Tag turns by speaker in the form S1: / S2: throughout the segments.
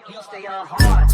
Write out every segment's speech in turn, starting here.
S1: You stay on hard.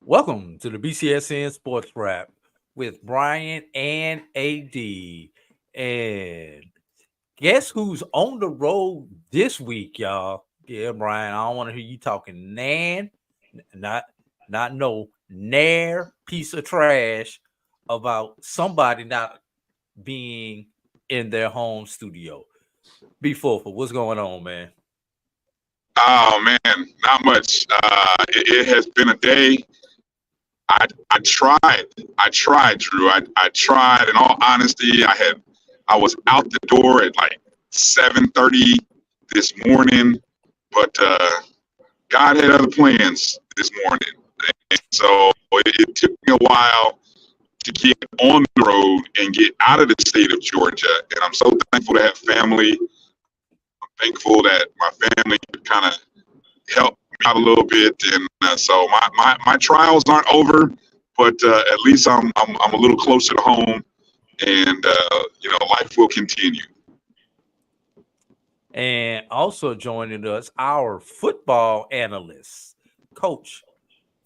S2: Welcome to the BCSN SportsWrap with Bryan and A.D. And guess who's on the road this week, y'all? Yeah, Bryan, I don't want to hear you talking not no nair piece of trash about somebody not being in their home studio. Before, what's going on, man?
S3: Oh man, not much. It has been a day. I tried, Drew. I tried. In all honesty, I was out the door at like 7:30 this morning, but God had other plans this morning, and so it took me a while to get on the road and get out of the state of Georgia. And I'm so thankful to have family. I'm thankful that my family kind of helped me out a little bit, and so my trials aren't over, but at least I'm a little closer to home, and life will continue.
S2: And also joining us, our football analyst, Coach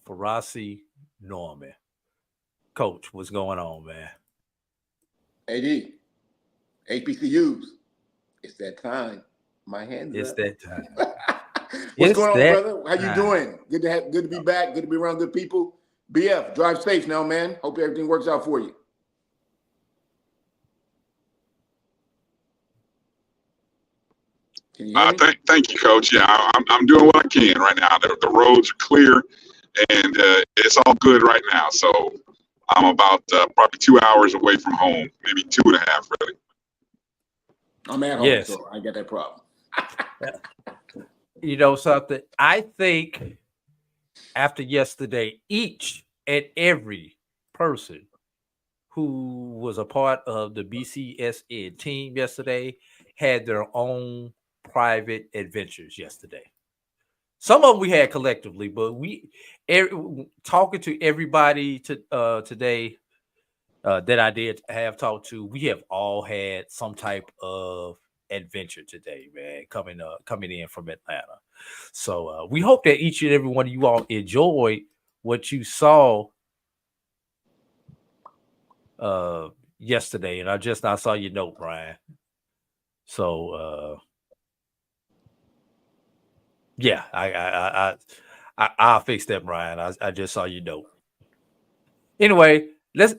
S2: Farasi Norman. Coach, what's going on, man?
S4: AD, HBCUs, it's that time. My hands
S2: It's
S4: up.
S2: that time.
S4: What's going on, brother? How you doing? Good to be back. Good to be around good people. BF, drive safe now, man. Hope everything works out for you.
S3: Can you hear me? Thank you, Coach. Yeah, I'm doing what I can right now. The roads are clear, and it's all good right now. So I'm about probably 2 hours away from home, maybe 2.5, really.
S4: I'm at home, so I got that problem.
S2: You know something? I think after yesterday, each and every person who was a part of the BCSN team yesterday had their own private adventures yesterday. Some of them we had collectively, but talking to everybody today that I did have talked to, we have all had some type of adventure today, man, coming in from Atlanta. So we hope that each and every one of you all enjoyed what you saw yesterday. And I saw your note, Bryan. So yeah, I'll fix that, Bryan. I just saw your note. Anyway, let's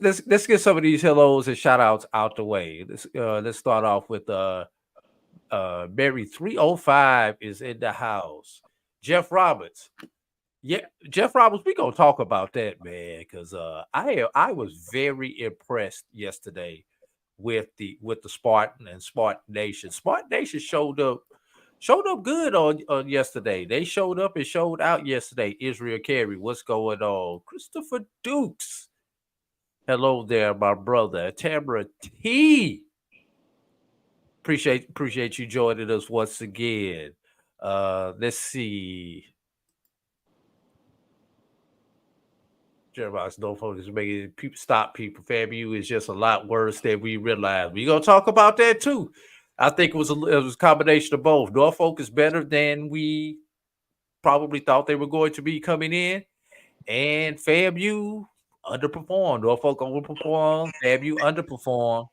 S2: get some of these hellos and shout outs out the way. Let's start off with Mary 305 is in the house. Jeff Roberts. Yeah, Jeff Roberts, we gonna talk about that, man, because I was very impressed yesterday with the Spartan and Spartan Nation. Spartan Nation showed up good on yesterday. They showed up and showed out yesterday. Israel Carey, what's going on? Christopher Dukes. Hello there, my brother. Tamara T. Appreciate you joining us once again. Let's see. Jeremiah Snowfall is making people stop people. FAMU is just a lot worse than we realize. We're gonna talk about that too. I think it was a combination of both. Norfolk is better than we probably thought they were going to be coming in, and FAMU underperformed. Norfolk overperformed. FAMU underperformed,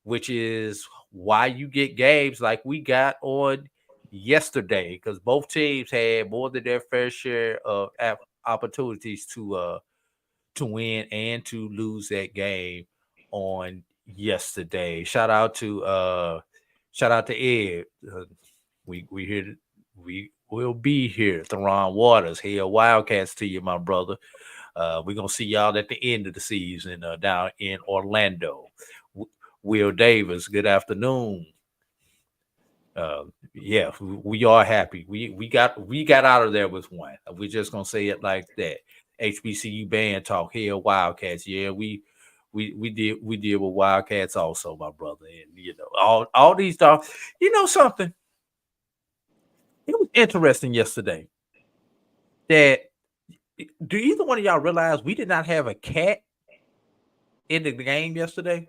S2: which is why you get games like we got on yesterday because both teams had more than their fair share of opportunities to win and to lose that game on yesterday. Shout out to Ed. We here. We will be here. Theron Waters. Hell, Wildcats to you, my brother. We're gonna see y'all at the end of the season down in Orlando. Will Davis, good afternoon. Yeah, we are happy. We got out of there with one. We're just gonna say it like that. HBCU band talk. Hell, Wildcats. Yeah, we did with Wildcats also, my brother. And you know, all these dogs. You know something? It was interesting yesterday that do either one of y'all realize we did not have a cat in the game yesterday?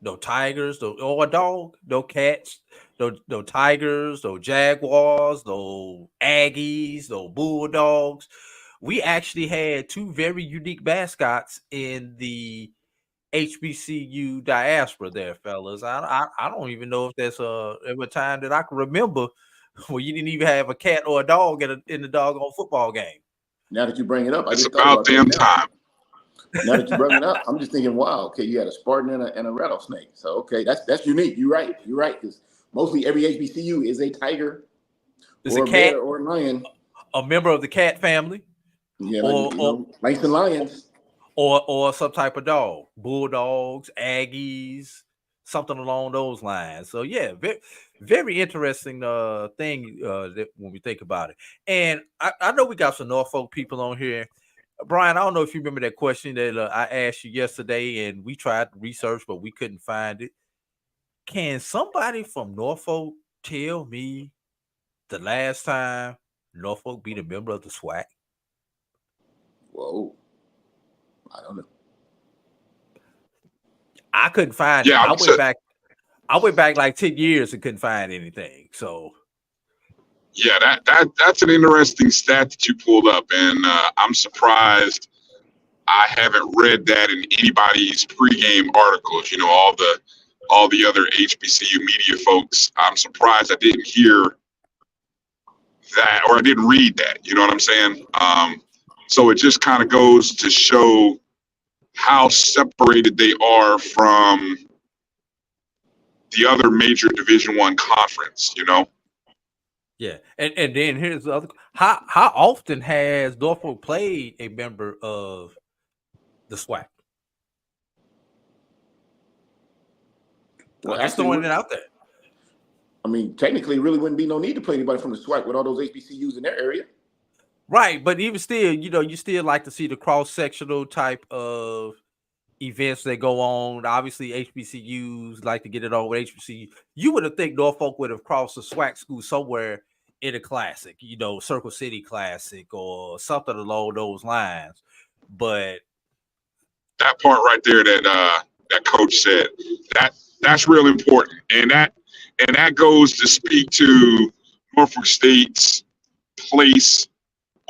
S2: No tigers, or a dog, no cats, no tigers, no jaguars, no Aggies, no bulldogs. We actually had two very unique mascots in the HBCU diaspora there, fellas. I don't even know if there's every time that I can remember where you didn't even have a cat or a dog in the doggone football game.
S4: Now that you bring it up,
S3: it's about damn time.
S4: Now that you bring it up, I'm just thinking, wow, okay, you had a Spartan and a rattlesnake. So okay, that's unique. You're right, because mostly every HBCU is a tiger,
S2: is or a cat,
S4: bear, or a lion,
S2: a member of the cat family,
S4: yeah, or Langston Lions,
S2: or some type of dog, bulldogs, Aggies, something along those lines. So yeah, very, very interesting thing that when we think about it. And I know we got some Norfolk people on here. Bryan, I don't know if you remember that question that I asked you yesterday, and we tried to research, but we couldn't find it. Can somebody from Norfolk tell me the last time Norfolk beat a member of the SWAC?
S4: Whoa, I don't know.
S2: I couldn't find it. I went back like 10 years and couldn't find anything. So
S3: yeah, that's an interesting stat that you pulled up, and I'm surprised I haven't read that in anybody's pregame articles. You know, all the other HBCU media folks. I'm surprised I didn't hear that, or I didn't read that. You know what I'm saying? So it just kind of goes to show how separated they are from the other major Division I conference. You know.
S2: Yeah, and then here's the other. How often has Norfolk played a member of the SWAC?
S4: Well,
S2: I'm just throwing it out there.
S4: I mean, technically, it really wouldn't be no need to play anybody from the SWAC with all those HBCUs in their area.
S2: Right, but even still, you know, you still like to see the cross-sectional type of events that go on. Obviously, HBCUs like to get it on with HBCU. You would have think Norfolk would have crossed the SWAC school somewhere in a classic, you know, Circle City Classic or something along those lines. But
S3: that part right there that coach said, that's real important, and that goes to speak to Norfolk State's place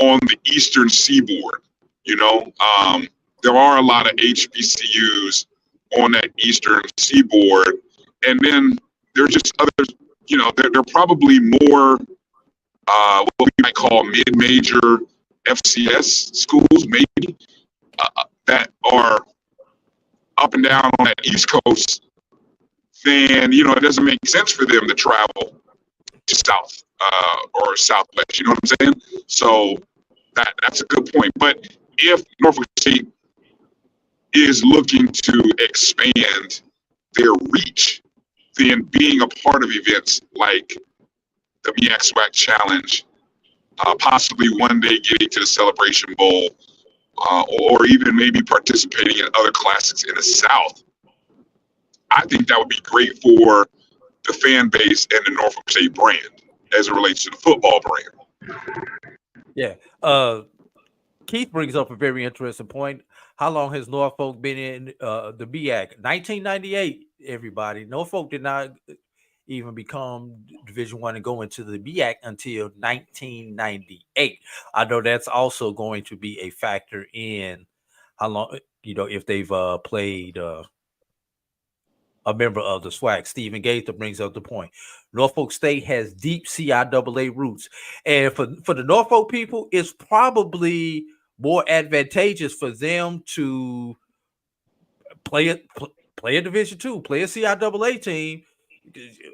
S3: on the Eastern Seaboard. You know, there are a lot of HBCUs on that Eastern Seaboard, and then there's just others. You know, they're probably more what we might call mid-major FCS schools, maybe that are up and down on that East Coast. Then it doesn't make sense for them to travel to South or Southwest. You know what I'm saying? So that's a good point. But if Norfolk State is looking to expand their reach, then being a part of events like the MEAC SWAC Challenge, possibly one day getting to the Celebration Bowl, or even maybe participating in other classics in the South, I think that would be great for the fan base and the Norfolk State brand as it relates to the football brand.
S2: Yeah. Keith brings up a very interesting point. How long has Norfolk been in the MEAC? 1998, everybody. Norfolk did not even become Division I and go into the MEAC until 1998. I know that's also going to be a factor in how long, if they've played a member of the SWAC. Stephen Gaither brings up the point. Norfolk State has deep CIAA roots. And for the Norfolk people, it's probably more advantageous for them to play a Division II, play a CIAA team.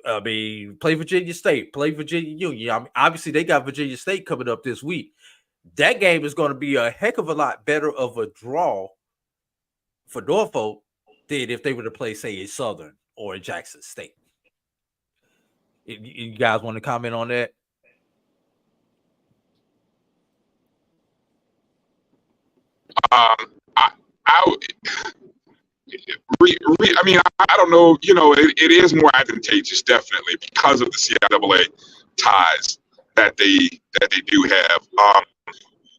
S2: I mean, play Virginia State, play Virginia Union. I mean, obviously, they got Virginia State coming up this week. That game is going to be a heck of a lot better of a draw for Norfolk than if they were to play, say, a Southern or a Jackson State. You guys want to comment on that?
S3: I don't know. It is more advantageous, definitely, because of the CIAA ties that they do have.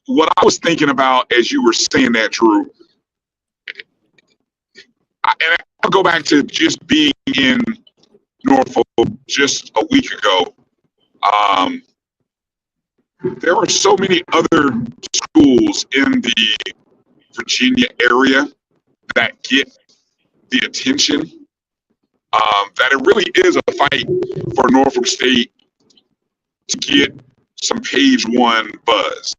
S3: What I was thinking about as you were saying that, Drew, and I'll go back to just being in Norfolk just a week ago. There are so many other schools in the Virginia area that get the attention, that it really is a fight for Norfolk State to get some page one buzz.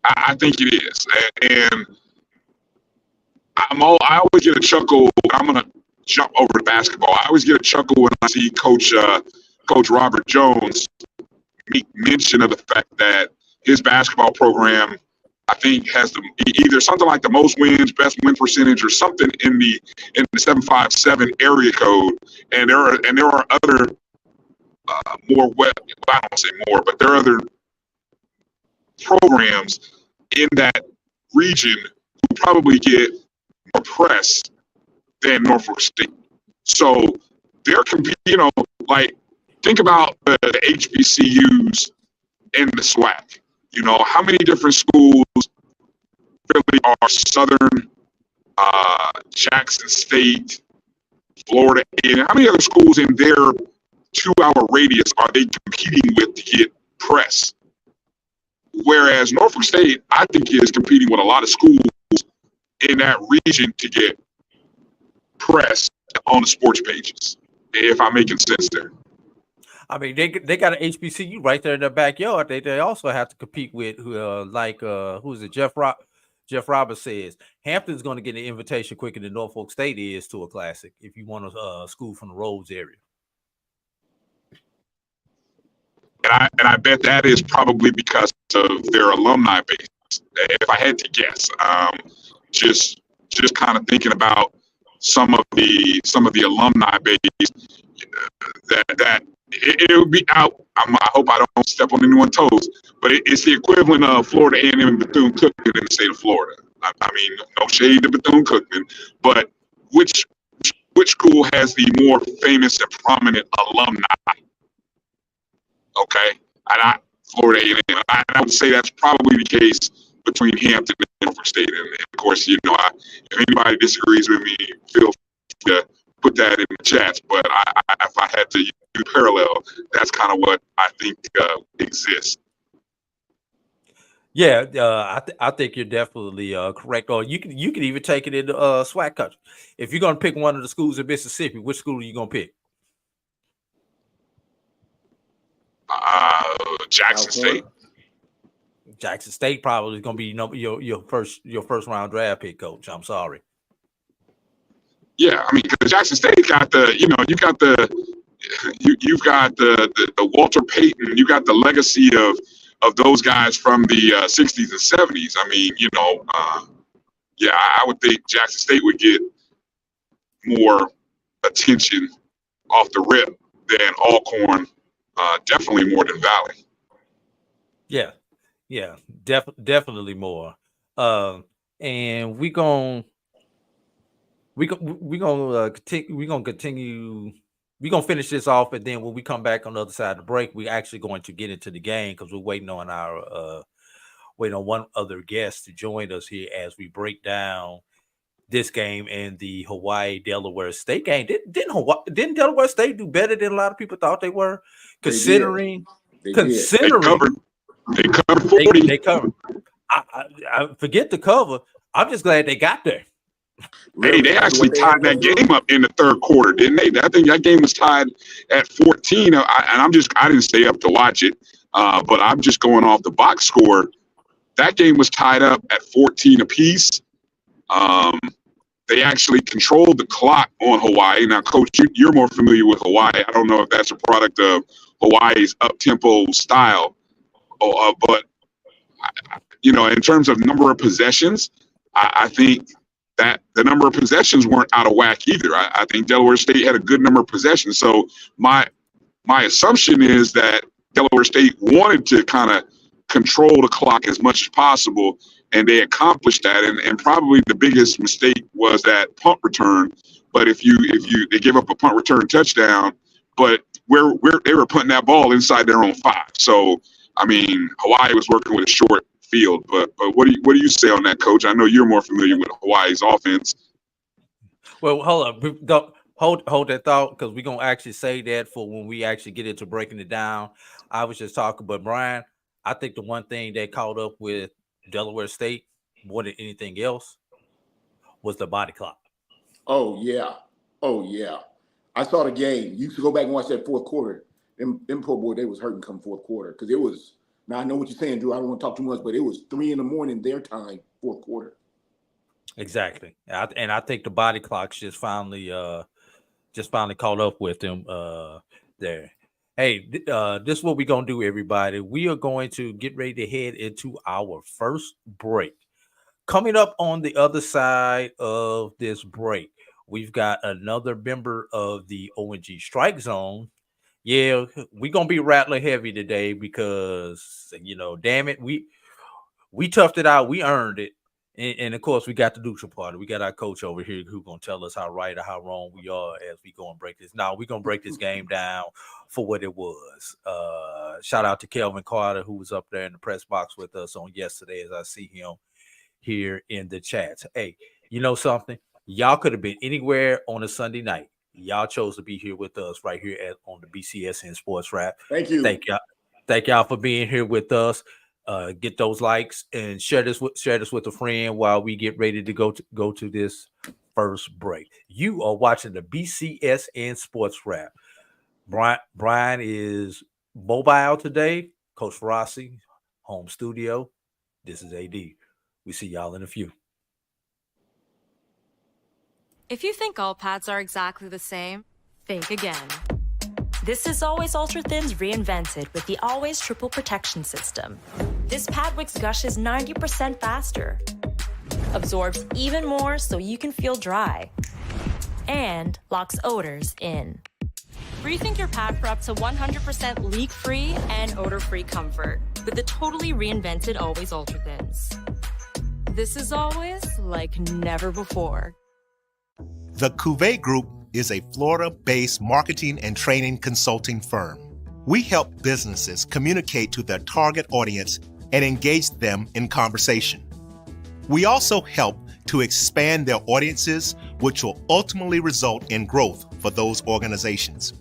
S3: I think it is, and I always get a chuckle. I'm gonna jump over to basketball. I always get a chuckle when I see Coach Robert Jones make mention of the fact that his basketball program, I think, has either something like the most wins, best win percentage, or something in the 757 area code. And there are other more. Well, I don't say more, but there are other programs in that region who probably get more press than Norfolk State. So they're competing. Like, think about the HBCUs in the SWAC. How many different schools really are Southern, Jackson State, Florida, and how many other schools in their 2-hour radius are they competing with to get press? Whereas Norfolk State, I think, is competing with a lot of schools in that region to get press on the sports pages, if I'm making sense there.
S2: I mean, they got an HBCU right there in their backyard. They also have to compete with who's it? Jeff Roberts says Hampton's going to get an invitation quicker than Norfolk State is to a classic if you want a school from the Rhodes area.
S3: And I bet that is probably because of their alumni base. If I had to guess, just kind of thinking about some of the alumni base that it would be out. I hope I don't step on anyone's toes, but it's the equivalent of Florida A&M and Bethune-Cookman in the state of Florida. I mean, no shade to Bethune-Cookman, but which school has the more famous and prominent alumni? Okay, and Florida A&M. I would say that's probably the case between Hampton and Norfolk State. And of course, if anybody disagrees with me, feel free to put that in the chats. But if I had to use parallel, that's kind of what I think exists.
S2: Yeah, I think you're definitely correct. Or you can even take it into SWAC country. If you're gonna pick one of the schools in Mississippi, which school are you gonna pick?
S3: Jackson State.
S2: Jackson State probably is gonna be your first round draft pick, coach. I'm sorry.
S3: Yeah, I mean, because Jackson State got you've got the Walter Payton, you got the legacy of those guys from the 60s and 70s. I mean, I would think Jackson State would get more attention off the rip than Alcorn, definitely more than Valley.
S2: Yeah, definitely more. And we're gonna continue. We're gonna finish this off, and then when we come back on the other side of the break, we're actually going to get into the game because we're waiting on one other guest to join us here as we break down this game and the Hawaii-Delaware State game. Didn't Delaware State do better than a lot of people thought they were? Considering
S3: they covered 40.
S2: They covered. I forget the cover. I'm just glad they got there.
S3: Hey, they actually tied that game up in the third quarter, didn't they? I think that game was tied at 14. I didn't stay up to watch it, but I'm just going off the box score. That game was tied up at 14 apiece. They actually controlled the clock on Hawaii. Now, Coach, you're more familiar with Hawaii. I don't know if that's a product of Hawaii's up-tempo style, but in terms of number of possessions, I think that the number of possessions weren't out of whack either. I think Delaware State had a good number of possessions. So my assumption is that Delaware State wanted to kind of control the clock as much as possible, and they accomplished that. And probably the biggest mistake was that punt return. But if they give up a punt return touchdown, but where they were putting that ball inside their own 5. So I mean, Hawaii was working with a short field, but what do you say on that, Coach? I know you're more familiar with Hawaii's offense.
S2: Well, hold up, hold that thought, because we're gonna actually say that for when we actually get into breaking it down. I was just talking, but Bryan, I think the one thing that caught up with Delaware State more than anything else was the body clock.
S4: Oh yeah. I saw the game. You should go back and watch that fourth quarter. Them poor boy, they was hurting come fourth quarter, because it was. Now, I know what you're saying, Drew. I don't want to talk too much, but it was 3 a.m. their time, fourth quarter.
S2: Exactly. And I think the body clocks just finally caught up with them there. Hey, this is what we're going to do, everybody. We are going to get ready to head into our first break. Coming up on the other side of this break, we've got another member of the ONG Strike Zone. Yeah, we're going to be rattling heavy today because, damn it, we toughed it out. We earned it. And of course, we got the neutral party. We got our coach over here who's going to tell us how right or how wrong we are as we go and break this. Now, we're going to break this game down for what it was. Shout out to Kelvin Carter, who was up there in the press box with us on yesterday, as I see him here in the chat. Hey, you know something? Y'all could have been anywhere on a Sunday night. Y'all chose to be here with us right here on the BCSN SportsWrap.
S4: Thank you.
S2: Thank y'all for being here with us. Get those likes and share this with a friend while we get ready to go to this first break. You are watching the BCSN SportsWrap. Bryan is mobile today. Coach Farasi, home studio. This is AD. We see y'all in a few.
S1: If you think all pads are exactly the same, think again. This is Always Ultra Thins reinvented with the Always Triple Protection System. This pad wicks gushes 90% faster, absorbs even more so you can feel dry, and locks odors in. Rethink your pad for up to 100% leak-free and odor-free comfort with the totally reinvented Always Ultra Thins. This is always like never before.
S5: The Cuvée Group is a Florida-based marketing and training consulting firm. We help businesses communicate to their target audience and engage them in conversation. We also help to expand their audiences, which will ultimately result in growth for those organizations.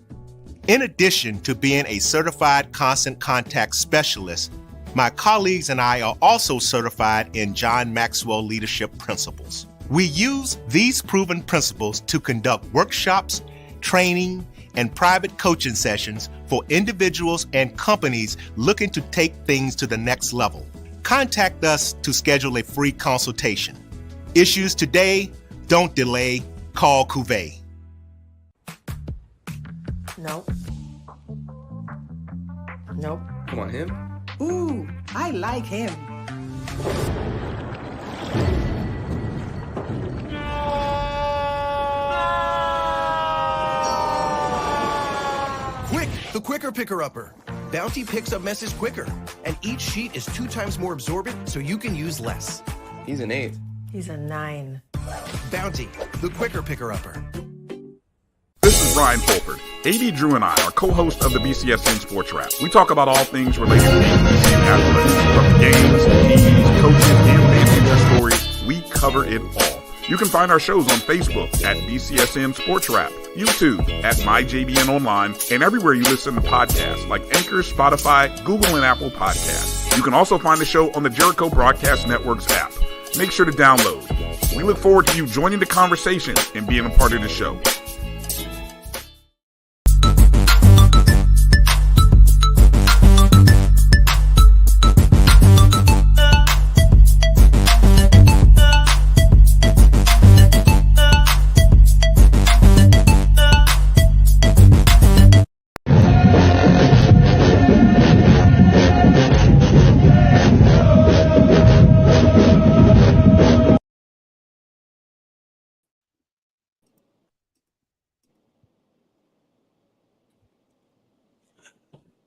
S5: In addition to being a certified constant contact specialist, my colleagues and I are also certified in John Maxwell Leadership Principles. We use these proven principles to conduct workshops, training, and private coaching sessions for individuals and companies looking to take things to the next level. Contact us to schedule a free consultation. Issues today, don't delay, call Cuvée.
S6: Nope.
S7: Come on, him.
S6: Ooh, I like him.
S8: Quick, the quicker picker-upper. Bounty picks up message quicker, and each sheet is 2 times more absorbent, so you can use less.
S7: He's an 8.
S6: He's a 9.
S8: Bounty, the quicker picker-upper.
S3: This is Brian Fulford. AD Drew and I are co-hosts of the BCSN SportsWrap. We talk about all things related to BCSN athletics, from games, teams, coaches, and fan stories. We cover it all. You can find our shows on Facebook at BCSN SportsWrap, YouTube at MyJBN Online, and everywhere you listen to podcasts like Anchor, Spotify, Google, and Apple Podcasts. You can also find the show on the Jericho Broadcast Network's app. Make sure to download.
S9: We look forward to you joining the conversation and being a part of the show.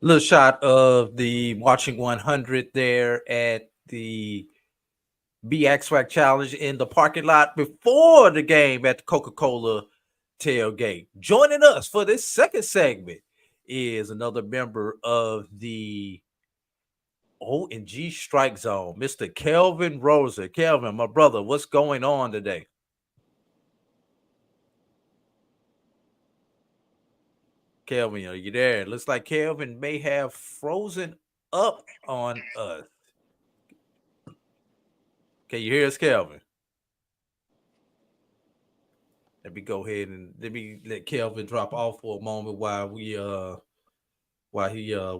S2: Little shot of the Marching 100 there at the SWAC Challenge in the parking lot before the game at the Coca-Cola tailgate. Joining us for this second segment is another member of the O&G Strike Zone, Mr. Kelvin Rosa. Kelvin, my brother, what's going on today? Kelvin, are you there? It looks like Kelvin may have frozen up on us. Can you hear us, Kelvin? Let me go ahead and let Kelvin drop off for a moment while he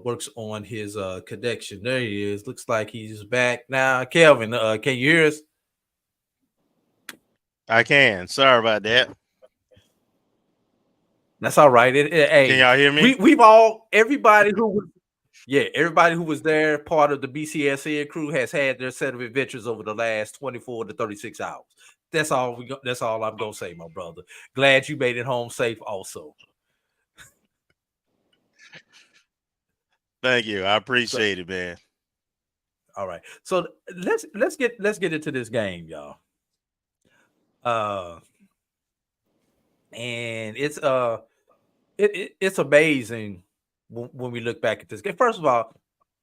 S2: works on his connection. There he is. Looks like he's back now. Kelvin, can you hear us?
S10: I can. Sorry about that.
S2: That's all right. Hey,
S10: can y'all hear me?
S2: Everybody who was there, part of the BCSN crew, has had their set of adventures over the last 24 to 36 hours. That's all I'm gonna say, my brother. Glad you made it home safe also.
S10: Thank you. I appreciate it, man.
S2: All right. So let's get into this game, y'all. And it's amazing when we look back at this game. First of all,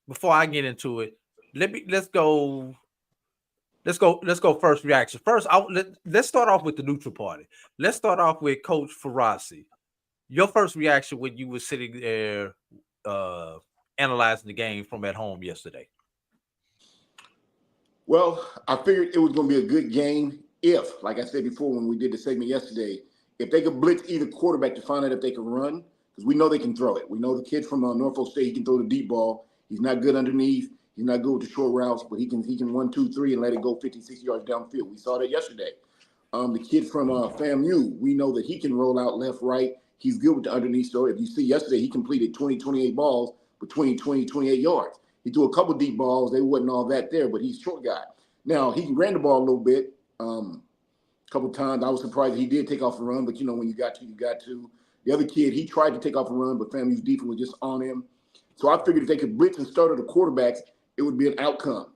S2: before I get into it, let's go first reaction. First, let's start off with the neutral party. Let's start off with Coach Farasi. Your first reaction when you were sitting there analyzing the game from at home yesterday.
S4: Well, I figured it was going to be a good game if, like I said before when we did the segment yesterday, if they could blitz either quarterback to find out if they can run, because we know they can throw it. We know the kid from Norfolk State, he can throw the deep ball. He's not good underneath. He's not good with the short routes, but he can 1, 2, 3 and let it go 50, 60 yards downfield. We saw that yesterday. The kid from FAMU, we know that he can roll out left, right. He's good with the underneath. So if you see yesterday, he completed 20, 28 balls between 20, 28 yards. He threw a couple deep balls. They wasn't all that there, but he's a short guy. Now, he can grab the ball a little bit. A couple times, I was surprised he did take off a run, but, you know, when you got to, you got to. The other kid, he tried to take off a run, but FAMU's defense was just on him. So I figured if they could blitz and start the quarterbacks, it would be an outcome.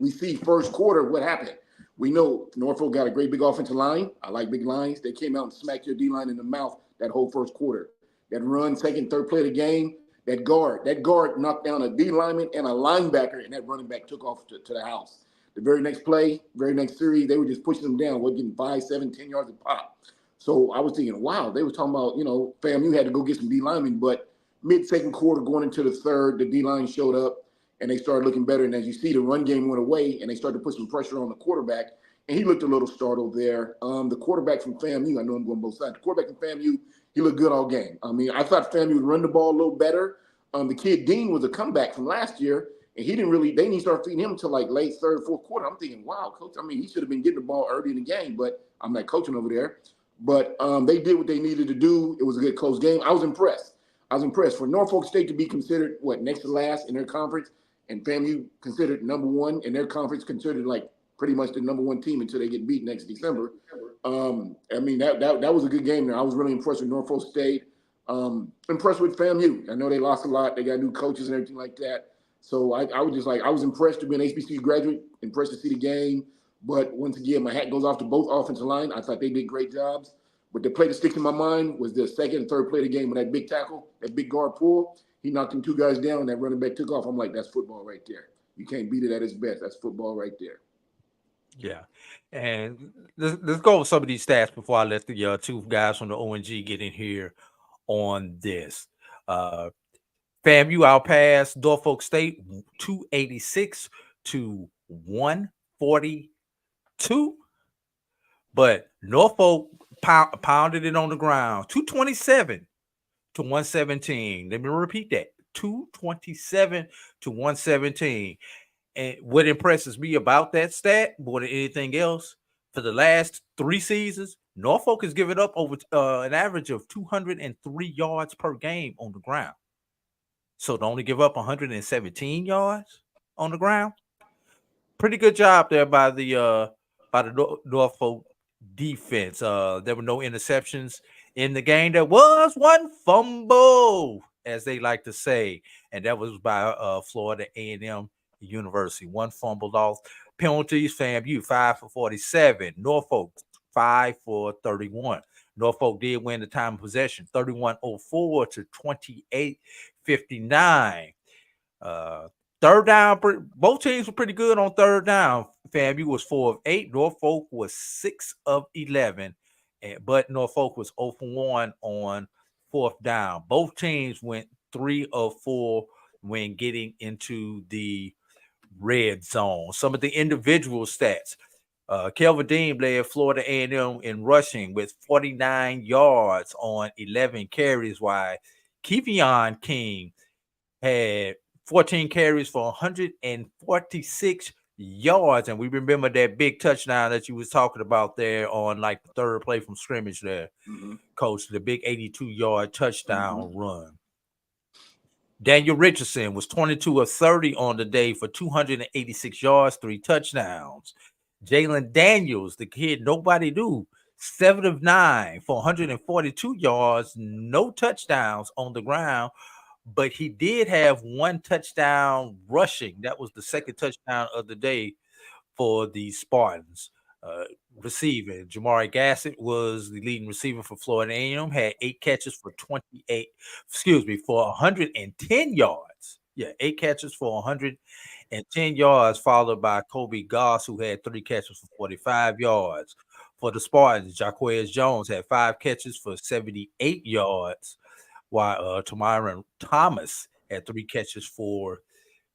S4: We see first quarter what happened. We know Norfolk got a great big offensive line. I like big lines. They came out and smacked your D-line in the mouth that whole first quarter. That run, second, third play of the game, that guard knocked down a D lineman and a linebacker, and that running back took off to the house. The very next play, very next series, they were just pushing them down. We're getting 5, 7, 10 yards a pop. So I was thinking, wow, they were talking about, you know, FAMU had to go get some D linemen, but mid-second quarter going into the third, the D-line showed up and they started looking better. And as you see, the run game went away and they started to put some pressure on the quarterback, and he looked a little startled there. The quarterback from FAMU, I know I'm going both sides. The quarterback from FAMU, he looked good all game. I mean, I thought FAMU would run the ball a little better. The kid Dean was a comeback from last year, and they didn't start feeding him until like late third, fourth quarter. I'm thinking, wow, coach, I mean, he should have been getting the ball early in the game, but I'm not coaching over there. But they did what they needed to do. It was a good close game. I was impressed. For Norfolk State to be considered, next to last in their conference, and FAMU considered number one in their conference, considered like pretty much the number one team until they get beat next December. I mean, that was a good game there. I was really impressed with Norfolk State. Impressed with FAMU. I know they lost a lot. They got new coaches and everything like that. So I was impressed to be an HBCU graduate, impressed to see the game. But once again, my hat goes off to both offensive line. I thought they did great jobs. But the play that sticks in my mind was the second and third play of the game with that big tackle, that big guard pull. He knocked them 2 guys down, and that running back took off. I'm like, that's football right there. You can't beat it at its best. That's football right there.
S2: Yeah. And let's go over some of these stats before I let the 2 guys from the O&G get in here on this. FAMU outpassed Norfolk State 286 to 142. but Norfolk pounded it on the ground, 227 to 117. Let me repeat that, 227 to 117. And what impresses me about that stat more than anything else, for the last 3 seasons, Norfolk has given up over an average of 203 yards per game on the ground. So to only give up 117 yards on the ground, pretty good job there by the Norfolk defense. There were no interceptions in the game. There was one fumble, as they like to say, and that was by Florida A&M University. One fumble loss. Penalties, FAMU 5 for 47. Norfolk 5 for 31. Norfolk did win the time of possession, 31-04 to 28-59. Third down, both teams were pretty good on third down. FAMU was 4 of 8. Norfolk was 6 of 11. But Norfolk was 0 for 1 on fourth down. Both teams went 3 of 4 when getting into the red zone. Some of the individual stats. Kelvin Dean led Florida A&M in rushing with 49 yards on 11 carries, while Kevion King had 14 carries for 146 yards. And we remember that big touchdown that you was talking about there on like the third play from scrimmage there, Coach, the big 82-yard touchdown run. Daniel Richardson was 22 of 30 on the day for 286 yards, 3 touchdowns. Jalen Daniels, the kid nobody knew, 7 of 9 for 142 yards, no touchdowns on the ground, but he did have 1 touchdown rushing. That was the second touchdown of the day for the Spartans. Receiving, Jamari Gassett was the leading receiver for Florida A&M, had 8 catches for 110 yards. 8 catches for 110 yards, followed by Kobe Goss, who had 3 catches for 45 yards. For the Spartans, Jaquez Jones had 5 catches for 78 yards, while Tamyron Thomas had 3 catches for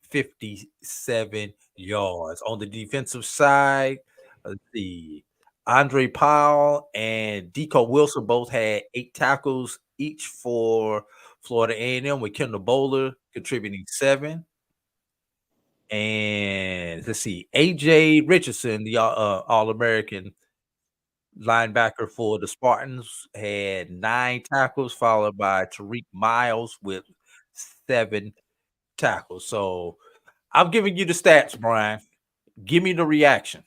S2: 57 yards. On the defensive side, let's see, Andre Powell and Deco Wilson both had 8 tackles each for Florida A&M, with Kendall Bowler contributing 7. And let's see, AJ Richardson, the All-American linebacker for the Spartans, had 9 tackles, followed by Tariq Miles with 7 tackles. So I'm giving you the stats, Brian. Give me the reaction.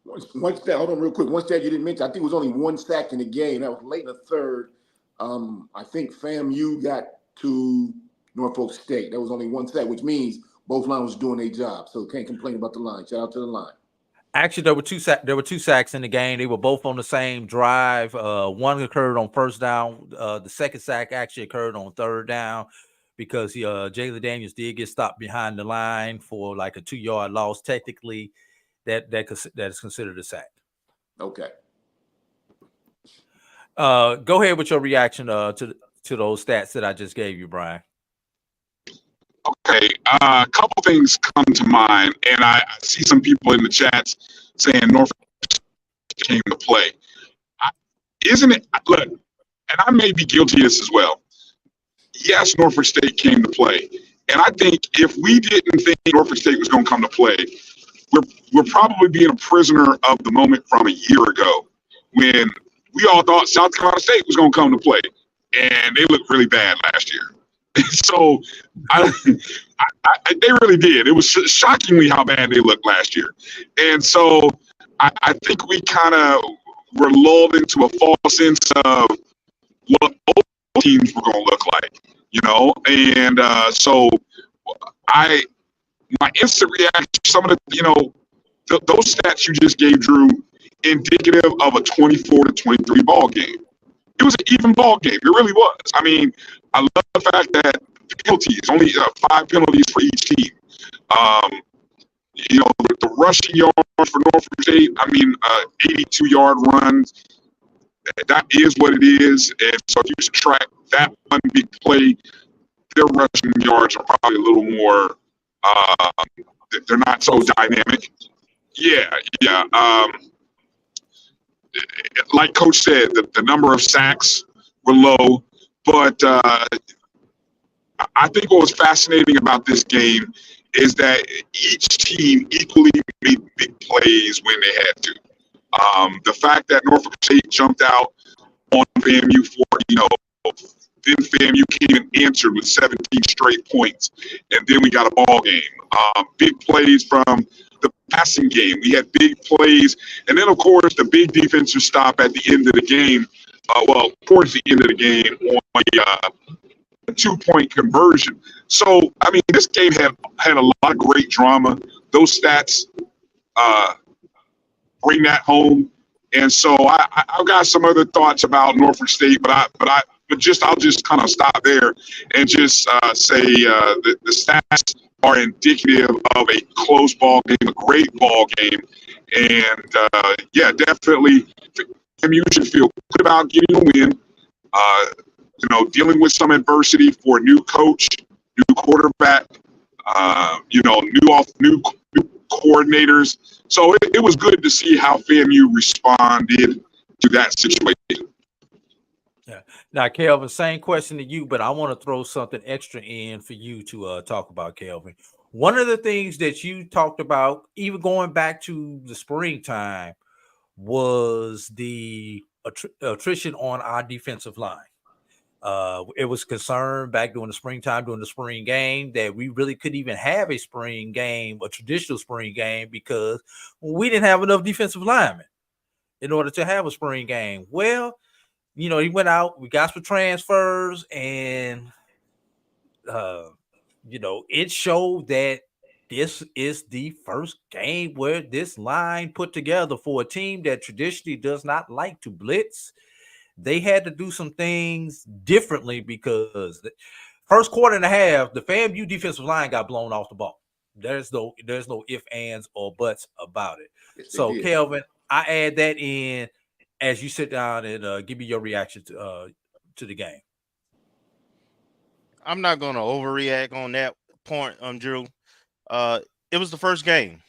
S4: One stat, hold on real quick. One stat you didn't mention, I think it was only 1 sack in the game. That was late in the third. I think FAMU got to Norfolk State. That was only 1 sack, which means both lines was doing their job. So can't complain about the line. Shout out to the line.
S2: Actually, there were 2 sacks in the game. They were both on the same drive. One occurred on first down. The second sack actually occurred on third down because Jalen Daniels did get stopped behind the line for like a 2-yard loss. Technically, that is considered a sack.
S4: Okay.
S2: Go ahead with your reaction to those stats that I just gave you, Brian.
S3: Okay, a couple things come to mind, and I see some people in the chats saying Norfolk came to play. Isn't it? Look, and I may be guilty of this as well. Yes, Norfolk State came to play, and I think if we didn't think Norfolk State was going to come to play, we're probably being a prisoner of the moment from a year ago when we all thought South Carolina State was going to come to play, and they looked really bad last year. So they really did. It was shockingly how bad they looked last year. And so I think we kind of were lulled into a false sense of what both teams were going to look like, And so my instant reaction, some of the, those stats you just gave, Drew, indicative of a 24-23 ball game. It was an even ball game. It really was. I mean, I love the fact that penalties, only 5 penalties for each team. The rushing yards for Norfolk State, 82-yard runs, that is what it is. And so if you subtract that one big play, their rushing yards are probably a little more, they're not so dynamic. Yeah. like Coach said, the number of sacks were low, but I think what was fascinating about this game is that each team equally made big plays when they had to. The fact that Norfolk State jumped out on FAMU for, then FAMU came and answered with 17 straight points, and then we got a ball game. Big plays from the passing game. We had big plays, and then, of course, the big defensive stop at the end of the game, towards the end of the game on a 2-point conversion. So, I mean, this game had a lot of great drama. Those stats bring that home. And so I've got some other thoughts about Norfolk State, but I'll just kind of stop there and just say the stats are indicative of a close ball game, a great ball game, and definitely FAMU should feel good about getting a win. Dealing with some adversity for a new coach, new quarterback, new coordinators. So it was good to see how FAMU responded to that situation.
S2: Yeah. Now, Kelvin, same question to you, but I want to throw something extra in for you to talk about, Kelvin. One of the things that you talked about, even going back to the springtime, was the attrition on our defensive line. It was concerned back during the springtime, during the spring game, that we really couldn't even have a spring game, a traditional spring game, because we didn't have enough defensive linemen in order to have a spring game. Well, he went out, we got some transfers, and, it showed that this is the first game where this line put together for a team that traditionally does not like to blitz. They had to do some things differently because the first quarter and a half, the FAMU defensive line got blown off the ball. There's no ifs, ands, or buts about it.
S4: Yes,
S2: So, Kelvin, I add that in as you sit down and give me your reaction to the game.
S10: I'm not going to overreact on that point, Drew. It was the first game,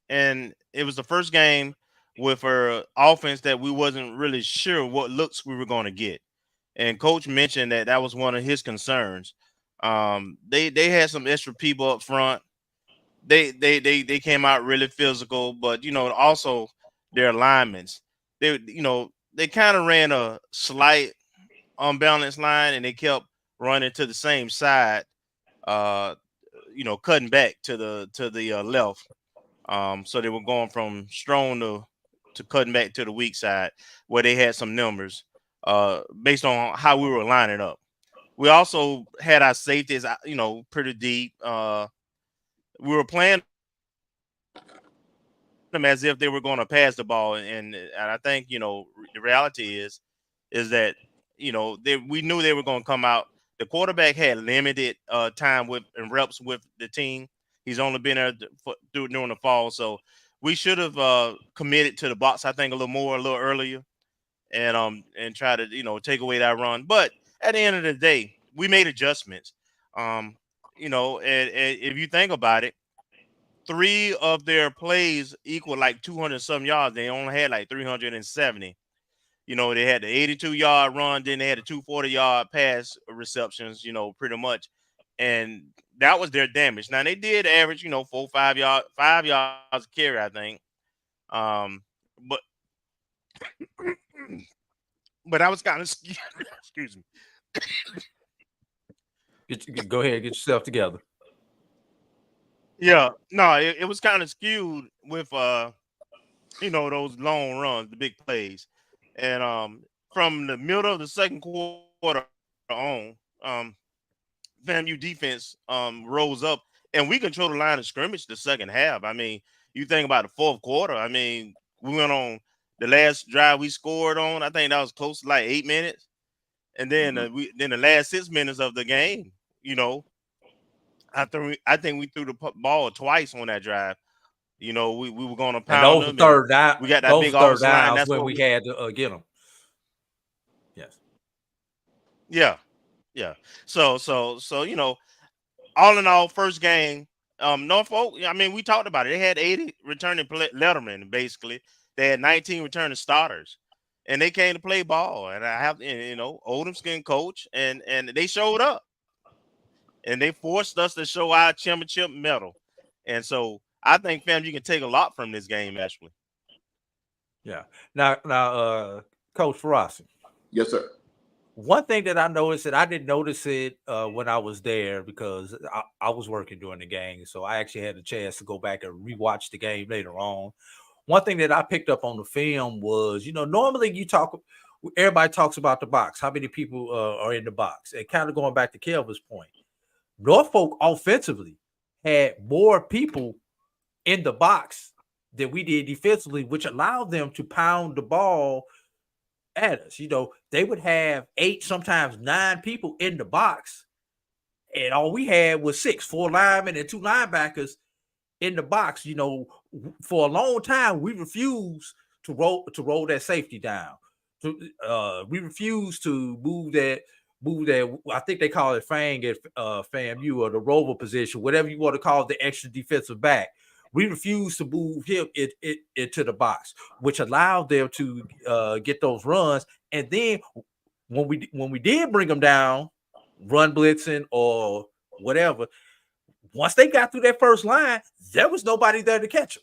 S10: and it was the first game with an offense that we wasn't really sure what looks we were going to get. And Coach mentioned that was one of his concerns. They had some extra people up front. They came out really physical, but also their alignments. They kind of ran a slight unbalanced line, and they kept running to the same side, cutting back to the left. So they were going from strong to cutting back to the weak side, where they had some numbers based on how we were lining up. We also had our safeties, pretty deep. We were playing them as if they were going to pass the ball, and I think the reality is that we knew they were going to come out. The quarterback had limited time and reps with the team. He's only been there during the fall, so we should have committed to the box, I think, a little earlier, and try to take away that run. But at the end of the day, we made adjustments. And if you think about it, 3 of their plays equal like 200-some yards. They only had like 370. They had the 82-yard run, then they had the 240-yard pass receptions, pretty much. And that was their damage. Now, they did average, 4 or 5 yards a carry, I think. But I was kind of excuse me.
S2: Go ahead, get yourself together.
S10: Yeah, no, it was kind of skewed with those long runs, the big plays. And from the middle of the second quarter on, FAMU defense rose up, and we controlled the line of scrimmage the second half. I mean, you think about the fourth quarter. I mean, we went on the last drive we scored on. I think that was close to like 8 minutes, and then then the last 6 minutes of the game. I think we threw the ball twice on that drive. We were going to pound them.
S2: Third down.
S10: We got that big offensive line. That's
S2: when we had to get them. Yes.
S10: Yeah. So all in all, first game, Norfolk. I mean, we talked about it. They had 80 returning lettermen. Basically, they had 19 returning starters. and they came to play ball. And I have, you know, Oldham's getting coach, and they showed up, and they forced us to show our championship medal. And so I think, fam, you can take a lot from this game, actually.
S2: Yeah. Now, Coach Farasi.
S4: Yes, sir.
S2: One thing that I noticed, that I didn't notice it when I was there, because I was working during the game, so I actually had a chance to go back and rewatch the game later on. One thing that I picked up on the film was, you know, normally everybody talks about the box, how many people are in the box, and kind of going back to Kelvin's point, Norfolk offensively had more people in the box than we did defensively, which allowed them to pound the ball at us. You know, they would have 8, sometimes 9 people in the box, and all we had was 4 linemen and 2 linebackers in the box. You know, for a long time we refused to roll that safety down. We refused to move that. I think they call it fang at FAMU, or the rover position, whatever you want to call it, the extra defensive back. We refused to move him into the box, which allowed them to get those runs. And then when we did bring them down, run blitzing or whatever, once they got through that first line, there was nobody there to catch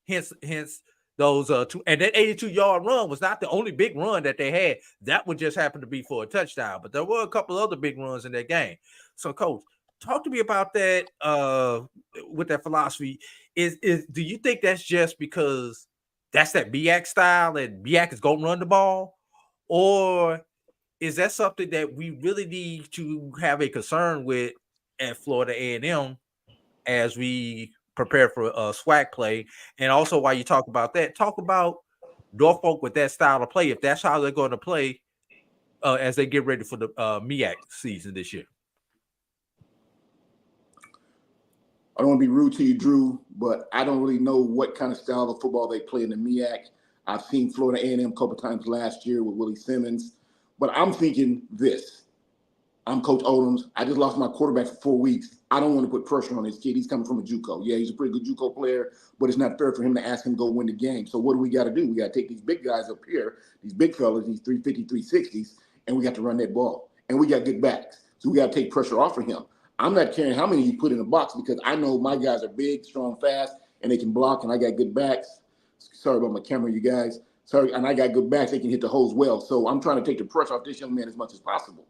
S2: them. Hence those 2, and that 82-yard run was not the only big run that they had. That would just happen to be for a touchdown, but there were a couple other big runs in that game. So, Coach, talk to me about that with that philosophy. Do you think that's just because that's that BCSN style and BCSN is going to run the ball? Or is that something that we really need to have a concern with at Florida A&M as we prepare for SWAC play? And also, while you talk about that, talk about Norfolk with that style of play, if that's how they're going to play as they get ready for the MEAC season this year.
S4: I don't want to be rude to you, Drew, but I don't really know what kind of style of football they play in the MEAC. I've seen Florida A&M a couple times last year with Willie Simmons, but I'm thinking this. I'm Coach Oldham's. I just lost my quarterback for 4 weeks. I don't want to put pressure on this kid. He's coming from a JUCO. Yeah, he's a pretty good JUCO player, but it's not fair for him to ask him to go win the game. So what do we got to do? We got to take these big guys up here, these big fellas, these 350, 360s, and we got to run that ball. And we got good backs. So we got to take pressure off of him. I'm not caring how many you put in the box, because I know my guys are big, strong, fast, and they can block, and I got good backs. Sorry about my camera, you guys. Sorry, and I got good backs. They can hit the holes well. So I'm trying to take the pressure off this young man as much as possible.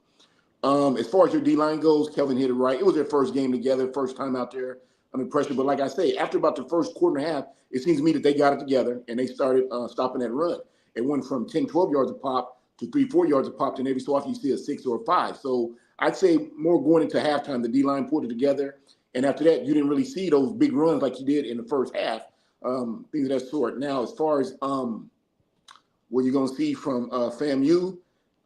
S4: As far as your D-line goes, Kelvin hit it right. It was their first game together, first time out there under pressure. But like I say, after about the first quarter and a half, it seems to me that they got it together, and they started stopping that run. It went from 10, 12 yards a pop to 3, 4 yards a pop, and every so often you see a 6 or a 5. So I'd say more going into halftime, the D-line pulled it together. And after that, you didn't really see those big runs like you did in the first half, things of that sort. Now, as far as what you're going to see from FAMU,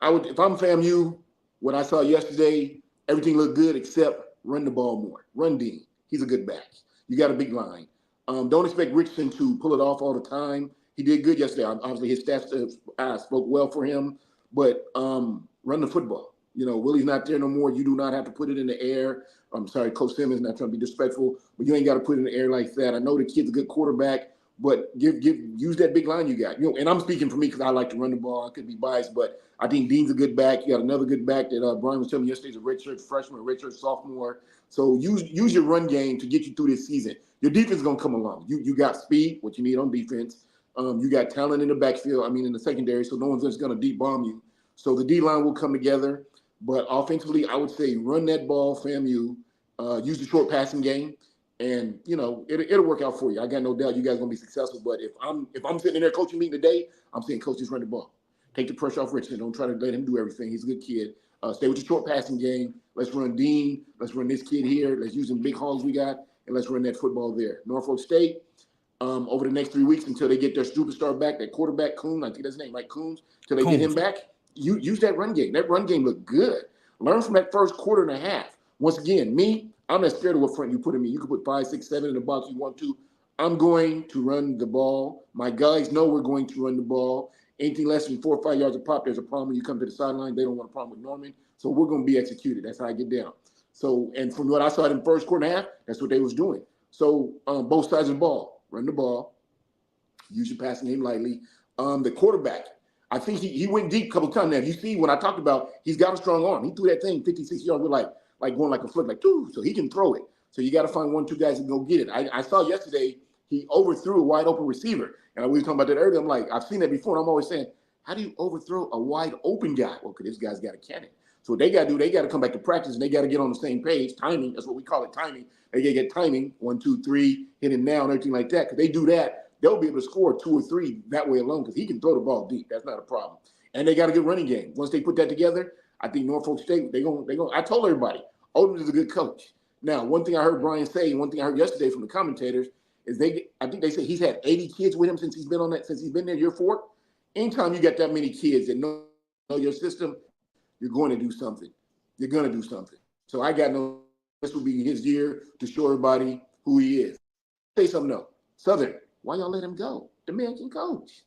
S4: if I'm FAMU, what I saw yesterday, everything looked good except run the ball more. Run Dean. He's a good back. You got a big line. Don't expect Richardson to pull it off all the time. He did good yesterday. Obviously, his stats spoke well for him. But run the football. You know, Willie's not there no more. You do not have to put it in the air. I'm sorry, Coach Simmons, not trying to be disrespectful, but you ain't got to put it in the air like that. I know the kid's a good quarterback, but use that big line you got. You know, and I'm speaking for me because I like to run the ball. I could be biased, but I think Dean's a good back. You got another good back that Bryan was telling me yesterday is a redshirt freshman, redshirt sophomore. So use your run game to get you through this season. Your defense is gonna come along. You got speed, what you need on defense. You got talent in the backfield. In the secondary, so no one's just gonna deep bomb you. So the D line will come together. But offensively, I would say run that ball, FAMU. Use the short passing game, and you know it'll work out for you. I got no doubt you guys are gonna be successful. But if I'm sitting in there coaching meeting today, I'm saying, coach, just run the ball. Take the pressure off Richardson. Don't try to let him do everything. He's a good kid. Stay with the short passing game. Let's run Dean. Let's run this kid here. Let's use them big hogs we got, and let's run that football there. Norfolk State, over the next 3 weeks until they get their superstar back, that quarterback Coons, I think that's his name, right? Coons, until they get him back. You use that run game. That run game looked good. Learn from that first quarter and a half. Once again, I'm not scared of what front you put in me. You can put 5, 6, 7 in the box you want to. I'm going to run the ball. My guys know we're going to run the ball. Anything less than 4 or 5 yards a pop, there's a problem when you come to the sideline. They don't want a problem with Norman. So we're going to be executed. That's how I get down. So, and from what I saw in the first quarter and a half, that's what they was doing. So both sides of the ball, run the ball, use your passing game lightly. The quarterback, I think he went deep a couple times now. You see, when I talked about he's got a strong arm. He threw that thing 56 yards with like going like a flick, like, doo, so he can throw it. So you got to find 1-2 guys that can go get it. I saw yesterday he overthrew a wide open receiver. And we were talking about that earlier. I'm like, I've seen that before. And I'm always saying, how do you overthrow a wide open guy? Well, because this guy's got a cannon. So what they got to do, they got to come back to practice and they got to get on the same page. Timing, that's what we call it, timing. They got to get timing, 1, 2, 3, hit it now and everything like that. Because they do that, they'll be able to score 2 or 3 that way alone because he can throw the ball deep. That's not a problem. And they got a good running game. Once they put that together, I think Norfolk State, they're going. I told everybody, Odom is a good coach. Now, one thing I heard Bryan say, one thing I heard yesterday from the commentators is I think they said he's had 80 kids with him since he's been there year 4. Anytime you got that many kids that know your system, you're going to do something. You're going to do something. So I got no, this will be his year to show everybody who he is. Say something though. Southern, why y'all let him go? The man can coach.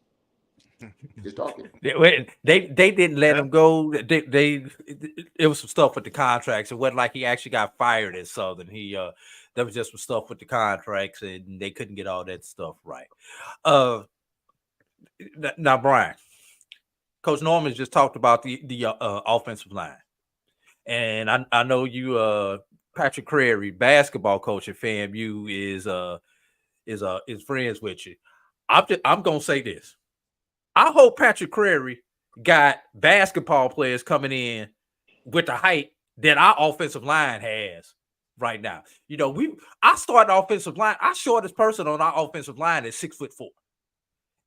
S4: Just talking.
S2: They didn't let him go. It was some stuff with the contracts. It wasn't like he actually got fired at Southern. There was just some stuff with the contracts, and they couldn't get all that stuff right. Now, Bryan, Coach Norman just talked about the offensive line, and I know you, Patrick Crary, basketball coach at FAMU, is friends with you. I'm gonna say this. I hope Patrick Crary got basketball players coming in with the height that our offensive line has right now. You know, I started offensive line. Our shortest person on our offensive line is 6'4",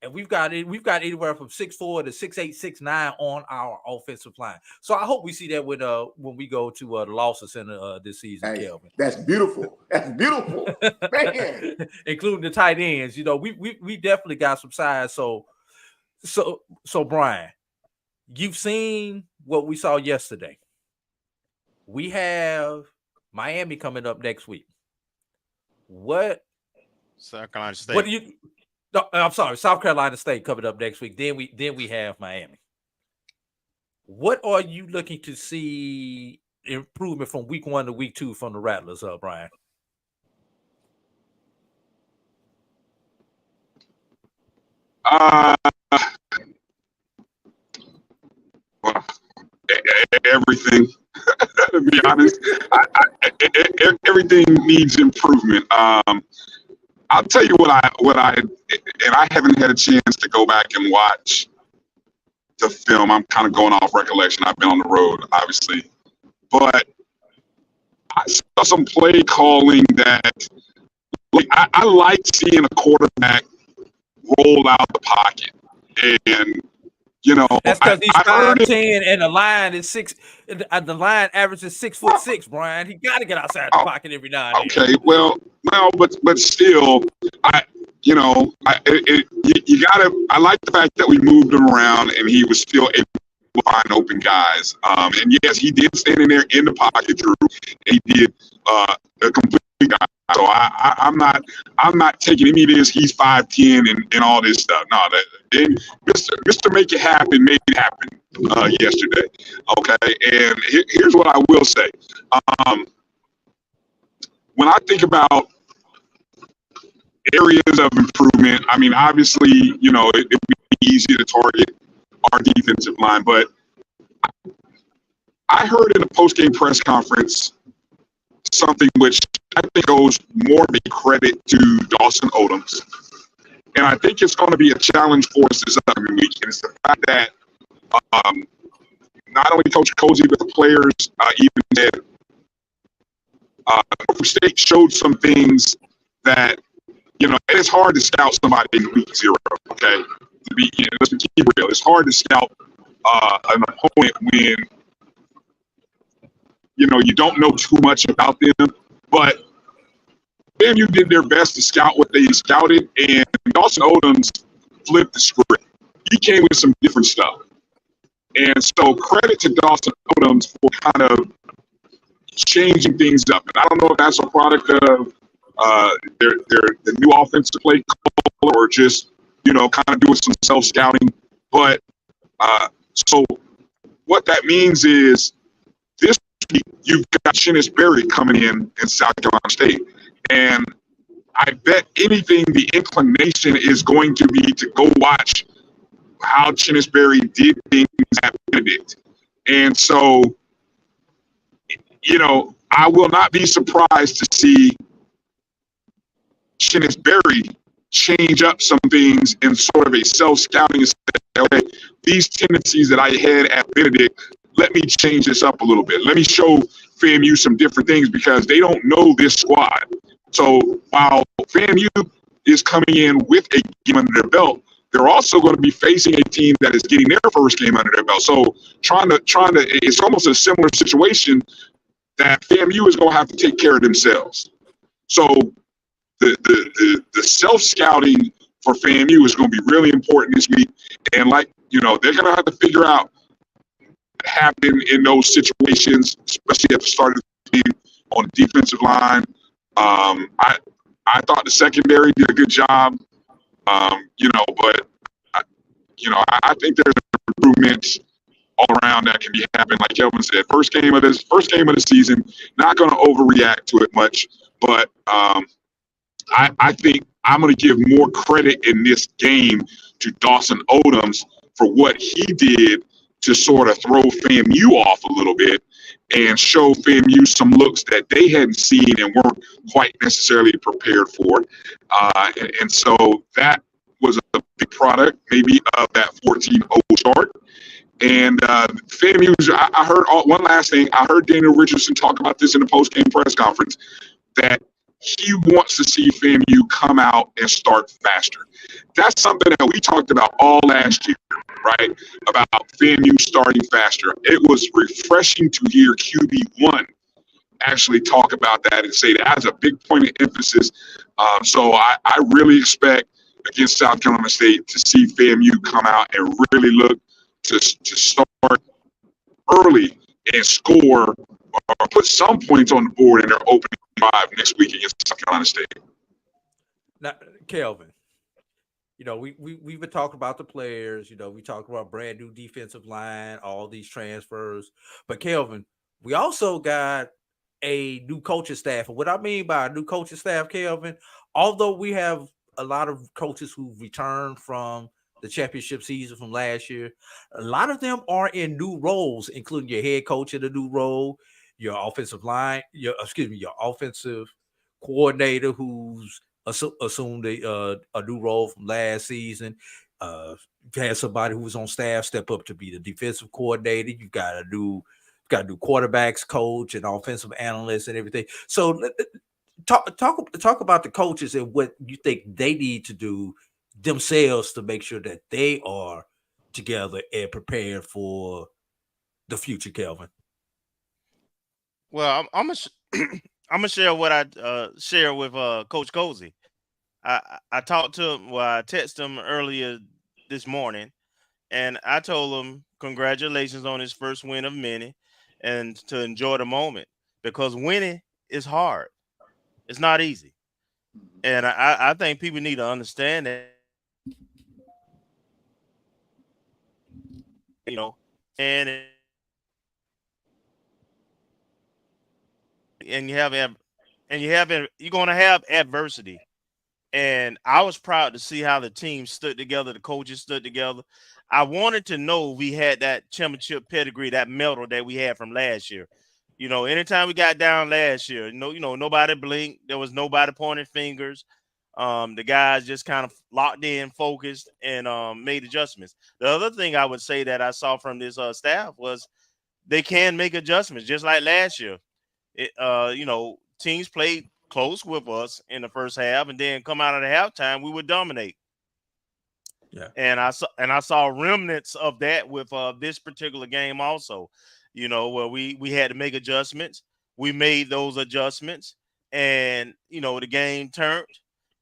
S2: and we've got anywhere from 6'4" to 6'8", 6'9" on our offensive line. So I hope we see that when we go to the Lawson Center this season,
S4: Hey,
S2: Kelvin.
S4: that's beautiful. That's beautiful, man.
S2: Including the tight ends. You know, we definitely got some size. So Bryan, you've seen what we saw yesterday. We have Miami coming up next week.
S10: South Carolina State.
S2: What do you? No, I'm sorry, South Carolina State coming up next week. Then we have Miami. What are you looking to see improvement from week 1 to week 2 from the Rattlers, Bryan?
S3: Well, everything. To be honest, everything needs improvement. I'll tell you what I and I haven't had a chance to go back and watch the film. I'm kind of going off recollection. I've been on the road, obviously, but I saw some play calling that. Like, I like seeing a quarterback roll out the pocket, and you know
S2: that's because he's 5'10" and the line is 6. The line averages 6'6", Bryan. He got to get outside the pocket every now and then. Okay,
S3: well, but still, you gotta. I like the fact that we moved him around and he was still able to find open guys. And yes, he did stand in there in the pocket, Drew. And he did a complete guy. So I'm not taking any of this. He's 5'10" and all this stuff. No, Mr. Make It Happen made it happen yesterday. Okay, and here's what I will say. When I think about areas of improvement, I mean, obviously, you know, it would be easy to target our defensive line, but I heard in a post-game press conference something which I think goes more of a credit to Dawson Odoms. And I think it's going to be a challenge for us this upcoming week. And it's the fact that not only Coach Cozy, but the players even said Norfolk State showed some things that, you know, it's hard to scout somebody in week 0, okay? Let's be real. It's hard to scout an opponent when, you know, you don't know too much about them. But FAMU did their best to scout what they scouted, and Dawson Odoms flipped the script. He came with some different stuff. And so credit to Dawson Odoms for kind of changing things up. And I don't know if that's a product of the new offensive play call or just, you know, kind of doing some self-scouting. But so what that means is this week you've got Shinnis Berry coming in South Carolina State. And I bet anything the inclination is going to be to go watch how Chinnisberry did things at Benedict. And so, I will not be surprised to see Chinnisberry change up some things in sort of a self-scouting and say, okay, these tendencies that I had at Benedict, let me change this up a little bit. Let me show FAMU some different things because they don't know this squad. So while FAMU is coming in with a game under their belt, they're also going to be facing a team that is getting their first game under their belt. So trying to, it's almost a similar situation that FAMU is going to have to take care of themselves. So the self-scouting for FAMU is going to be really important this week. And they're going to have to figure out what happened in those situations, especially at the start of the game on the defensive line. I thought the secondary did a good job, but I think there's improvements all around that can be happening. Like Kelvin said, first game of the season, not going to overreact to it much, but I think I'm going to give more credit in this game to Dawson Odoms for what he did to sort of throw FAMU off a little bit and show FAMU some looks that they hadn't seen and weren't quite necessarily prepared for. And so that was a big product, maybe, of that 14-0 start. And FAMU's, I heard one last thing. I heard Daniel Richardson talk about this in the post-game press conference, that he wants to see FAMU come out and start faster. That's something that we talked about all last year, right? About FAMU starting faster. It was refreshing to hear QB1 actually talk about that and say that's a big point of emphasis. So I really expect against South Carolina State to see FAMU come out and really look to start early and score or put some points on the board in their opening drive next week against South Carolina State.
S2: Now, Kelvin, we've been talking about the players. We talked about brand new defensive line, all these transfers. But Kelvin, we also got a new coaching staff. And what I mean by a new coaching staff, Kelvin, although we have a lot of coaches who've returned from the championship season from last year, a lot of them are in new roles, including your head coach in a new role, your offensive line, your offensive coordinator who's assumed a new role from last season. You've had somebody who was on staff step up to be the defensive coordinator. You've got a new quarterbacks coach and offensive analyst and everything. So talk about the coaches and what you think they need to do themselves to make sure that they are together and prepared for the future, Kelvin.
S10: Well, I'm gonna share what I share with Coach Cozy. I talked to him. Well, I texted him earlier this morning, and I told him congratulations on his first win of many, and to enjoy the moment because winning is hard. It's not easy, and I think people need to understand that. And you're going to have adversity. And I was proud to see how the team stood together, the coaches stood together. I wanted to know we had that championship pedigree, that medal that we had from last year. Anytime we got down last year, nobody blinked. There was nobody pointing fingers. The guys just kind of locked in, focused, and made adjustments. The other thing I would say that I saw from this staff was they can make adjustments, just like last year. Teams played close with us in the first half, and then come out of the halftime, we would dominate.
S2: Yeah,
S10: and I saw remnants of that with this particular game also. Where we had to make adjustments. We made those adjustments, and the game turned.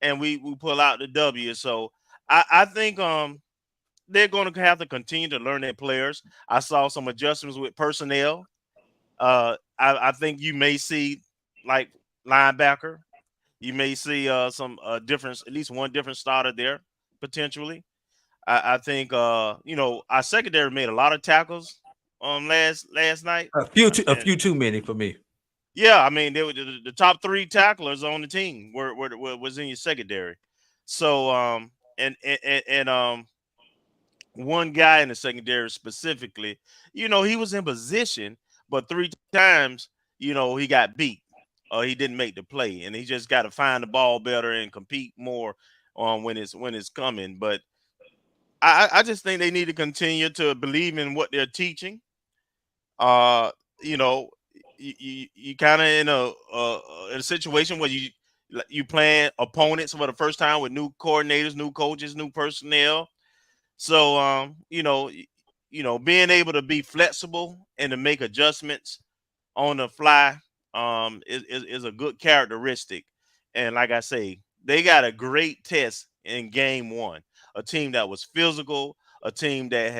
S10: And we pull out the W. So I think they're going to have to continue to learn their players. I saw some adjustments with personnel. I think you may see, like, linebacker. You may see some difference, at least one different starter there, potentially. I think, our secondary made a lot of tackles last night.
S2: A few too many for me.
S10: Yeah, I mean, they were the top three tacklers on the team was in your secondary. So one guy in the secondary specifically, he was in position, but 3 times, he got beat or he didn't make the play, and he just got to find the ball better and compete more when it's coming. But I just think they need to continue to believe in what they're teaching. You know, you kind of in a situation where you playing opponents for the first time with new coordinators, new coaches, new personnel. So being able to be flexible and to make adjustments on the fly is a good characteristic. And like I say, they got a great test in game 1. A team that was physical, a team that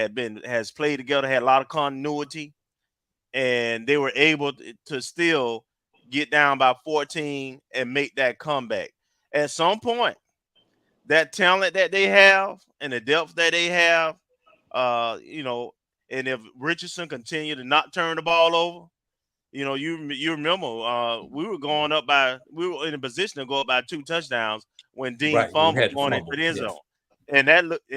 S10: has played together, had a lot of continuity, and they were able to still get down by 14 and make that comeback. At some point, that talent that they have and the depth that they have, and if Richardson continued to not turn the ball over, you remember we were in a position to go up by 2 touchdowns when Dean
S2: Right. We
S10: fumbled
S2: had to
S10: going into
S2: fumble.
S10: the end
S2: Yes.
S10: zone. And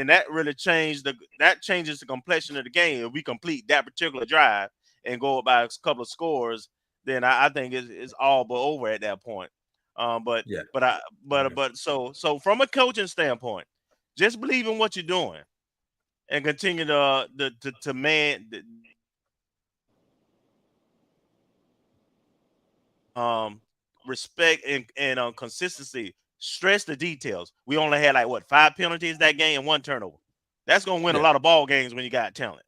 S10: that really changes the complexion of the game. If we complete that particular drive and go up by a couple of scores, then I think it's all but over at that point. But so from a coaching standpoint, just believe in what you're doing and continue to man respect and consistency. Stress the details. We only had 5 penalties that game and 1 turnover. That's gonna win a lot of ball games when you got talent.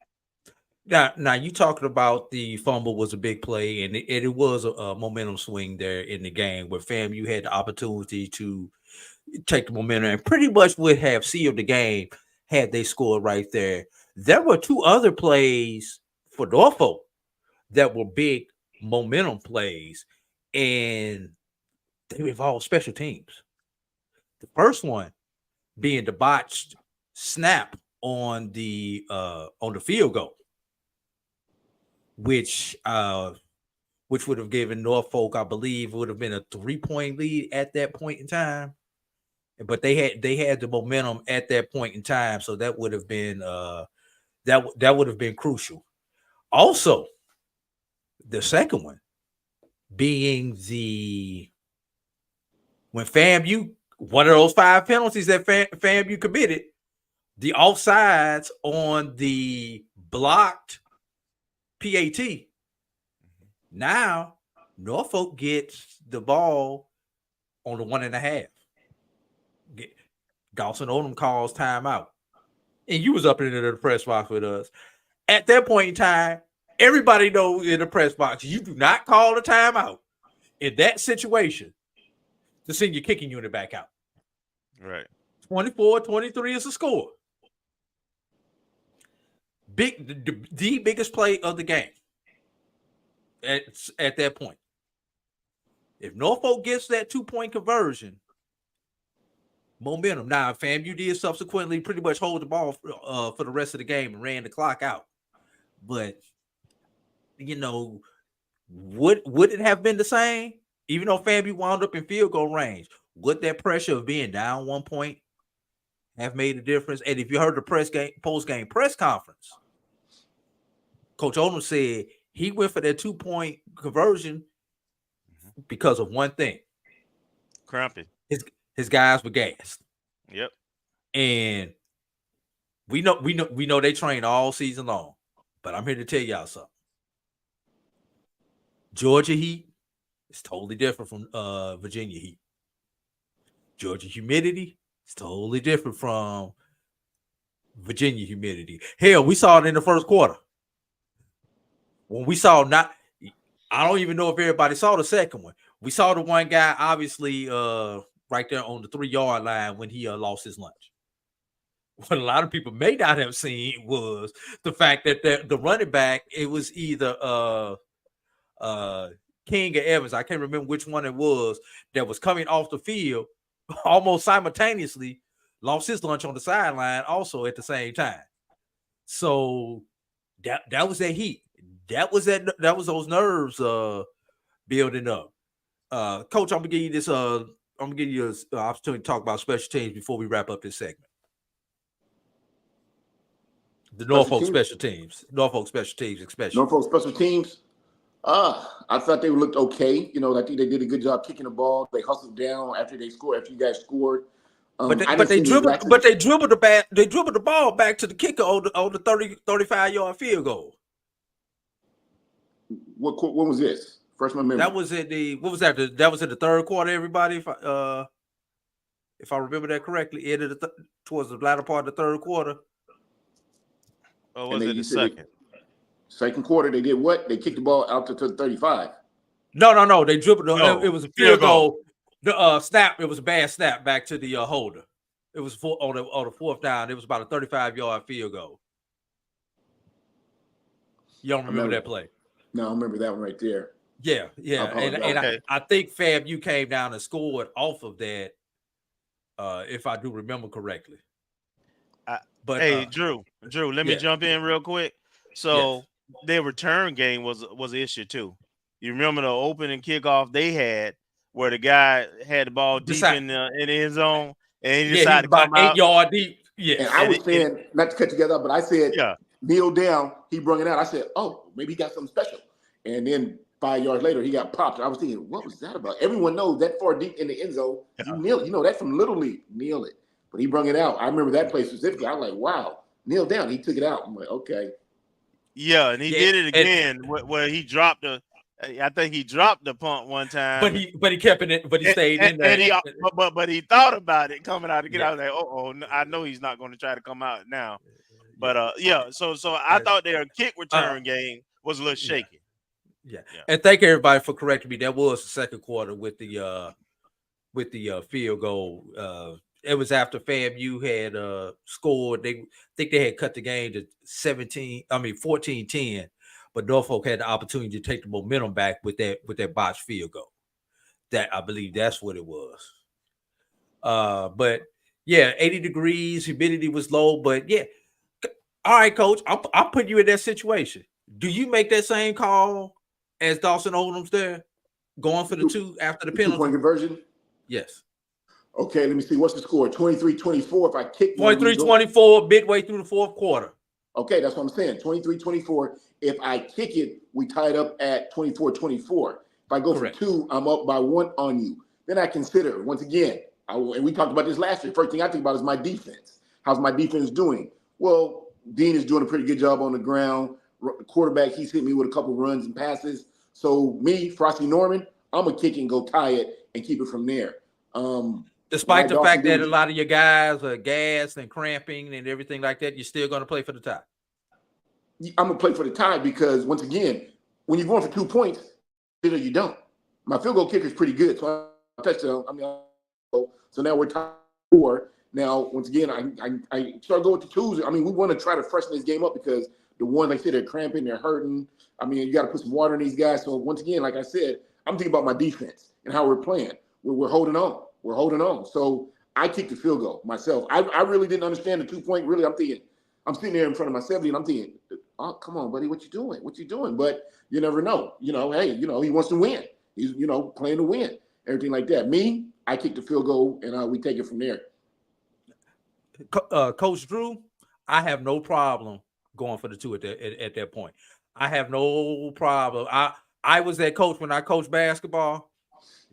S2: Now you talking about the fumble was a big play, and it was a momentum swing there in the game where FAMU had the opportunity to take the momentum and pretty much would have sealed the game had they scored right there. There were 2 other plays for Norfolk that were big momentum plays, and they involved special teams. The first one being the botched snap on the field goal, which would have given Norfolk, I believe, would have been a 3-point lead at that point in time. But they had the momentum at that point in time, so that would have been that would have been crucial. Also, the second one being when FAMU, one of those 5 penalties that FAMU committed, the offsides on the blocked PAT. Now Norfolk gets the ball on the 1.5. Dawson Odom calls timeout, and you was up in the press box with us at that point in time. Everybody knows in the press box, you do not call a timeout in that situation to send your kicking unit back out.
S10: Right.
S2: 24-23 is the score. The biggest play of the game at that point. If Norfolk gets that 2-point conversion, momentum. Now, FAMU did subsequently pretty much hold the ball for the rest of the game and ran the clock out. But, would it have been the same? Even though FAMU wound up in field goal range, would that pressure of being down 1 point have made a difference? And if you heard the post-game press conference, Coach Odom said he went for that 2-point conversion because of one thing.
S10: Cramping.
S2: His guys were gassed.
S10: Yep.
S2: And we know they train all season long. But I'm here to tell y'all something. Georgia heat is totally different from Virginia heat. Georgia humidity is totally different from Virginia humidity. Hell, we saw it in the first quarter. When we saw I don't even know if everybody saw the second one. We saw the one guy, obviously, right there on the 3-yard line when he lost his lunch. What a lot of people may not have seen was the fact that the running back, it was either King or Evans, I can't remember which one it was, that was coming off the field almost simultaneously, lost his lunch on the sideline also at the same time. So that was that heat. That was those nerves building up. Coach, I'm gonna give you this. I'm gonna give you an opportunity to talk about special teams before we wrap up this segment. The Norfolk special teams. Norfolk special teams, especially.
S4: Norfolk special teams. I thought they looked okay. You know, I think they did a good job kicking the ball. They hustled down after they scored. After you guys scored,
S2: But they dribbled the ball back to the kicker on the 35-yard field goal.
S4: What was this? Freshman memory.
S2: That was in the that was in the third quarter. Everybody, if I remember that correctly, ended towards the latter part of the third quarter.
S10: Or was it the second?
S4: Second quarter, they did what? They kicked the ball out to the 35.
S2: No. They dribbled.
S10: No,
S2: it was a field goal. The snap. It was a bad snap back to the holder. It was on the fourth down. It was about a 35-yard field goal. You don't remember that play?
S4: No, I remember that one right there.
S2: Yeah. And I think FAMU came down and scored off of that, if I do remember correctly. But
S10: hey, Drew, let me jump in real quick. So their return game was an issue too. You remember the opening kickoff they had where the guy had the ball deep in the end zone and he decided to come
S2: about 8 yard deep. Yeah.
S4: And I was saying, not to cut together up, but I said, kneel down. He brung it out. I said, oh, maybe he got something special. And then 5 yards later, he got popped. I was thinking, what was that about? Everyone knows that far deep in the end zone, you kneel. You know that from Little League, kneel it. But he brung it out. I remember that play specifically. I was like, wow, kneel down. He took it out. I'm like, okay.
S10: Yeah, and he did it again where he dropped I think he dropped the punt one time.
S2: But he kept it, but he stayed in there.
S10: But he thought about it coming out to get out. I was like, I know he's not going to try to come out now. But so I thought their kick return game was a little shaky.
S2: Yeah. And thank everybody for correcting me. That was the second quarter with the field goal. It was after FAMU had scored. They think they had cut the game to 14-10, but Norfolk had the opportunity to take the momentum back with that botched field goal. That I believe that's what it was. But yeah, 80 degrees, humidity was low, but yeah. All right, coach, I'll put you in that situation. Do you make that same call as Dawson Odom's there, going for the two after the penalty?
S4: 2-point conversion?
S2: Yes.
S4: Okay, let me see. What's the score? 23-24. If I kick
S2: 23-24 midway through the fourth quarter.
S4: Okay, that's what I'm saying. 23-24. If I kick it, we tie it up at 24-24. If I go for two, I'm up by one on you. Then I consider, once again, and we talked about this last year, first thing I think about is my defense. How's my defense doing? Well, Dean is doing a pretty good job on the ground. Quarterback, he's hit me with a couple runs and passes. So me, Farasi Norman, I'm going to kick and go tie it and keep it from there.
S2: Despite the fact that a lot of your guys are gassed and cramping and everything like that, you're still going to play for the tie?
S4: I'm going to play for the tie because, once again, when you're going for 2 points, either you don't. My field goal kicker is pretty good, so I touchdown. So now we're tied 4. Now, once again, I start going with the twos. I mean, we want to try to freshen this game up because the ones, like I said, they're cramping, they're hurting. I mean, you got to put some water in these guys. So, once again, like I said, I'm thinking about my defense and how we're playing. We're holding on. We're holding on. So I kicked the field goal myself. I really didn't understand the 2-point. Really, I'm sitting there in front of my 70 and I'm thinking, oh, come on, buddy, what you doing? What you doing? But you never know. Hey, he wants to win. He's, playing to win, everything like that. Me, I kicked the field goal and we take it from there.
S2: Coach Drew, I have no problem going for the two at that point. I have no problem. I was that coach when I coached basketball.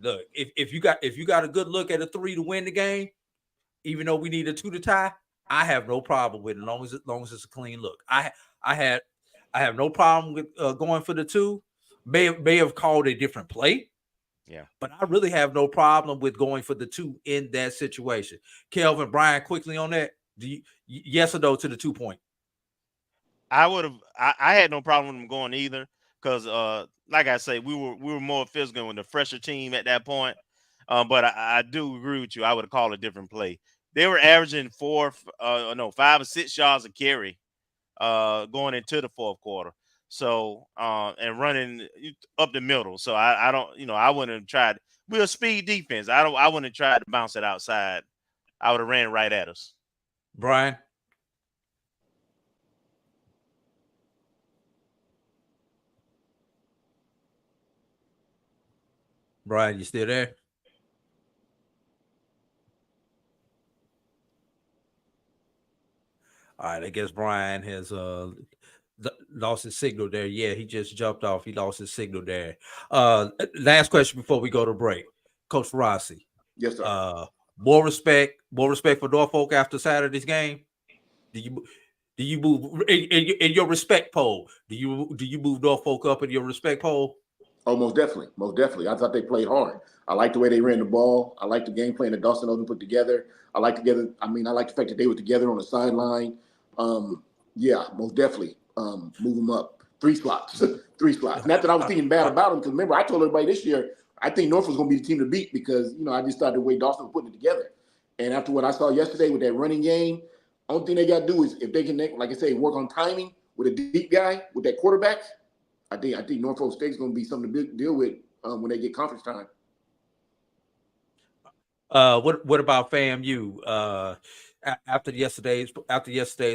S2: Look, if you got a good look at a 3 to win the game, even though we need a 2 to tie, I have no problem with it as long as it's a clean look. I have no problem with going for the 2. May have called a different play.
S10: Yeah, but
S2: I really have no problem with going for the 2 in that situation. Kelvin, Brian, quickly on that. Do you yes or no to the 2-point?
S10: I would have. I had no problem with them going either because, like I say, we were more physical with the fresher team at that point. But I do agree with you. I would have called a different play. They were averaging 5 or 6 yards a carry going into the fourth quarter. So and running up the middle. So I don't, I wouldn't have tried. We're a speed defense. I wouldn't have tried to bounce it outside. I would have ran right at us.
S2: Brian. Brian, you still there? All right, I guess Brian has lost his signal there. Yeah, he just jumped off. He lost his signal there. Last question before we go to break. Coach Farasi.
S4: Yes, sir.
S2: More respect for Norfolk after Saturday's game. Do you move in your respect poll? Do you move Norfolk up in your respect poll?
S4: Oh, most definitely. Most definitely. I thought they played hard. I like the way they ran the ball. I like the game plan that Dawson Oden put together. I like the fact that they were together on the sideline. Yeah, most definitely. Move them up. 3 slots. 3 slots. Not that I was thinking bad about them, because remember, I told everybody this year, I think Norfolk was going to be the team to beat because, I just thought the way Dawson was putting it together. And after what I saw yesterday with that running game, only thing they got to do is if they can, like I say, work on timing with a deep guy, with that quarterback, I think Norfolk State's going to be something to deal with when they get conference time.
S2: What about FAMU? After yesterday's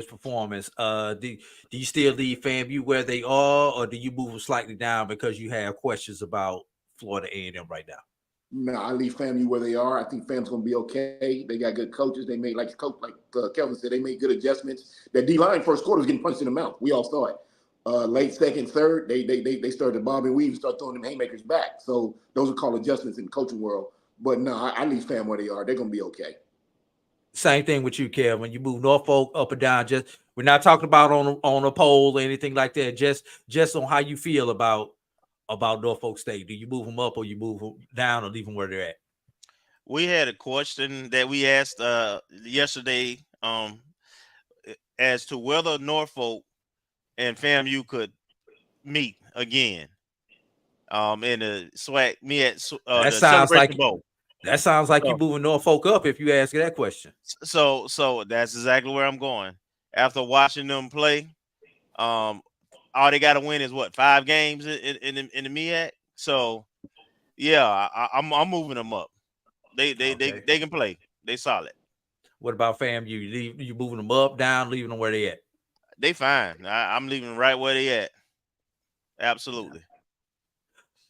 S2: performance, do you still leave FAMU where they are, or do you move them slightly down because you have questions about Florida A&M right now?
S4: No, I leave FAMU where they are. I think FAM's going to be okay. They got good coaches. They made, like Kelvin said, they made good adjustments. That D-line first quarter was getting punched in the mouth. We all saw it. Late second, third, they started to bob and weave and start throwing them haymakers back. So those are called adjustments in the coaching world. But no, I leave FAM where they are. They're going to be okay.
S2: Same thing with you, Kev. When you move Norfolk up and down, we're not talking about on a poll or anything like that. Just on how you feel about Norfolk State. Do you move them up or you move them down or leave them where they're at?
S10: We had a question that we asked yesterday as to whether Norfolk and FAMU could meet again in the SWAC MEAC
S2: that sounds like Bowl. That sounds like you moving Norfolk up if you ask that question.
S10: So that's exactly where I'm going. After watching them play, all they got to win is what, 5 games in the MEAC. So yeah, I'm moving them up. They can play. They solid.
S2: What about FAMU? You moving them up, down, leaving them where they at?
S10: They fine. I'm leaving them right where they at. Absolutely.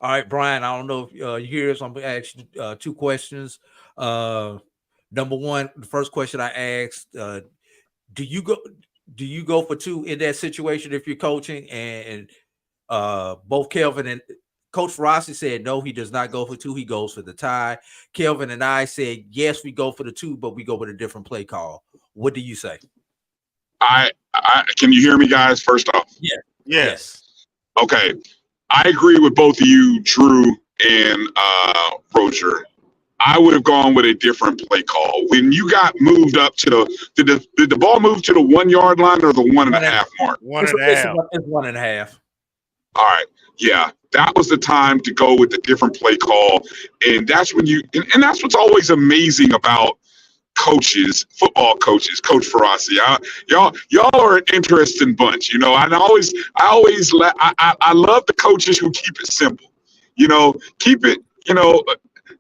S2: All right, Brian, I don't know if you hear us. I'm going to ask you 2 questions. Number one, the first question I asked, do you go for 2 in that situation if you're coaching? And both Kelvin and Coach Farasi said no, he does not go for 2. He goes for the tie. Kelvin and I said yes, we go for the 2, but we go with a different play call. What do you say?
S3: I can you hear me, guys? First off,
S10: yes.
S3: Okay, I agree with both of you, Drew and Roger. I would have gone with a different play call. When you got moved up to did the ball move to the 1 yard line or the 1.5 mark?
S10: 1.5.
S2: It's 1.5.
S3: All right. Yeah, that was the time to go with the different play call. And that's when and that's what's always amazing about coaches, football coaches, Coach Farasi. Y'all are an interesting bunch. I love the coaches who keep it simple. Keep it,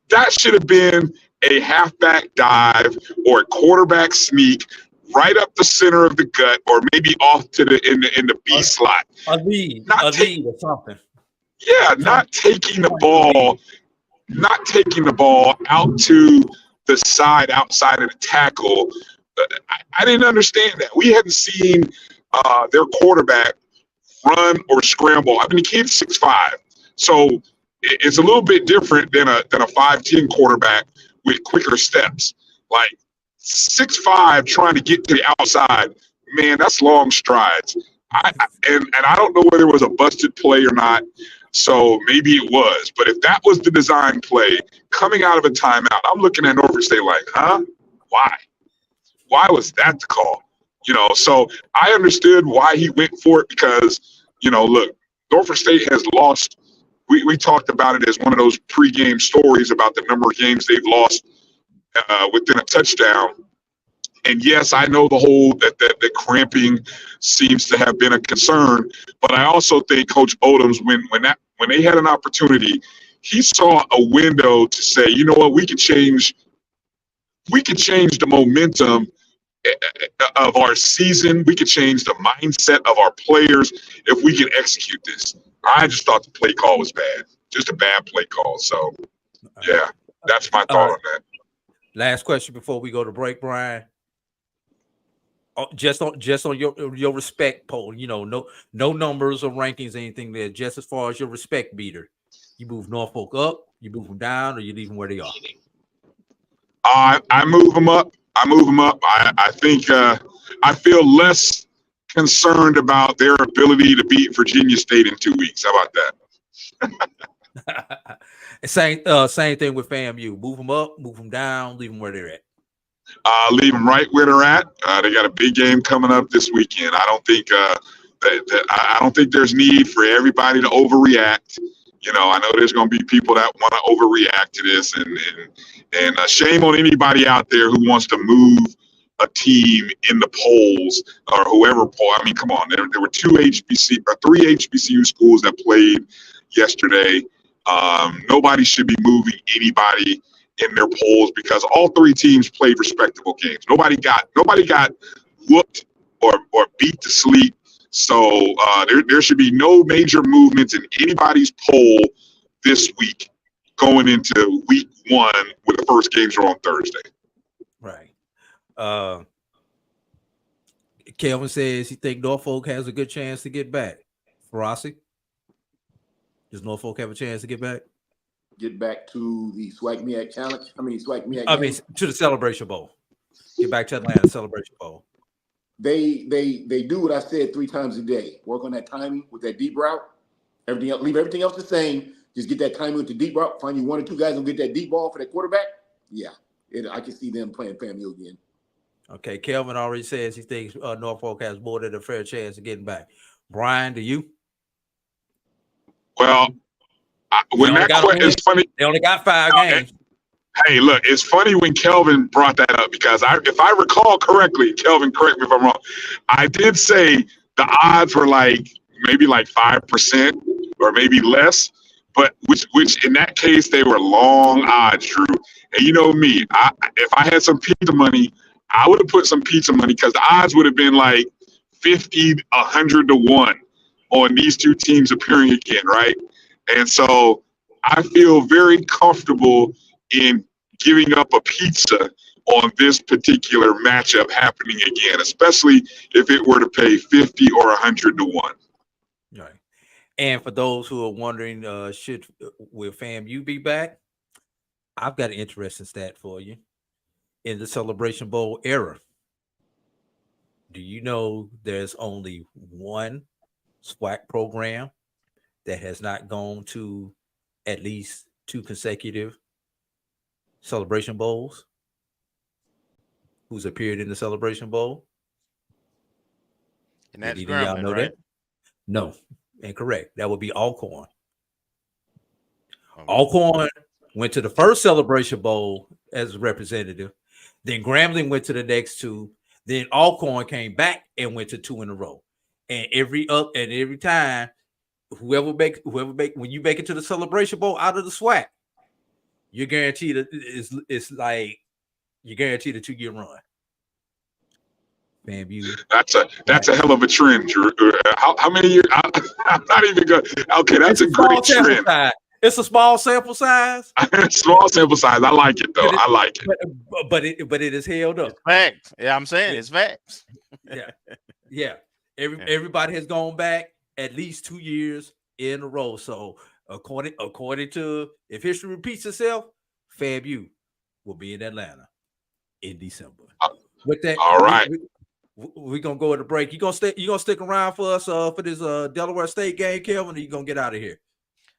S3: that should have been a halfback dive or a quarterback sneak right up the center of the gut, or maybe off to in the B slot.
S2: A lead or something.
S3: Yeah, not taking the ball out to the side outside of the tackle. I didn't understand that. We hadn't seen their quarterback run or scramble. I mean, the kid's 6'5", so it's a little bit different than a 5'10" quarterback with quicker steps. Like 6'5" trying to get to the outside, man, that's long strides. And I don't know whether it was a busted play or not. So maybe it was, but if that was the design play coming out of a timeout, I'm looking at Norfolk State like, huh? Why? Why was that the call? So I understood why he went for it because, look, Norfolk State has lost. We talked about it as one of those pregame stories about the number of games they've lost within a touchdown. And yes, I know the cramping seems to have been a concern, but I also think Coach Odoms, when they had an opportunity, he saw a window to say, you know what, we could change the momentum of our season. We could change the mindset of our players if we can execute this. I just thought the play call was bad, just a bad play call. So, yeah, that's my thought on that.
S2: Last question before we go to break, Brian. just on your respect poll. You know, no numbers or rankings, anything there. Just as far as your respect meter, you move Norfolk up, you move them down, or you leave them where they are.
S3: I move them up. I think I feel less concerned about their ability to beat Virginia State in 2 weeks. How about that?
S2: Same thing with FAMU. Move them up, move them down, leave them where they're at.
S3: Leave them right where they're at. They got a big game coming up this weekend. I don't think I don't think there's need for everybody to overreact. You know, I know there's going to be people that want to overreact to this, and shame on anybody out there who wants to move a team in the polls or whoever poll. I mean, come on, there were three HBCU schools that played yesterday. Nobody should be moving anybody in their polls because all three teams played respectable games. Nobody got whooped or beat to sleep. So there should be no major movements in anybody's poll this week going into week 1 where the first games are on Thursday.
S2: Right. Kelvin says he think Norfolk has a good chance to get back. Farasi, does Norfolk have a chance to get back?
S4: Get back to the SWAC MEAC challenge. SWAC MEAC.
S2: To the Celebration Bowl. Get back to Atlanta Celebration Bowl.
S4: They do what I said 3 times a day. Work on that timing with that deep route. Everything else, leave everything else the same. Just get that timing with the deep route. Find you 1 or 2 guys and get that deep ball for that quarterback. Yeah, I can see them playing FAMU again.
S2: Okay, Kelvin already says he thinks Norfolk has more than a fair chance of getting back. Brian, do you?
S3: Well, it's funny.
S2: They only got 5 games.
S3: Hey, look, it's funny when Kelvin brought that up because if I recall correctly, Kelvin, correct me if I'm wrong, I did say the odds were maybe 5% or maybe less, but which in that case they were long odds, Drew. And you know me, if I had some pizza money, I would have put some pizza money because the odds would have been 50, 100 to 1 on these 2 teams appearing again, right? And so I feel very comfortable in giving up a pizza on this particular matchup happening again, especially if it were to pay 50 or 100 to 1.
S2: Right. And for those who are wondering, will FAMU be back? I've got an interesting stat for you. In the Celebration Bowl era, do you know there's only 1 SWAC program that has not gone to at least 2 consecutive Celebration Bowls? Who's appeared in the Celebration Bowl?
S10: And that's
S2: Did y'all know
S10: right?
S2: that? No, incorrect. That would be Alcorn. Alcorn went to the first Celebration Bowl as a representative. Then Grambling went to the next 2. Then Alcorn came back and went to 2 in a row. And every time, whoever make when you make it to the Celebration Bowl out of the SWAC, you're guaranteed you're guaranteed a 2-year run. FAMU.
S3: That's a hell of a trend, Drew. How many years? I'm not even going. Okay, that's a great trend.
S2: It's a small sample size.
S3: Small sample size. I like it though. I like it.
S2: But it is held up.
S10: It's facts. Yeah, I'm saying it's facts.
S2: Yeah. Everybody has gone back at least 2 years in a row. So according to, if history repeats itself, FAMU will be in Atlanta in December. With that,
S3: all right.
S2: We're gonna go at a break. You gonna stick around for us for this Delaware State game, Kelvin, or you gonna get out of here?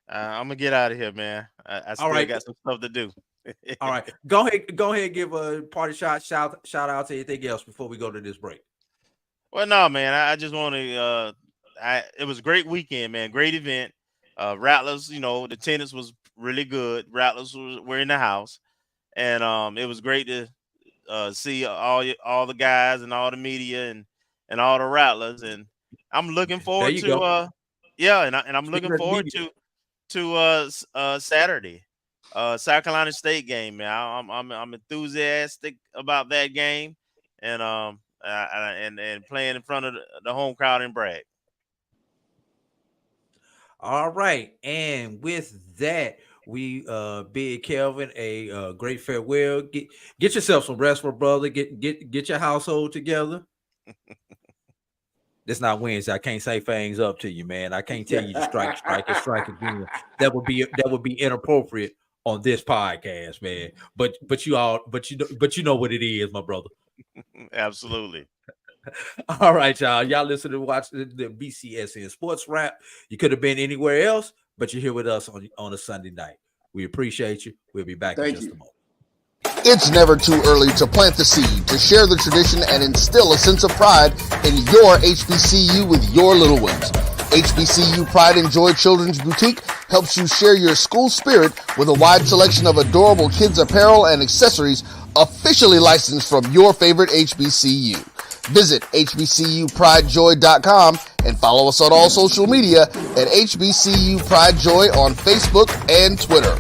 S10: I'm gonna get out of here, man. I still got some stuff to do.
S2: All right, go ahead and give a party shout out to anything else before we go to this break.
S10: Well, no, man. I just want to. It was a great weekend, man. Great event. Rattlers, the attendance was really good. Rattlers were in the house, and it was great to see all the guys and all the media and all the Rattlers. And I'm looking forward to. And I'm looking forward to Saturday, South Carolina State game, man. I'm enthusiastic about that game, and playing in front of the home crowd in Bragg.
S2: All right, and with that, we bid Kelvin a great farewell. Get yourself some rest, my brother. Get your household together. This not Wednesday. I can't say things up to you, man. I can't tell you to strike and strike again. That would be inappropriate on this podcast, man. But you know what it is, my brother.
S10: Absolutely.
S2: All right, y'all. Y'all listen to watch the BCSN Sports Wrap. You could have been anywhere else, but you're here with us on a Sunday night. We appreciate you. We'll be back in just a moment.
S11: It's never too early to plant the seed, to share the tradition, and instill a sense of pride in your HBCU with your little ones. HBCU Pride and Joy Children's Boutique helps you share your school spirit with a wide selection of adorable kids apparel and accessories officially licensed from your favorite HBCU. Visit hbcupridejoy.com and follow us on all social media at HBCU Pride Joy on Facebook and Twitter.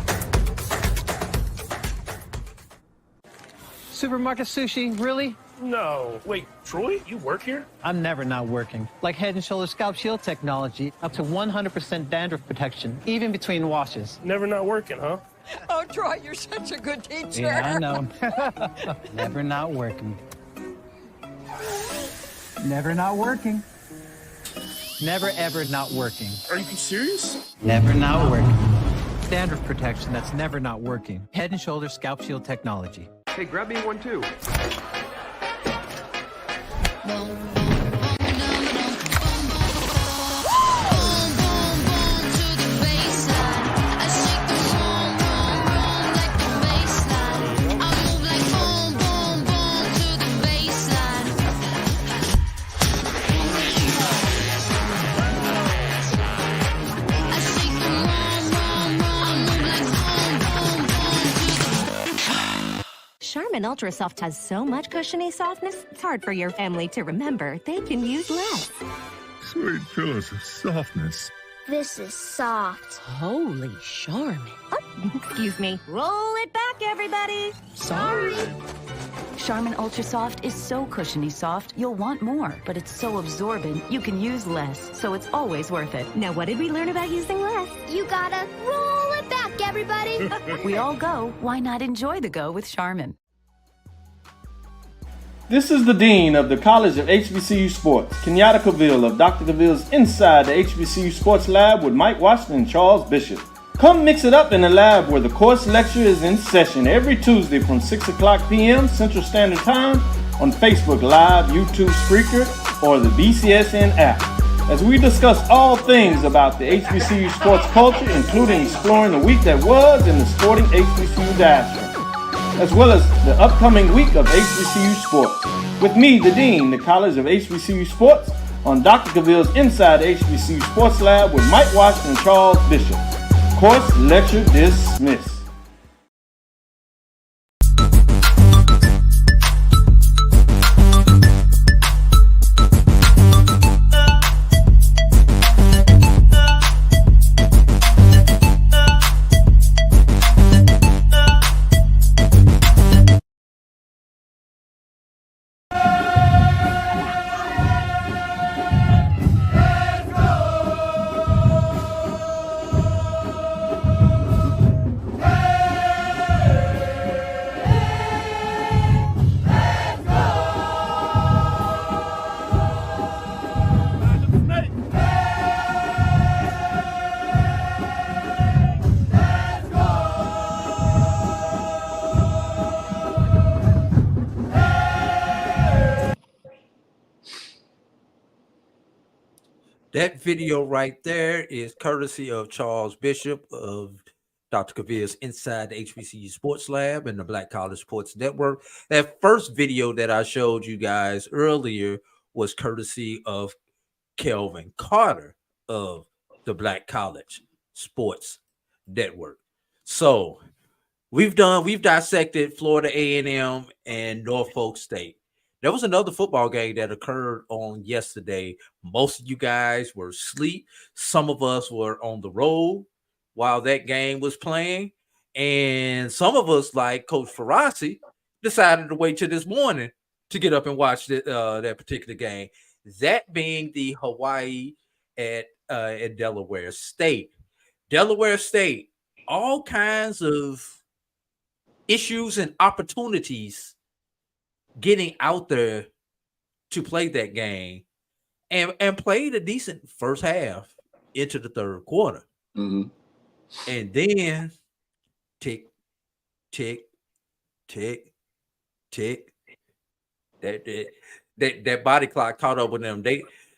S12: Supermarket sushi, really?
S13: No. Wait, Troy, you work here?
S12: I'm never not working. Like Head & Shoulders Scalp Shield technology, up to 100% dandruff protection, even between washes.
S13: Never not working, huh?
S14: Oh, Troy, you're such a good teacher.
S12: Yeah, I know. Never not working. Never not working. Never ever not working.
S13: Are you serious?
S12: Never not working. Dandruff protection that's never not working. Head & Shoulders Scalp Shield technology.
S15: Hey, grab me one too.
S16: Charmin Ultra Soft has so much cushiony softness, it's hard for your family to remember. They can use less.
S9: Sweet pillows of softness.
S16: This is soft. Holy Charmin. Oh, excuse me. Roll it back, everybody. Sorry.
S17: Charmin Ultra Soft is so cushiony soft, you'll want more. But it's so absorbent, you can use less. So it's always worth it.
S16: Now, what did we learn about using less?
S18: You gotta roll it back, everybody.
S17: We all go. Why not enjoy the go with Charmin?
S19: This is the Dean of the College of HBCU Sports, Kenyatta Cavill of Dr. Cavill's Inside the HBCU Sports Lab with Mike Washington and Charles Bishop. Come mix it up in the lab where the course lecture is in session every Tuesday from 6 o'clock p.m. Central Standard Time on Facebook Live, YouTube Spreaker, or the BCSN app, as we discuss all things about the HBCU sports culture, including exploring the week that was in the sporting HBCU diaspora, as well as the upcoming week of HBCU sports. With me, the Dean, the College of HBCU Sports, on Dr. Cavill's Inside the HBCU Sports Lab with Mike Washington and Charles Bishop. Course lecture dismissed.
S2: That video right there is courtesy of Charles Bishop of Dr. Cavill's Inside the HBCU Sports Lab and the Black College Sports Network. That first video that I showed you guys earlier was courtesy of Kelvin Carter of the Black College Sports Network. So we've dissected Florida A&M and Norfolk State. There was another football game that occurred on yesterday. Most of you guys were asleep. Some of us were on the road while that game was playing. And some of us, like Coach Farasi, decided to wait till this morning to get up and watch that particular game. That being the Hawaii at Delaware State. Delaware State, all kinds of issues and opportunities getting out there to play that game and played a decent first half into the third quarter.
S4: Mm-hmm.
S2: And then tick, tick, tick, tick. That body clock caught up with them.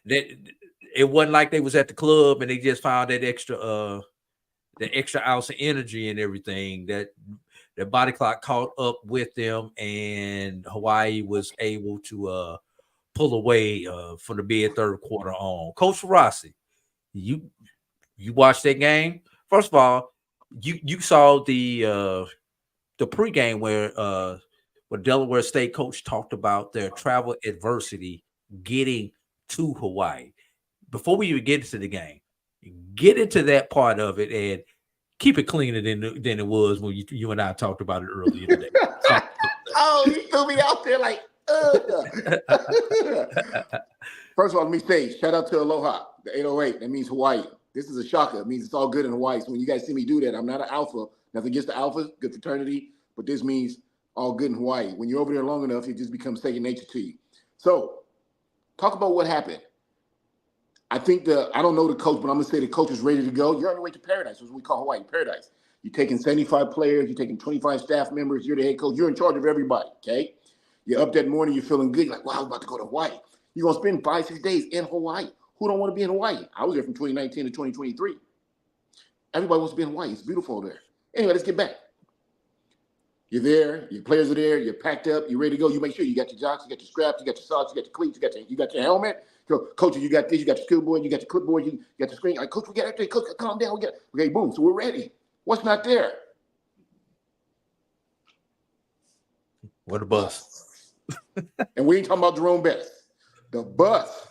S2: It wasn't like they was at the club and they just found that extra ounce of energy and everything. That the body clock caught up with them, and Hawaii was able to pull away from the mid third quarter on. Coach Farasi, you watched that game. First of all, you saw the pregame where Delaware State coach talked about their travel adversity getting to Hawaii. Before we even get into the game, get into that part of it and keep it cleaner than it was when you and I talked about it earlier today.
S4: Oh, you threw me out there like, First of all, let me say, shout out to Aloha, the 808. That means Hawaii. This is a shocker. It means it's all good in Hawaii. So when you guys see me do that, I'm not an alpha. Nothing against the alpha, good fraternity, but this means all good in Hawaii. When you're over there long enough, it just becomes second nature to you. So talk about what happened. I think I don't know the coach, but I'm going to say the coach is ready to go. You're on your way to paradise. That's what we call Hawaii, paradise. You're taking 75 players. You're taking 25 staff members. You're the head coach. You're in charge of everybody, okay? You're up that morning. You're feeling good. You're like, wow, I'm about to go to Hawaii. You're going to spend 5-6 days in Hawaii. Who don't want to be in Hawaii? I was there from 2019 to 2023. Everybody wants to be in Hawaii. It's beautiful there. Anyway, let's get back. You're there. Your players are there. You're packed up. You're ready to go. You make sure you got your jocks, you got your straps, you got your socks, you got your cleats, you got your helmet. So, coach, you got this. You got your skillboard. You got your clipboard. You got the screen. Like, coach, we got everything. Coach, calm down. Okay, boom. So we're ready. What's not there?
S2: What a bus.
S4: And we ain't talking about Jerome Bettis. The bus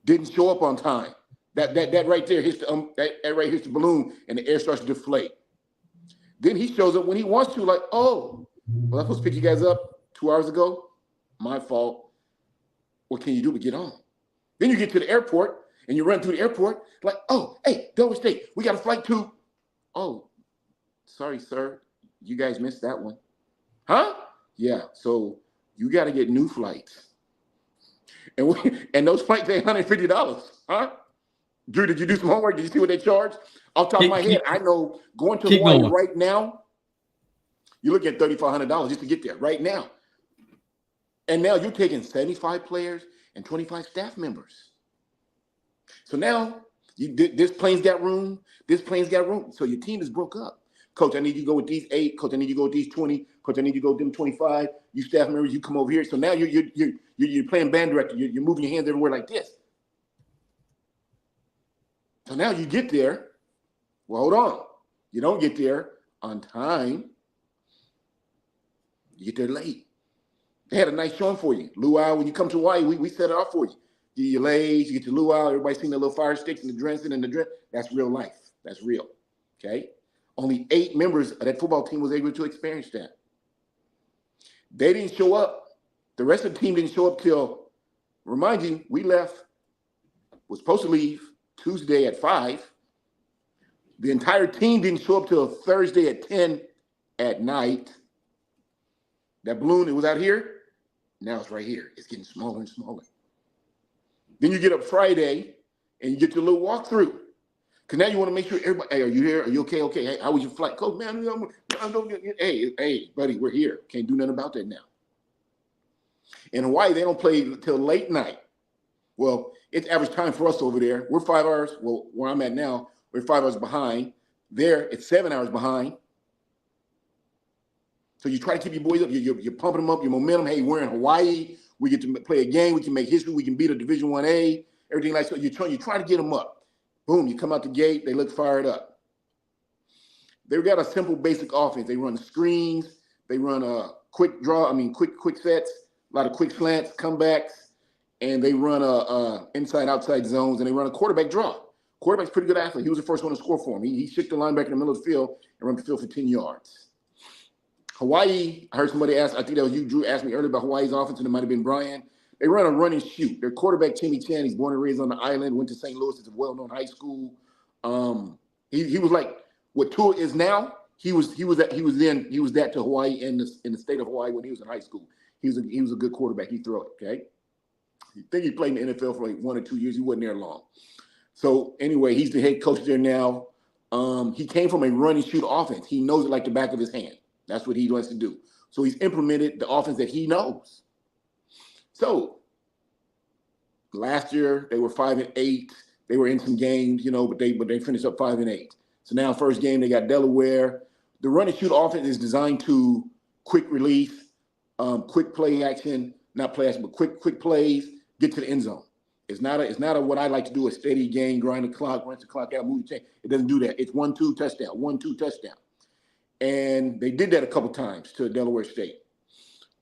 S4: didn't show up on time. That right there hits the that right hits the balloon and the air starts to deflate. Then he shows up when he wants to, like, oh, well, I'm supposed to pick you guys up 2 hours ago. My fault. What can you do but get on? Then you get to the airport and you run through the airport like, oh, hey, Delaware State, we got a flight to. Oh, sorry, sir. You guys missed that one. Huh? Yeah, so you got to get new flights. And those flights ain't $150, huh? Drew, did you do some homework? Did you see what they charge? Off the top of my head, I know going to Hawaii right now, you're looking at $3,500 just to get there right now. And now you're taking 75 players and 25 staff members. So now this plane's got room. This plane's got room. So your team is broke up. Coach, I need you to go with these 8. Coach, I need you to go with these 20. Coach, I need you to go with them 25. You staff members, you come over here. So now you're playing band director. You're moving your hands everywhere like this. So now you get there. Well, hold on. You don't get there on time. You get there late. They had a nice showing for you. Luau, when you come to Hawaii, we set it off for you. You get your legs, you get your luau. Everybody seen the little fire sticks and the drenching and the dress. That's real life. That's real. Okay? Only 8 members of that football team was able to experience that. They didn't show up. The rest of the team didn't show up till, remind you, we was supposed to leave Tuesday at 5. The entire team didn't show up till Thursday at 10 at night. That balloon, it was out here. Now it's right here. It's getting smaller and smaller. Then you get up Friday and you get your little walkthrough. Because now you want to make sure everybody, hey, are you here? Are you okay? Okay. Hey, how was your flight? Coach, man, hey, buddy, we're here. Can't do nothing about that now. In Hawaii, they don't play till late night. Well, it's average time for us over there. We're 5 hours. Well, where I'm at now, we're 5 hours behind. There, it's 7 hours behind. So you try to keep your boys up. You're pumping them up, your momentum. Hey, we're in Hawaii. We get to play a game. We can make history. We can beat a Division 1A. Everything like so. You're trying to get them up. Boom, you come out the gate. They look fired up. They've got a simple, basic offense. They run screens. They run quick sets, a lot of quick slants, comebacks, and they run inside, outside zones, and they run a quarterback draw. Quarterback's a pretty good athlete. He was the first one to score for him. He shook the linebacker in the middle of the field and run the field for 10 yards. Hawaii, I heard somebody ask, I think that was you, Drew, asked me earlier about Hawaii's offense, and it might have been Bryan. They run a run and shoot. Their quarterback, Timmy Chan, he's born and raised on the island, went to St. Louis. It's a well-known high school. He was like what Tua is now. He was that to Hawaii in the state of Hawaii when he was in high school. He was a good quarterback. He threw it, okay? I think he played in the NFL for like 1 or 2 years. He wasn't there long. So anyway, he's the head coach there now. He came from a run and shoot offense. He knows it like the back of his hand. That's what he wants to do. So he's implemented the offense that he knows. So last year they were 5-8. They were in some games, but they finished up 5-8. So now first game they got Delaware. The run and shoot offense is designed to quick release, quick play action, not play action, but quick plays, get to the end zone. It's not a what I like to do, a steady game, grind the clock, rinse the clock out, move the chain. It doesn't do that. It's 1-2 touchdown, 1-2 touchdown. And they did that a couple times to Delaware State.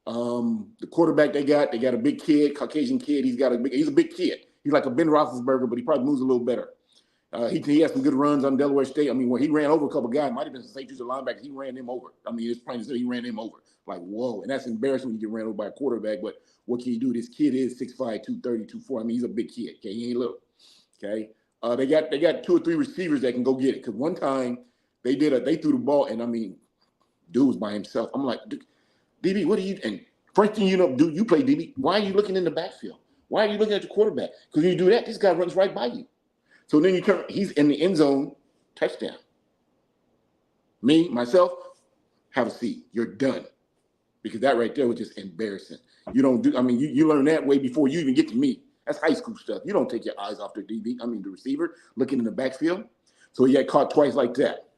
S4: The quarterback they got a big kid, Caucasian kid. He's a big kid. He's like a Ben Roethlisberger, but he probably moves a little better. He has some good runs on Delaware State. I mean, when he ran over a couple guys, might have been some safeties or linebackers. He ran them over. I mean, it's plain to say he ran them over. Like, whoa. And that's embarrassing when you get ran over by a quarterback. But what can you do? This kid is 6'5", 230, 240. I mean, he's a big kid. Okay, he ain't little. Okay. They got 2 or 3 receivers that can go get it. Because one time they threw the ball, and I mean, dude was by himself. I'm like, DB, what are you? And first thing you know, dude, you play DB. Why are you looking in the backfield? Why are you looking at your quarterback? Because when you do that, this guy runs right by you. So then you turn, he's in the end zone, touchdown. Me, myself, have a seat. You're done. Because that right there was just embarrassing. You learn that way before you even get to me. That's high school stuff. You don't take your eyes off the the receiver, looking in the backfield. So he got caught twice like that.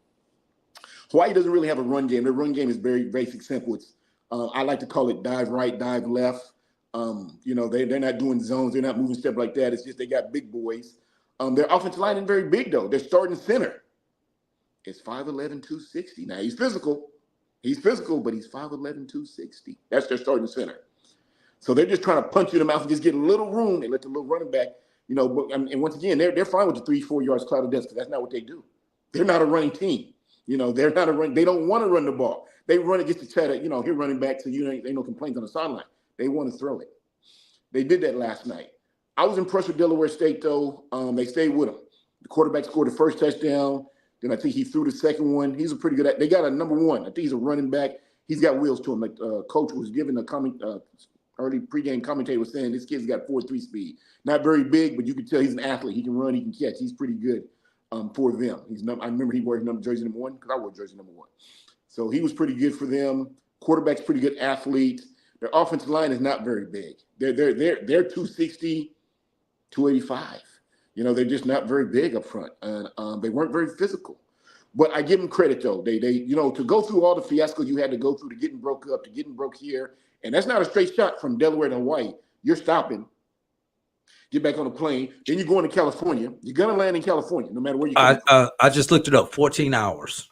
S4: Hawaii doesn't really have a run game. Their run game is very basic, simple. It's I like to call it dive right, dive left. They're not doing zones. They're not moving step like that. It's just they got big boys. Their offensive line isn't very big, though. Their starting center is 5'11", 260. Now, he's physical. But he's 5'11", 260. That's their starting center. So they're just trying to punch you in the mouth and just get a little room and let the little running back, and once again, they're fine with the 3-4 yards cloud of death because that's not what they do. They're not a running team. They're not a run. They don't want to run the ball. They run it just to try to, here running back, so ain't no complaints on the sideline. They want to throw it. They did that last night. I was impressed with Delaware State, though. They stayed with him. The quarterback scored the first touchdown. Then I think he threw the second one. He's a pretty good – they got a number one. I think he's a running back. He's got wheels to him. Like Coach was giving a comment early pregame commentator was saying this kid's got 4.3 speed. Not very big, but you can tell he's an athlete. He can run. He can catch. He's pretty good for them. I remember he wore jersey number 1 because I wore jersey number 1. So he was pretty good for them. Quarterback's pretty good athlete. Their offensive line is not very big. They're 260, 285. They're just not very big up front, and they weren't very physical. But I give them credit though. They to go through all the fiascos you had to go through, to getting broke up, to getting broke here, and that's not a straight shot from Delaware to Hawaii. You're stopping, get back on the plane, then you're going to California. You're gonna land in California, no matter where you go.
S2: I just looked it up. 14 hours.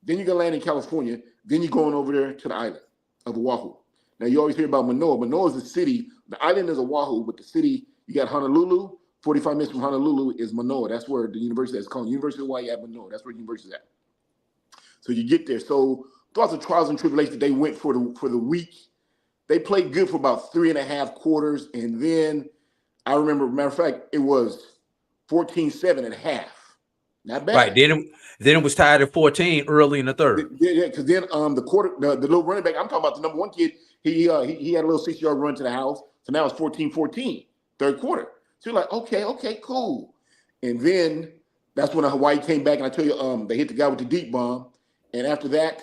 S4: Then you're gonna land in California. Then you're going over there to the island of Oahu. Now you always hear about Manoa. Manoa is the city. The island is Oahu, but the city, you got Honolulu. 45 minutes from Honolulu is Manoa. That's where the university is called University of Hawaii at Manoa. That's where the university is at. So you get there. So throughout the trials and tribulations, they went for the week. They played good for about 3.5 quarters, and then I remember, matter of fact, it was 14-7 at half. Not bad.
S2: Right. Then it was tied at 14 early in the third.
S4: Yeah, because then the little running back, I'm talking about the number 1 kid. He had a little 6-yard run to the house. So now it's 14-14, third quarter. So you're like, okay, cool. And then that's when Hawaii came back, and I tell you, they hit the guy with the deep bomb. And after that,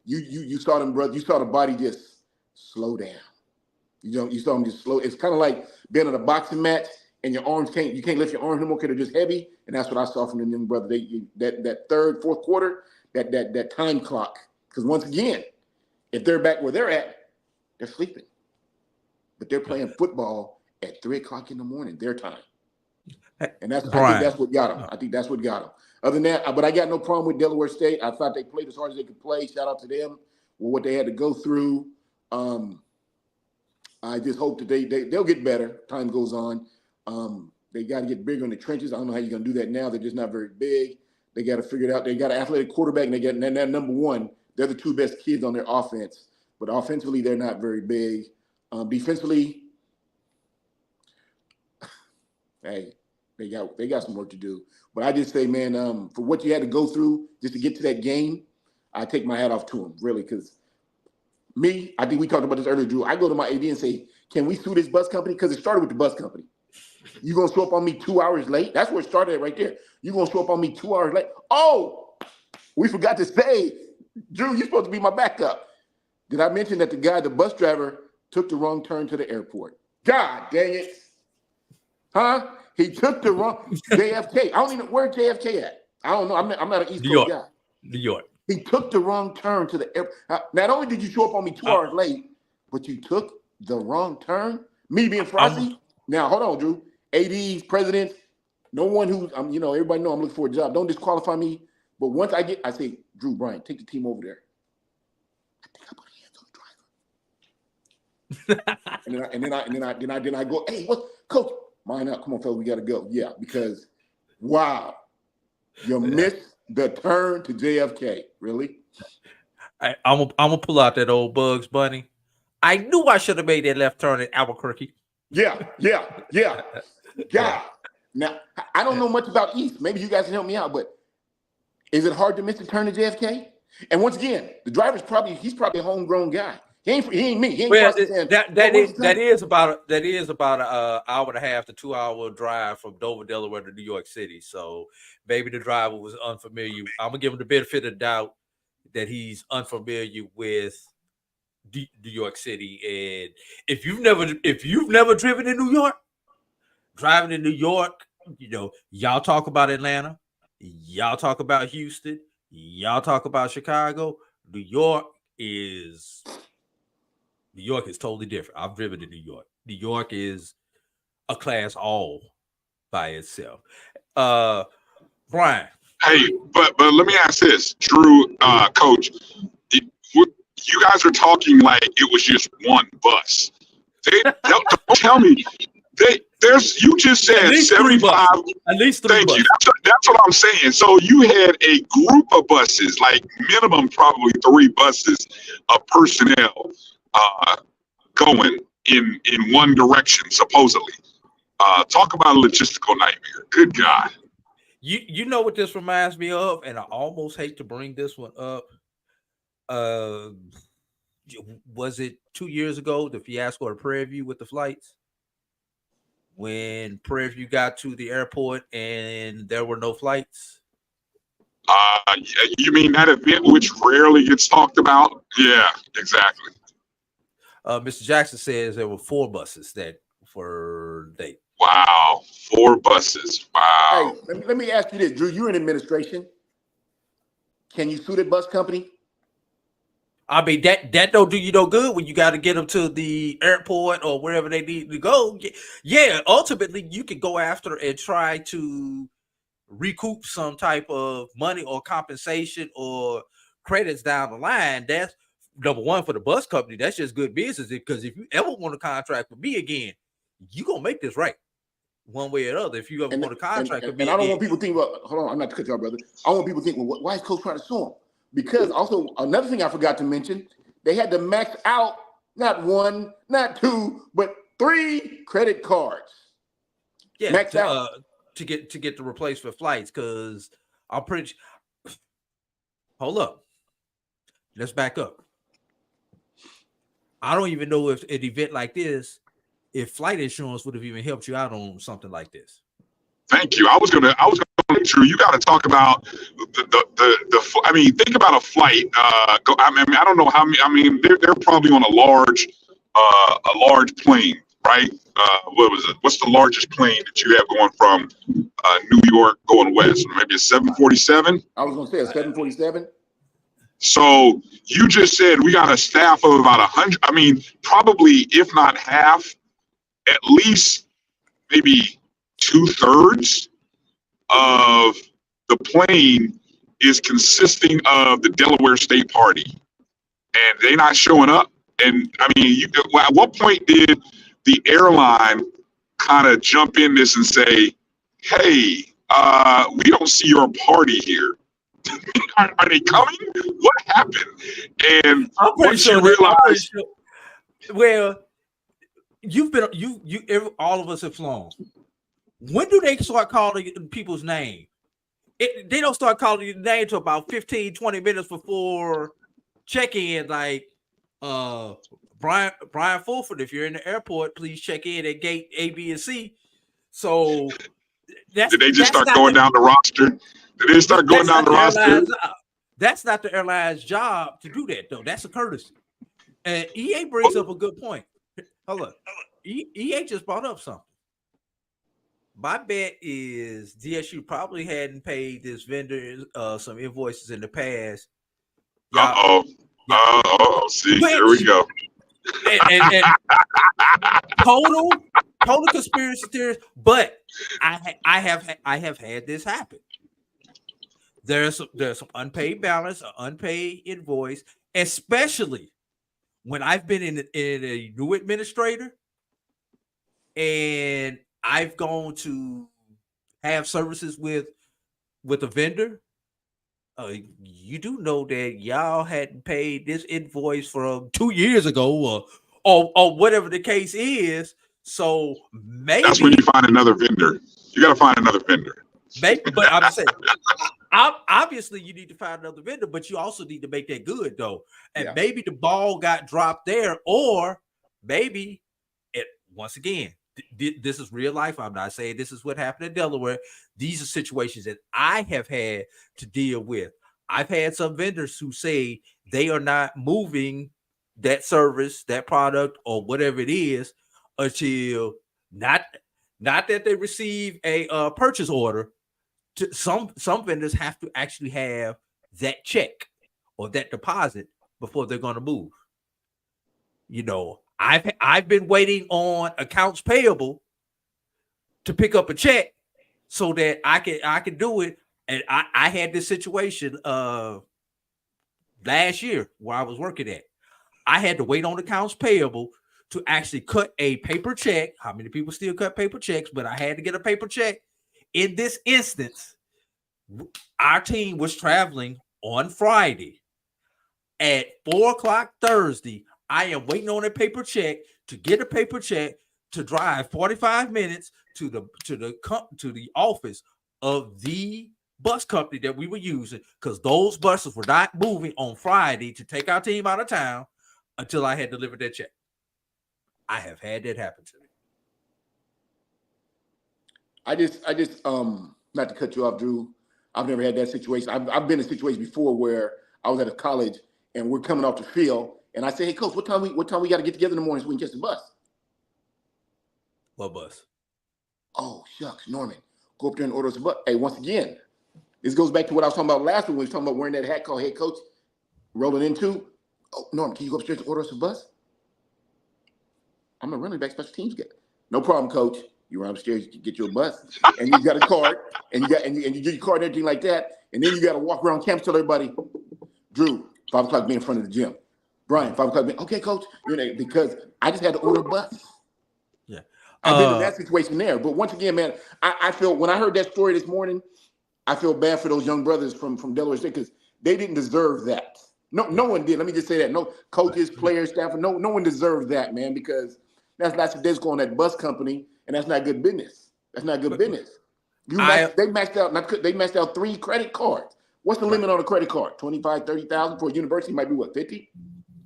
S4: you saw them, brother. You saw the body just slow down. You saw them just slow. It's kind of like being in a boxing match, and your arms you can't lift your arms anymore because they're just heavy. And that's what I saw from them, brother. That third, fourth quarter, that time clock. Because once again, if they're back where they're at, they're sleeping. But they're playing football at 3:00 in the morning, their time. And I think that's what got them. I think that's what got them. Other than that, but I got no problem with Delaware State. I thought they played as hard as they could play. Shout out to them for what they had to go through. I just hope that they'll get better. Time goes on. They got to get bigger in the trenches. I don't know how you're going to do that now. They're just not very big. They got to figure it out. They got an athletic quarterback, and they're number 1. They're the 2 best kids on their offense. But offensively, they're not very big. Defensively, hey, they got some work to do. But I just say, man, for what you had to go through just to get to that game, I take my hat off to them, really, because I think we talked about this earlier, Drew. I go to my AD and say, Can we sue this bus company? Because it started with the bus company. You gonna show up on me 2 hours late? That's where it started right there. You gonna show up on me 2 hours late? Oh, we forgot to say, Drew, you're supposed to be my backup. Did I mention that the bus driver, took the wrong turn to the airport? God dang it. Huh? He took the wrong JFK. I don't even know where JFK at. I don't know. I'm not an East Coast guy.
S2: New York.
S4: He took the wrong turn to the airport. Not only did you show up on me 2 hours late, but you took the wrong turn. Me being Farasi. Now, hold on, Drew. ADs, presidents, no one who's, everybody know I'm looking for a job. Don't disqualify me. But once I say, Drew, Bryan, take the team over there. I think I put hands on the driver. and then I go, hey, what, coach? Mine up. Come on, fellas, we got to go. Yeah, because, wow, you missed the turn to JFK. Really?
S2: I'm gonna pull out that old Bugs Bunny. I knew I should have made that left turn at Albuquerque.
S4: Yeah. God. Now, I don't know much about East. Maybe you guys can help me out, but is it hard to miss the turn to JFK? And once again, the driver's he's probably a homegrown guy. He ain't me. He ain't
S2: that is about an hour and a half to 2 hour drive from Dover, Delaware to New York City. So maybe the driver was unfamiliar. I'm gonna give him the benefit of the doubt that he's unfamiliar with New York City. And if you've never driven in New York, driving in New York, y'all talk about Atlanta, y'all talk about Houston, y'all talk about Chicago. New York is totally different. I've driven to New York. New York is a class all by itself. Bryan.
S3: Hey, but let me ask this, Drew, Coach. You guys are talking like it was just one bus. Don't tell me. You just said 75.
S2: At least 3
S3: Thank
S2: buses.
S3: you. That's what I'm saying. So you had a group of buses, like minimum probably 3 buses of personnel going in one direction, supposedly. Talk about a logistical nightmare. Good God.
S2: You know what this reminds me of, and I almost hate to bring this one up. Was it 2 years ago, the fiasco at Prairie View with the flights? When Prairie View got to the airport and there were no flights?
S3: You mean that event which rarely gets talked about? Yeah, exactly.
S2: Mr. Jackson says there were 4 buses that were late.
S3: Wow, 4 buses. Wow.
S4: Hey, let me ask you this, Drew. You're in administration. Can you sue the bus company?
S2: I mean, that don't do you no good when you got to get them to the airport or wherever they need to go. Yeah, ultimately, you can go after and try to recoup some type of money or compensation or credits down the line. That's number one for the bus company. That's just good business, because if you ever want to contract with me again, you're going to make this right one way or the other. If you ever want to contract with me
S4: again. I don't want people to think, well, hold on, I'm not to cut you off, brother. I want people to think, well, why is Coach trying to sue him? Because also another thing I forgot to mention, they had to max out not 1, not 2, but 3 credit cards.
S2: Yeah,
S4: max out
S2: to get the replacement flights. Because I'm pretty. Hold up, let's back up. I don't even know if an event like this, if flight insurance would have even helped you out on something like this.
S3: Thank you. I was gonna Drew, you got to talk about the. I mean, think about a flight. I don't know how many. I mean, they're probably on a large plane, right? What was it? What's the largest plane that you have going from New York going west? Maybe a 747.
S4: I was gonna say a 747.
S3: So you just said we got a staff of about 100. I mean, probably if not half, at least maybe 2/3 of the plane is consisting of the Delaware State Party, and they're not showing up. And I mean, at what point did the airline kind of jump in this and say, "Hey, we don't see your party here. Are they coming? What happened?" And once you realize,
S2: well, you've been all of us have flown. When do they start calling people's name? They don't start calling your name until about 15, 20 minutes before check-in. Like, Bryan, Brian Fulford, if you're in the airport, please check in at gate A, B, and C. So
S3: did they just start going down the roster? Did they start going down the roster?
S2: That's not the airline's job to do that, though. That's a courtesy. And EA brings up a good point. Hold on. EA just brought up something. My bet is DSU probably hadn't paid this vendor some invoices in the past.
S3: See, here we go.
S2: And total conspiracy theories, but I have had this happen. There's some unpaid balance, an unpaid invoice, especially when I've been in a new administrator and I've gone to have services with a vendor. You do know that y'all hadn't paid this invoice from 2 years ago or whatever the case is. So maybe
S3: that's when you find another vendor. You got to find another vendor.
S2: Maybe, but I'm saying, obviously you need to find another vendor, but you also need to make that good though. And maybe the ball got dropped there, or maybe it once again. This is real life. I'm not saying this is what happened in Delaware. These are situations that I have had to deal with. I've had some vendors who say they are not moving that service, that product, or whatever it is until not that they receive a purchase order. Some vendors have to actually have that check or that deposit before they're going to move. You know, I've been waiting on accounts payable to pick up a check so that I can do it. And I had this situation last year where I was working at. I had to wait on accounts payable to actually cut a paper check. How many people still cut paper checks? But I had to get a paper check. In this instance, our team was traveling on Friday at 4:00 Thursday. I am waiting on a paper check to get a paper check to drive 45 minutes to the office of the bus company that we were using, because those buses were not moving on Friday to take our team out of town until I had delivered that check. I have had that happen to me.
S4: I just not to cut you off, Drew. I've never had that situation. I've been in a situation before where I was at a college and we're coming off the field, and I say, "Hey, coach, what time we got to get together in the morning so we can catch the bus?"
S2: What bus?
S4: Oh, shucks, Norman. Go up there and order us a bus. Hey, once again, this goes back to what I was talking about last week when we were talking about wearing that hat called head coach, rolling into. Oh, Norman, can you go upstairs and order us a bus? I'm a running back special teams guy. No problem, coach. You run upstairs, you get your bus, and you got a card, and you get your card and everything like that, and then you got to walk around campus, tell everybody, Drew, 5 o'clock be in front of the gym. Brian, 5 o'clock be, okay, coach, because I just had to order a bus.
S2: Yeah,
S4: I've been in that situation there. But once again, man, I feel when I heard that story this morning, I feel bad for those young brothers from Delaware State because they didn't deserve that. No one did. Let me just say that. No coaches, players, staff, no one deserved that, man, because that's not that's going on that bus company. And that's not good business. That's not good business. They maxed out 3 credit cards. What's the limit on a credit card? 25, 30,000 for a university might be what, 50?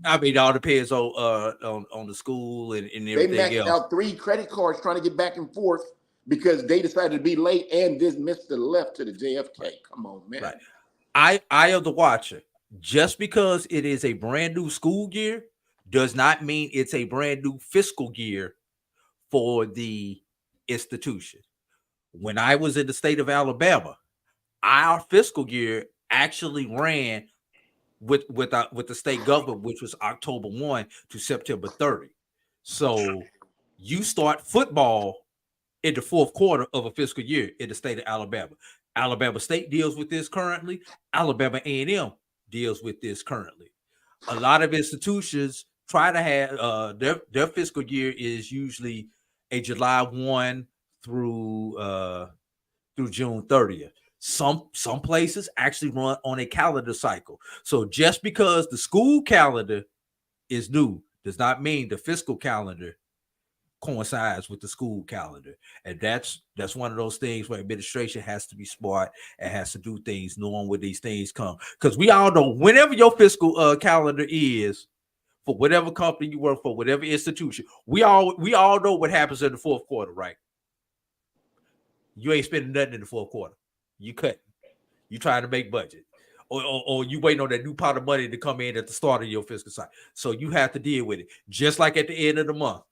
S2: I mean, it all depends on the school and everything else.
S4: They maxed out 3 credit cards trying to get back and forth because they decided to be late and just missed the left to the JFK. Come on, man.
S2: Right. I am the watcher. Just because it is a brand new school year does not mean it's a brand new fiscal year for the institution. When I was in the state of Alabama, our fiscal year actually ran with the state government, which was October 1 to September 30. So you start football in the 4th quarter of a fiscal year in the state of Alabama. Alabama State deals with this currently. Alabama A&M deals with this currently. A lot of institutions try to have their fiscal year is usually a July 1 through June 30th. Some places actually run on a calendar cycle. So just because the school calendar is new does not mean the fiscal calendar coincides with the school calendar. And that's one of those things where administration has to be smart and has to do things knowing where these things come. Because we all know whenever your fiscal calendar is for whatever company you work for, whatever institution. We all know what happens in the fourth quarter, right? You ain't spending nothing in the fourth quarter. You cut. You trying to make budget. Or you waiting on that new pot of money to come in at the start of your fiscal cycle. So you have to deal with it. Just like at the end of the month.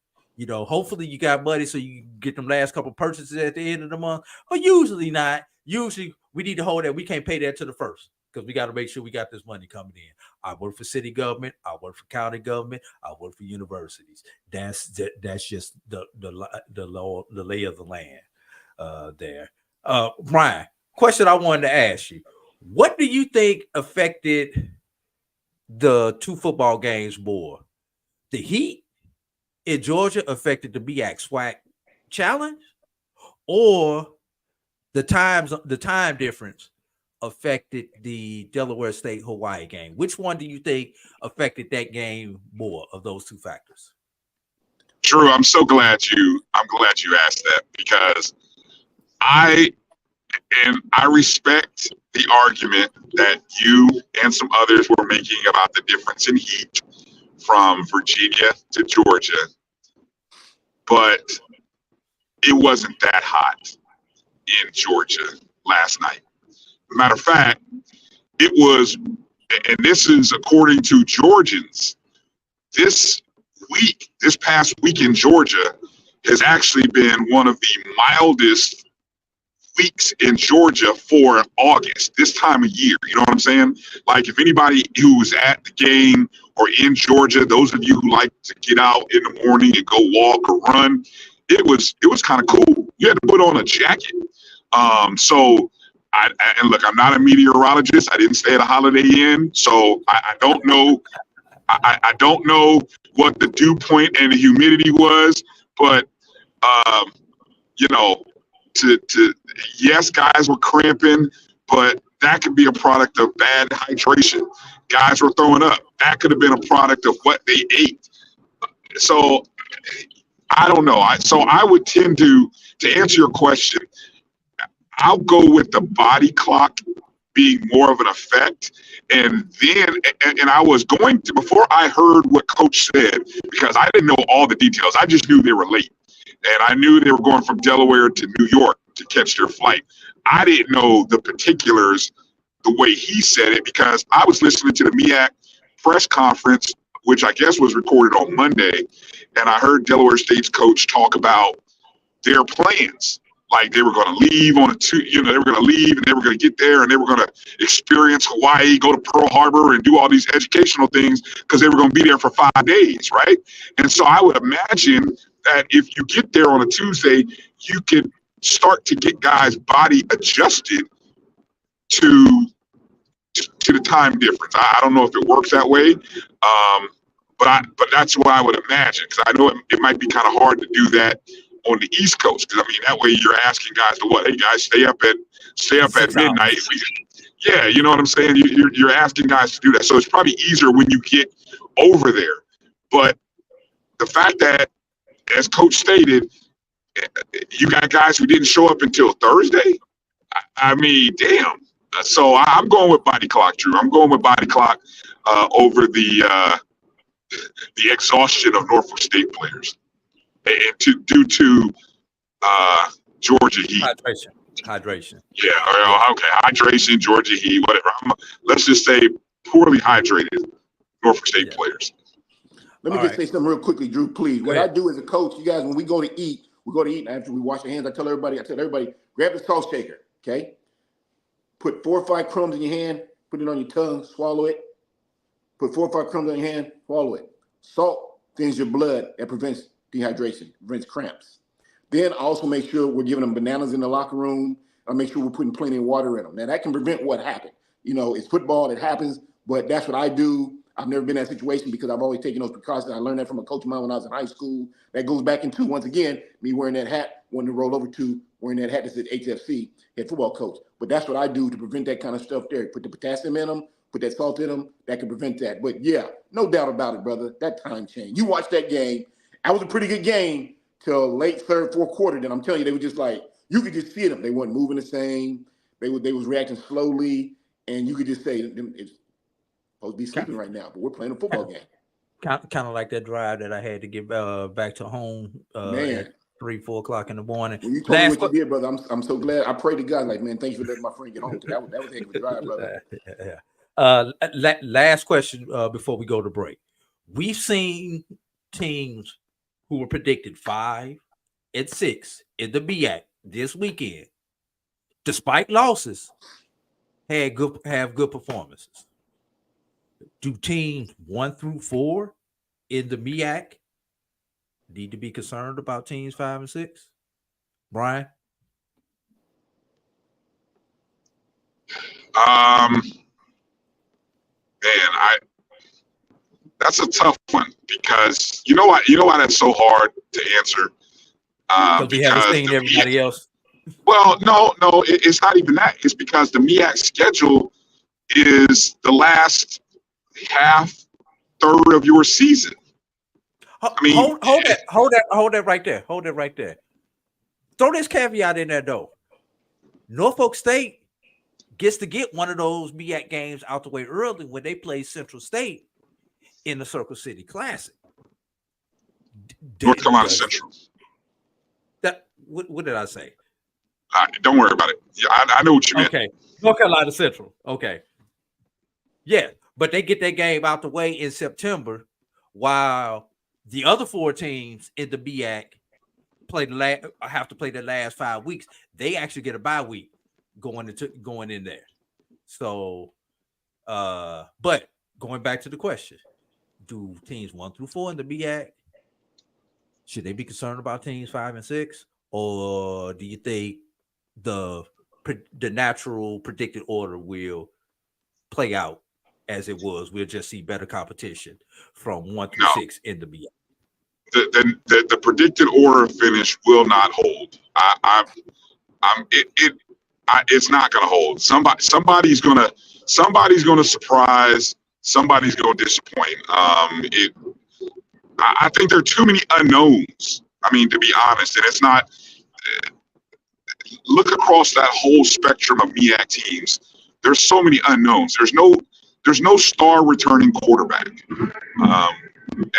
S2: Hopefully you got money so you can get them last couple purchases at the end of the month. Or usually not. Usually we need to hold that. We can't pay that to the first because we got to make sure we got this money coming in. I work for city government. I work for county government. I work for universities. That's just the lay of the land there. Bryan, question I wanted to ask you. What do you think affected the two football games more? The heat in Georgia affected the MEAC SWAC challenge, or the time difference affected the Delaware State Hawaii game? Which one do you think affected that game more of those two factors?
S3: Drew, I'm glad you asked that, because I respect the argument that you and some others were making about the difference in heat from Virginia to Georgia, but it wasn't that hot in Georgia last night. Matter of fact, it was, and this is according to Georgians, this past week in Georgia has actually been one of the mildest weeks in Georgia for August, this time of year. You know what I'm saying? Like, if anybody who was at the game or in Georgia, those of you who like to get out in the morning and go walk or run, it was kind of cool. You had to put on a jacket. So and look, I'm not a meteorologist. I didn't stay at a Holiday Inn, so I don't know. I don't know what the dew point and the humidity was, but yes, guys were cramping, but that could be a product of bad hydration. Guys were throwing up. That could have been a product of what they ate. So I don't know. So I would tend to answer your question, I'll go with the body clock being more of an effect. And then, and I was going to, before I heard what Coach said, because I didn't know all the details, I just knew they were late. And I knew they were going from Delaware to New York to catch their flight. I didn't know the particulars the way he said it, because I was listening to the MEAC press conference, which I guess was recorded on Monday, and I heard Delaware State's coach talk about their plans. Like, they were going to leave on they were going to leave and they were going to get there and they were going to experience Hawaii, go to Pearl Harbor and do all these educational things because they were going to be there for 5 days, right? And so I would imagine that if you get there on a Tuesday, you can start to get guys' body adjusted to the time difference. I don't know if it works that way, but that's what I would imagine, because I know it might be kind of hard to do that on the East Coast, because I mean, that way you're asking guys to what? Hey guys, stay up at midnight. Yeah, you know what I'm saying? You're asking guys to do that. So it's probably easier when you get over there. But the fact that, as Coach stated, you got guys who didn't show up until Thursday. I mean, damn. So I'm going with body clock, Drew. I'm going with body clock over the exhaustion of Norfolk State players. And due to Georgia heat.
S2: Hydration.
S3: Yeah, okay. Hydration, Georgia heat, whatever. Let's just say poorly hydrated Norfolk State players.
S4: Let me say something real quickly, Drew, please. What I do as a coach, you guys, when we go to eat, and after we wash our hands, I tell everybody, grab the salt shaker, okay? Put 4 or 5 crumbs in your hand, put it on your tongue, swallow it. Put 4 or 5 crumbs on your hand, swallow it. Salt thins your blood. That prevents dehydration, prevents cramps. Then also make sure we're giving them bananas in the locker room. I make sure we're putting plenty of water in them. Now that can prevent what happened. It's football, it happens, but that's what I do. I've never been in that situation because I've always taken those precautions. I learned that from a coach of mine when I was in high school. That goes back into, once again, me wearing that hat, wanting to roll over to wearing that hat that said HFC, head football coach. But that's what I do to prevent that kind of stuff there. Put the potassium in them, put that salt in them, that can prevent that. But yeah, no doubt about it, brother. That time change. You watched that game. That was a pretty good game till late third, fourth quarter. Then I'm telling you, they were just like, you could just see them. They weren't moving the same. They was reacting slowly, and you could just say, it's supposed to be sleeping right now, but we're playing a football game.
S2: Kind of like that drive that I had to get back to home at 3-4 o'clock in the morning.
S4: When you told me what you did, brother, I'm so glad. I pray to God, like, man, thanks for letting my friend get home. That was a heck of a drive, brother.
S2: Last question before we go to break. We've seen teams who were predicted 5 and 6 in the BCSN this weekend, despite losses, have good performances. Do teams 1 through 4 in the MEAC need to be concerned about teams 5 and 6? Bryan?
S3: That's a tough one because you know why that's so hard to answer.
S2: Because we haven't seen everybody else.
S3: Well, no, it's not even that. It's because the MEAC schedule is the last third of your season. I mean,
S2: hold that right there. Hold that right there. Throw this caveat in there though. Norfolk State gets to get one of those MEAC games out the way early when they play Central State in the Circle City Classic.
S3: North Carolina Central.
S2: What did I say?
S3: Don't worry about it. Yeah, I know what you meant.
S2: Okay, North Carolina Central. Okay, yeah, but they get that game out the way in September, while the other 4 teams in the BCSN have to play the last 5 weeks. They actually get a bye week going in there. So, but going back to the question, do teams 1 through 4 in the BCSN, should they be concerned about teams 5 and 6, or do you think the natural predicted order will play out as it was? We'll just see better competition from 1 through 6 in the BCSN.
S3: The predicted order finish will not hold. It's not going to hold. Somebody's going to surprise. Somebody's going to disappoint. I think there are too many unknowns. I mean, to be honest, and it's not. Look across that whole spectrum of MEAC teams. There's so many unknowns. There's no star returning quarterback. And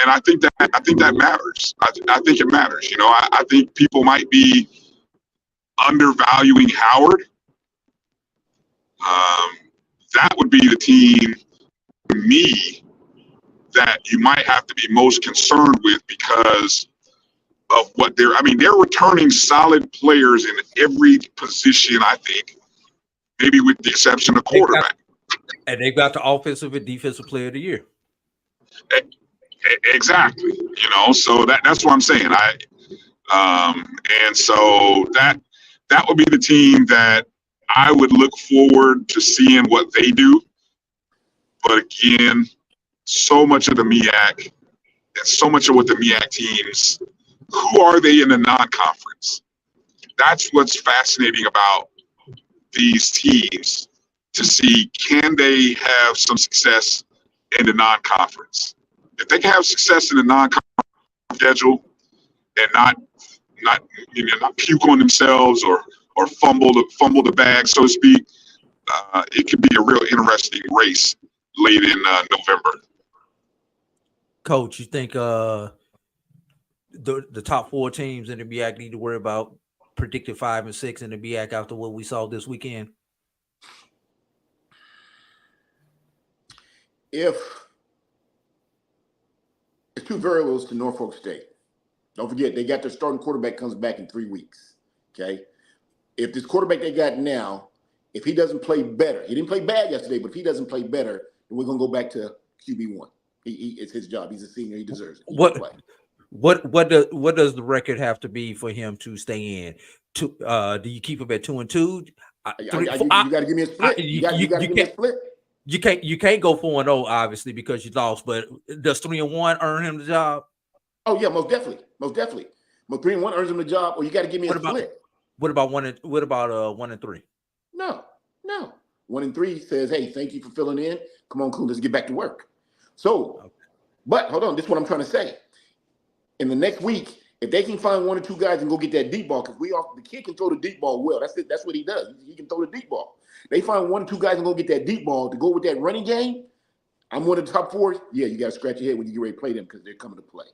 S3: I think that matters. I think it matters. You know, I think people might be undervaluing Howard. That would be the team, to me, that you might have to be most concerned with because of what they're returning solid players in every position, I think, maybe with the exception of quarterback.
S2: And they've got the offensive and defensive player of the year.
S3: Exactly. You know, so that's what I'm saying. And so that would be the team that I would look forward to seeing what they do. But again, so much of the MEAC and so much of what the MEAC teams, who are they in the non-conference? That's what's fascinating about these teams, to see, can they have some success in the non-conference? If they can have success in the non-conference schedule and not puke on themselves or fumble the bag, so to speak, it could be a real interesting race late in November.
S2: Coach, you think the top 4 teams in the BCSN need to worry about predicted 5 and 6 in the BCSN after what we saw this weekend?
S4: If it's 2 variables to Norfolk State. Don't forget, they got their starting quarterback comes back in 3 weeks. Okay. If this quarterback they got now, if he doesn't play better, he didn't play bad yesterday, but if he doesn't play better, then we're gonna go back to QB1. It's his job. He's a senior. He deserves it.
S2: What does the record have to be for him to stay in? Do you keep him at 2-2?
S4: You got to give me a split. You got to give me a split.
S2: You can't go 4-0 obviously because you lost. But does 3-1 earn him the job?
S4: Oh yeah, most definitely. But 3-1 earns him the job. Or you got to give me a split.
S2: What about 1 and 3?
S4: No. 1 and 3 says, hey, thank you for filling in. Come on, cool. Let's get back to work. So, okay. But hold on. This is what I'm trying to say. In the next week, if they can find 1 or 2 guys and go get that deep ball, because the kid can throw the deep ball well. That's it. That's what he does. He can throw the deep ball. They find 1 or 2 guys and go get that deep ball to go with that running game. I'm one of the top 4. Yeah, you got to scratch your head when you get ready to play them because they're coming to play.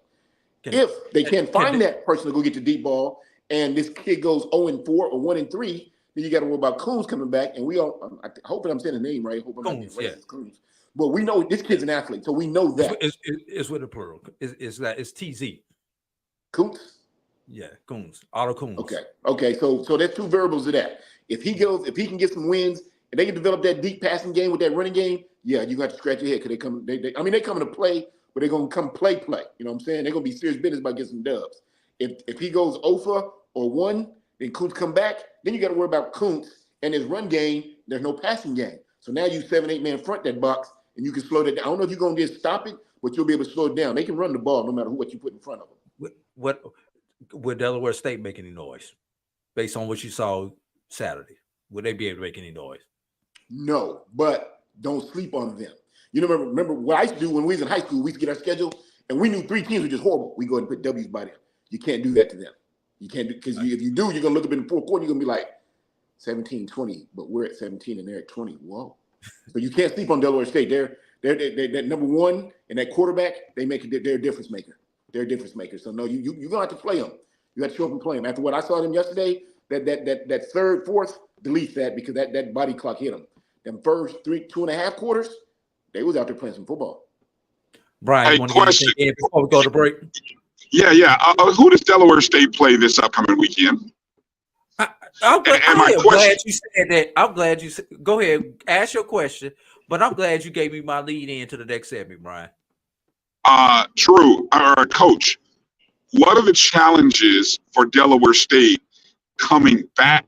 S4: If they can't find that person to go get the deep ball, and this kid goes 0-4 or 1-3, then you got to worry about Coons coming back. And we all, hoping I'm saying the name right. Hope I'm not getting racist, Coons. But we know this kid's an athlete, so we know that.
S2: It's with a plural. It's TZ.
S4: Coons?
S2: Yeah, Coons. Otto Coons.
S4: Okay. So there's 2 variables of that. If he can get some wins and they can develop that deep passing game with that running game, yeah, you got to scratch your head because they come. They coming to play, but they're gonna come play. You know what I'm saying? They're gonna be serious business about getting some dubs. If he goes 0 or 1, then Kuntz come back. Then you got to worry about Kuntz and his run game. There's no passing game. So now you 7-8 man front that box, and you can slow that down. I don't know if you're gonna just stop it, but you'll be able to slow it down. They can run the ball no matter what you put in front of them.
S2: What would Delaware State make any noise based on what you saw Saturday? Would they be able to make any noise?
S4: No, but don't sleep on them. You know, remember what I used to do when we was in high school? We used to get our schedule, and we knew 3 teams were just horrible. We go ahead and put W's by them. You can't do that to them. You can't do because if you do, you're gonna look up in the 4th quarter. You're gonna be like 17-20, but we're at 17 and they're at 20. Whoa! So you can't sleep on Delaware State. They're number 1 and that quarterback. They make it. They're a difference maker. They're a difference maker. So no, you're gonna have to play them. You got to show up and play them. After what I saw them yesterday, that 3rd, 4th, delete that because that body clock hit them. Them first 2.5 quarters, they was out there playing some football.
S2: Brian,
S3: hey, question
S2: before we go to break.
S3: Yeah. Who does Delaware State play this upcoming weekend?
S2: I'm glad you said that. I'm glad you said. Go ahead, ask your question. But I'm glad you gave me my lead into the next segment, Brian.
S3: True. Coach, what are the challenges for Delaware State coming back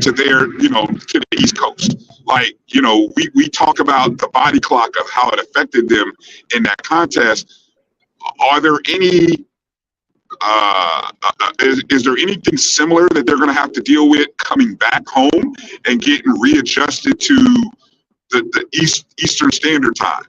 S3: to their, to the East Coast? Like, we talk about the body clock of how it affected them in that contest. Are there any, is there anything similar that they're going to have to deal with coming back home and getting readjusted to the Eastern Standard Time?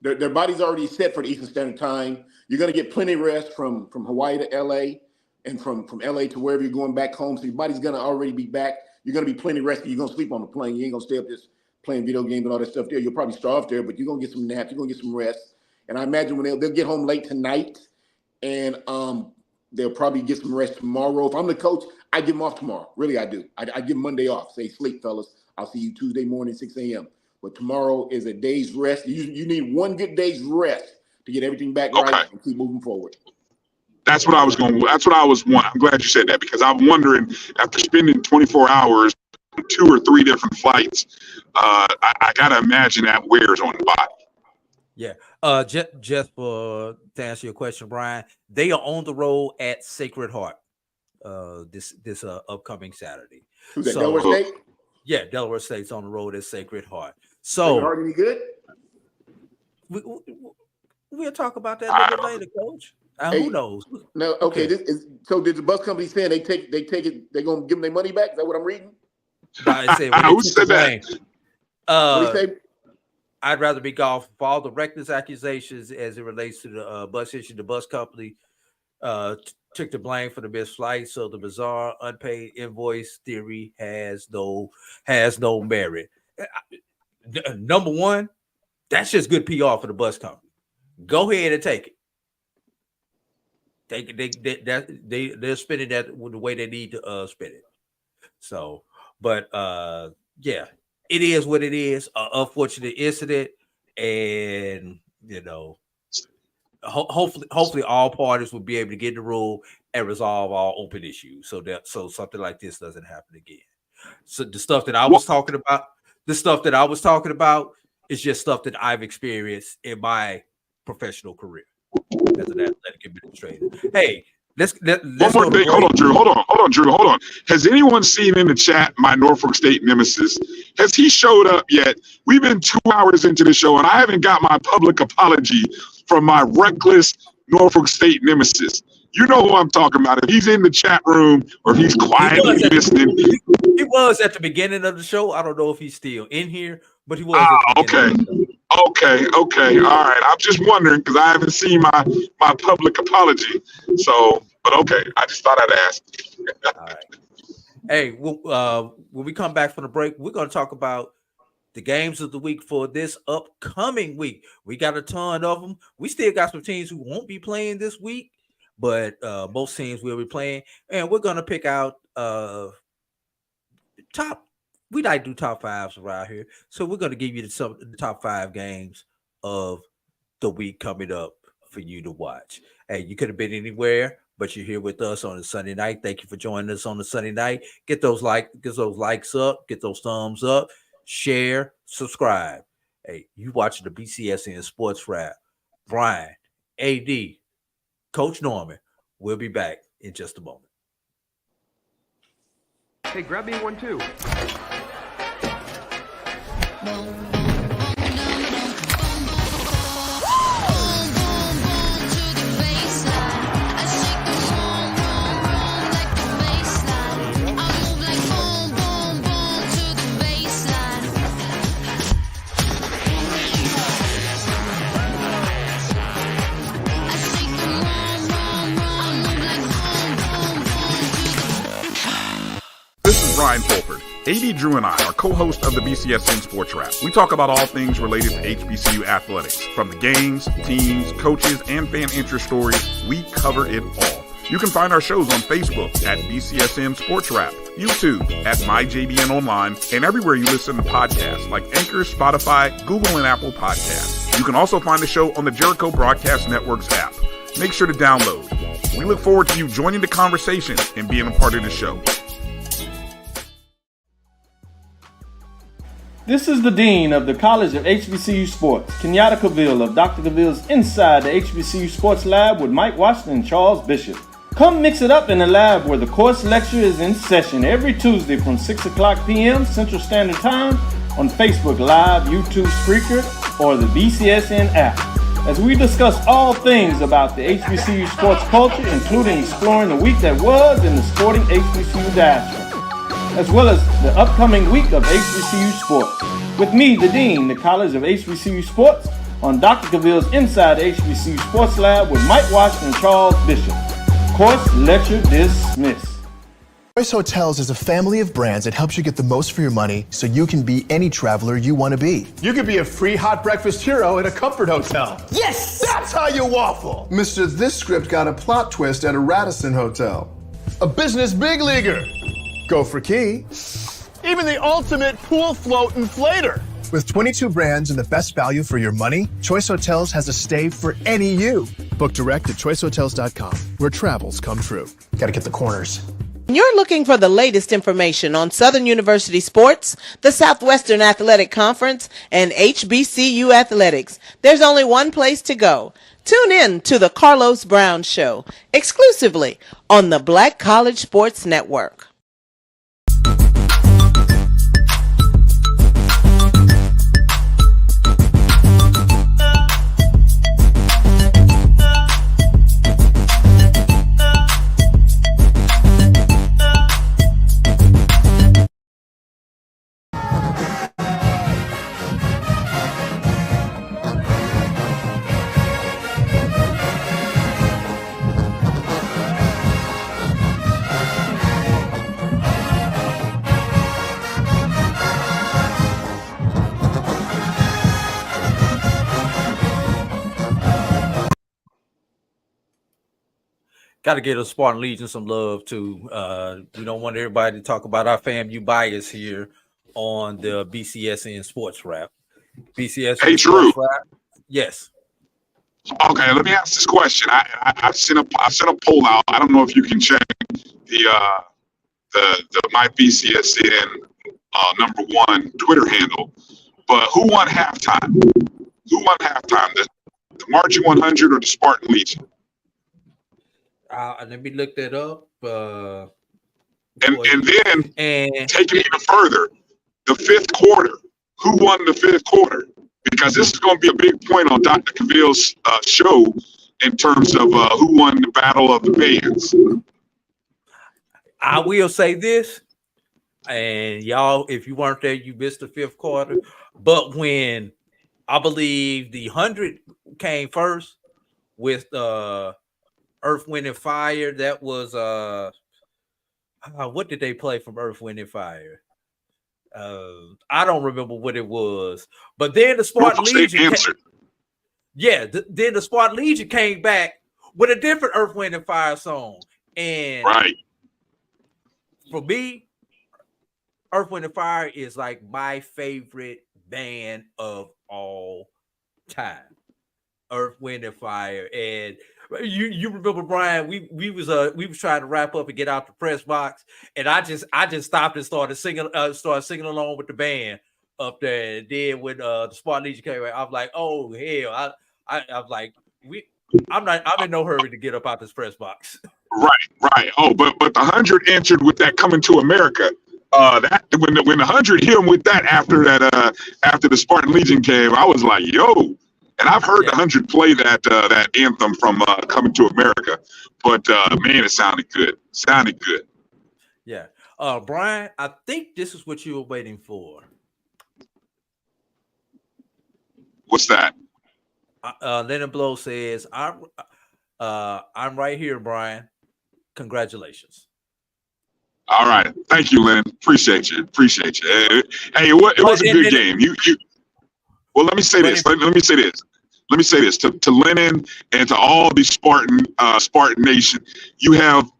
S4: Their body's already set for the Eastern Standard Time. You're going to get plenty of rest from Hawaii to LA and from LA to wherever you're going back home. So your body's going to already be back. You're going to be plenty rested. You're going to sleep on the plane. You ain't going to stay up just playing video games and all that stuff there. You'll probably starve there, but you're going to get some naps. You're going to get some rest. And I imagine when they'll get home late tonight and they'll probably get some rest tomorrow. If I'm the coach, I give them off tomorrow. Really, I do. I give Monday off. Say, sleep, fellas. I'll see you Tuesday morning, 6 a.m. But tomorrow is a day's rest. You need 1 good day's rest to get everything back right and keep moving forward.
S3: That's what I was going. That's what I was wanting. I'm glad you said that because I'm wondering after spending 24 hours, 2 or 3 different flights, I gotta imagine that wears on the body.
S2: Yeah. Just to answer your question, Brian, they are on the road at Sacred Heart this upcoming Saturday.
S4: Who's that? Delaware State?
S2: Yeah, Delaware State's on the road at Sacred Heart.
S4: So Sacred Heart any good?
S2: We'll talk about that a little bit later, Coach. Who knows?
S4: No, okay. So did the bus company saying they take it? They're gonna give them their money back? Is that what I'm reading?
S3: Who said that?
S4: What do you say?
S2: I'd rather be golf for all the reckless accusations as it relates to the bus issue. The bus company took the blame for the missed flight, so the bizarre unpaid invoice theory has no merit. Number one, that's just good PR for the bus company. Go ahead and take it. They're spending that the way they need to spend it. So, but yeah, it is what it is. Unfortunate incident, and hopefully all parties will be able to get in the room and resolve all open issues, so something like this doesn't happen again. So the stuff that I was talking about, is just stuff that I've experienced in my professional career as an athletic administrator. Hey, let's
S3: one more thing. Hold on, Drew. Hold on. Has anyone seen in the chat my Norfolk State nemesis? Has he showed up yet? We've been 2 hours into the show, and I haven't got my public apology from my reckless Norfolk State nemesis. You know who I'm talking about. If he's in the chat room or if he's quietly listening.
S2: He was at the beginning of the show. I don't know if he's still in here, but he was.
S3: Okay. All right. I'm just wondering because I haven't seen my public apology. So, but okay. I just thought I'd ask.
S2: All right. Hey, when we come back from the break, we're going to talk about the games of the week for this upcoming week. We got a ton of them. We still got some teams who won't be playing this week, but most teams will be playing. And we're going to pick out we like to do top fives around here. So we're going to give you the top 5 games of the week coming up for you to watch. Hey, you could have been anywhere, but you're here with us on a Sunday night. Thank you for joining us on the Sunday night. Get those likes up, get those thumbs up, share, subscribe. Hey, you watching the BCSN Sports Wrap. Bryan, A.D, Coach Norman. We'll be back in just a moment.
S15: Hey, grab me one too.
S9: This is Brian Fulford. A.D. Drew and I are co-hosts of the BCSN Sports Wrap. We talk about all things related to HBCU athletics. From the games, teams, coaches, and fan interest stories, we cover it all. You can find our shows on Facebook at BCSN Sports Wrap, YouTube at MyJBN Online, and everywhere you listen to podcasts like Anchor, Spotify, Google, and Apple Podcasts. You can also find the show on the Jericho Broadcast Network's app. Make sure to download. We look forward to you joining the conversation and being a part of the show.
S19: This is the Dean of the College of HBCU Sports, Kenyatta Cavill of Dr. Cavill's Inside the HBCU Sports Lab with Mike Washington and Charles Bishop. Come mix it up in the lab where the course lecture is in session every Tuesday from 6 o'clock p.m. Central Standard Time on Facebook Live, YouTube Spreaker, or the BCSN app, as we discuss all things about the HBCU sports culture, including exploring the week that was in the sporting HBCU diaspora, as well as the upcoming week of HBCU sports. With me, the Dean, the College of HBCU Sports, on Dr. Cavill's Inside the HBCU Sports Lab with Mike Washington and Charles Bishop. Course lecture dismissed.
S20: Choice Hotels is a family of brands that helps you get the most for your money so you can be any traveler you want to be.
S21: You could be a free hot breakfast hero at a comfort hotel.
S20: Yes!
S21: That's how you waffle.
S20: Mister, this script got a plot twist at a Radisson Hotel.
S21: A business big leaguer.
S20: Go for key.
S21: Even the ultimate pool float inflator.
S20: With 22 brands and the best value for your money, Choice Hotels has a stay for any you. Book direct at choicehotels.com, where travels come true. Gotta get the corners.
S22: You're looking for the latest information on Southern University sports, the Southwestern Athletic Conference, and HBCU athletics. There's only one place to go. Tune in to the Carlos Brown Show, exclusively on the Black College Sports Network.
S2: Got to give a Spartan Legion some love too. We don't want everybody to talk about our FAMU bias here on the BCSN Sports Wrap. BCSN
S3: Hey, Drew.
S2: Sports Wrap. Yes.
S3: Okay, let me ask this question. I sent a poll out. I don't know if you can check the MyBCSN #1 Twitter handle, but who won halftime? Who won halftime? The Marching 100 or the Spartan Legion?
S2: Let me look that up.
S3: And then take it even further, the fifth quarter. Who won the fifth quarter? Because this is going to be a big point on Dr. Cavill's show in terms of who won the battle of the bands.
S2: I will say this, and y'all, if you weren't there, you missed the fifth quarter. But when I believe the 100 came first with Earth, Wind, and Fire, that was what did they play from Earth, Wind, and Fire? I don't remember what it was, but then the Spartan Legion then the Spartan Legion came back with a different Earth, Wind, and Fire song. And for me, Earth, Wind, and Fire is like my favorite band of all time. Earth, Wind, and Fire. And you remember, Brian, we was trying to wrap up and get out the press box, and I just stopped and started singing along with the band up there. And then when the Spartan Legion came out, I'm like, oh hell, I'm like, I'm in no hurry to get up out this press box.
S3: Right. Oh, but the 100 entered with that Coming to America. That when the 100 hit him with that after the Spartan Legion came, I was like, yo. And I've heard the 100 play that anthem from Coming to America, but man, it sounded good.
S2: Yeah. Brian, I think this is what you were waiting for.
S3: What's that?
S2: Lennon Blow says, I'm right here, Brian. Congratulations.
S3: All right. Thank you, Lennon. Appreciate you. Hey, it was a good game. Well, let me say this. Let me say this to Lennon and to all the Spartan Nation. You have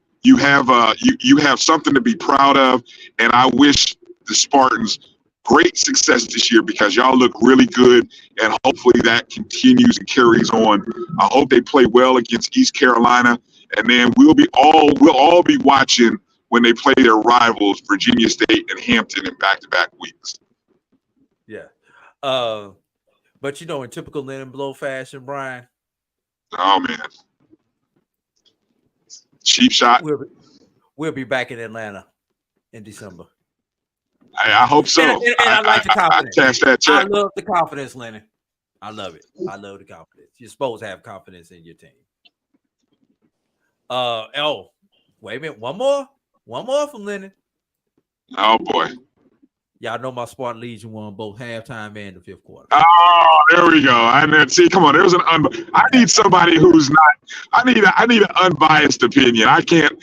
S3: something to be proud of, and I wish the Spartans great success this year because y'all look really good, and hopefully that continues and carries on. I hope they play well against East Carolina, and then we'll all be watching when they play their rivals, Virginia State and Hampton, in back-to-back weeks.
S2: Yeah. But in typical Lennon Blow fashion, Brian.
S3: Oh man. Cheap shot.
S2: We'll be back in Atlanta in December.
S3: I hope so.
S2: And I like the confidence.
S3: I cash that check.
S2: I love the confidence, Lennon. I love it. I love the confidence. You're supposed to have confidence in your team. Wait a minute. One more from Lennon.
S3: Oh boy.
S2: Y'all know my Spartan Legion won both halftime and the fifth quarter.
S3: Oh, there we go. And see, come on. I need somebody who's not. I need an unbiased opinion. I can't.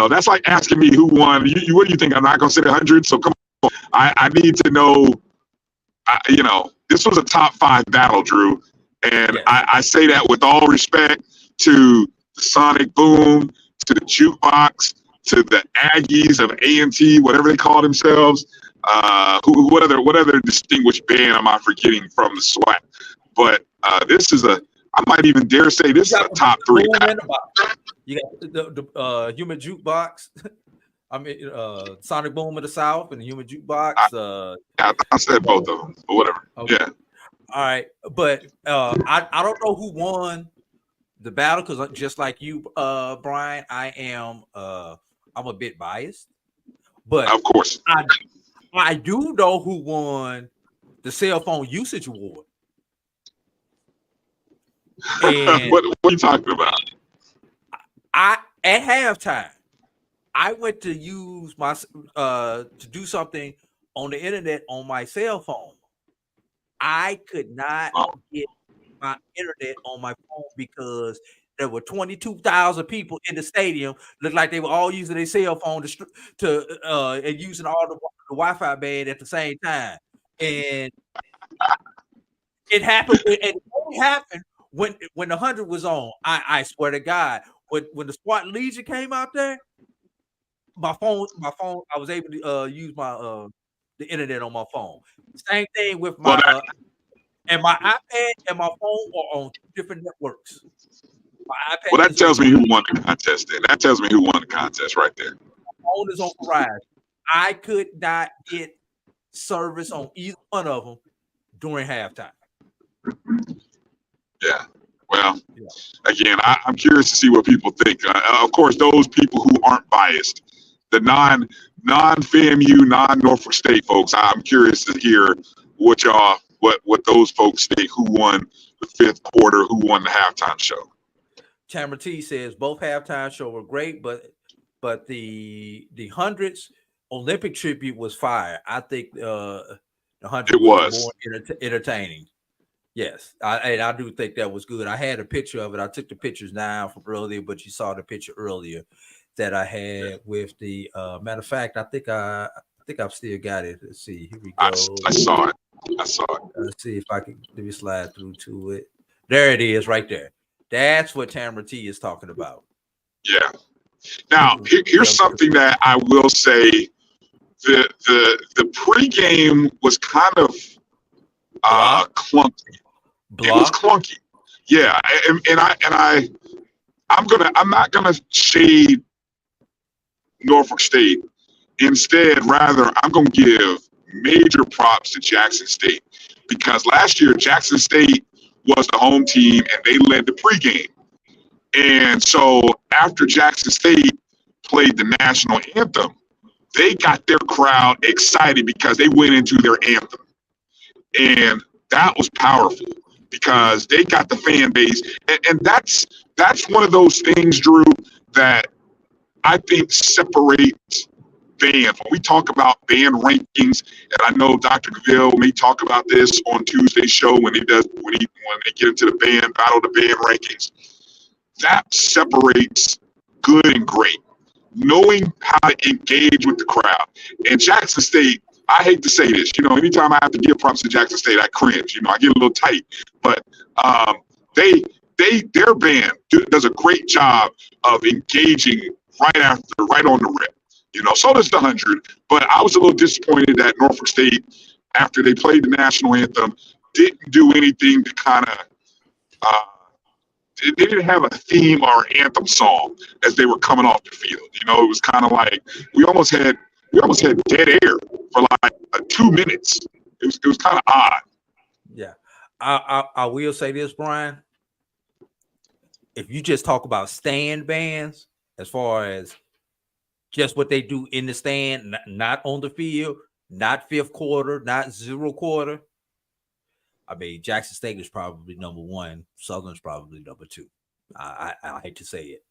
S3: That's like asking me who won. What do you think? I'm not gonna say 100. So come on. I need to know. This was a top 5 battle, Drew, and yes. I say that with all respect to the Sonic Boom, to the Jukebox, to the Aggies of A&T, whatever they call themselves. What other distinguished band am I forgetting from the SWAC? But this is I might even dare say this is a top 3.
S2: You got the Human Jukebox. I mean, Sonic Boom of the South and the Human Jukebox.
S3: I said both of them, but whatever. Okay. Yeah.
S2: All right, but I don't know who won the battle because just like you, Brian, I'm a bit biased, but
S3: of course
S2: I do know who won the cell phone usage award. And
S3: what are you talking about?
S2: At halftime, I went to use my to do something on the internet on my cell phone. I could not get my internet on my phone because there were 22,000 people in the stadium. Looked like they were all using their cell phone and using all the Wi-Fi band at the same time. And it happened. And it only happened when the 100 was on. I swear to God, when the Spartan Legion came out there, my phone, I was able to use my the internet on my phone. Same thing with my and my iPad and my phone are on 2 different networks.
S3: Well, that tells me who won the contest. Then that tells me who won the contest right there.
S2: My phone is on Verizon. I could not get service on either one of them during halftime.
S3: Yeah. Well, again, I'm curious to see what people think. Of course, those people who aren't biased, the non-FAMU, non-Norfolk State folks, I'm curious to hear what those folks think. Who won the 5th quarter? Who won the halftime show?
S2: Tamara T says both halftime show were great, but the 100's Olympic tribute was fire. I think the 100 was more entertaining. Yes, I do think that was good. I had a picture of it. I took the pictures now from earlier, but you saw the picture earlier that I had with the matter of fact. I think think I've still got it. Let's see. Here we go.
S3: I saw it.
S2: Let's see if I can let me slide through to it. There it is, right there. That's what Tamara T is talking about.
S3: Yeah. Now, here's something that I will say: the pregame was kind of clunky. It was clunky. Yeah, I'm not gonna shade Norfolk State. Instead, rather, I'm gonna give major props to Jackson State, because last year Jackson State was the home team and they led the pregame. And so after Jackson State played the national anthem, they got their crowd excited because they went into their anthem. And that was powerful because they got the fan base. And that's one of those things, Drew, that I think separates bands. When we talk about band rankings, and I know Dr. Gaville may talk about this on Tuesday's show when they get into the band battle, the band rankings, that separates good and great. Knowing how to engage with the crowd. And Jackson State, I hate to say this, anytime I have to give props to Jackson State, I cringe. I get a little tight. But their band does a great job of engaging right on the rip. So does the 100. But I was a little disappointed that Norfolk State, after they played the national anthem, didn't do anything to kind of they didn't have a theme or anthem song as they were coming off the field. It was kind of like we almost had dead air for like 2 minutes. It was kind of odd.
S2: Yeah, I will say this, Brian. If you just talk about stand bands, as far as just what they do in the stand, not on the field, not fifth quarter, not zero quarter. I mean, Jackson State is probably number one. Southern's probably number two. I hate to say it.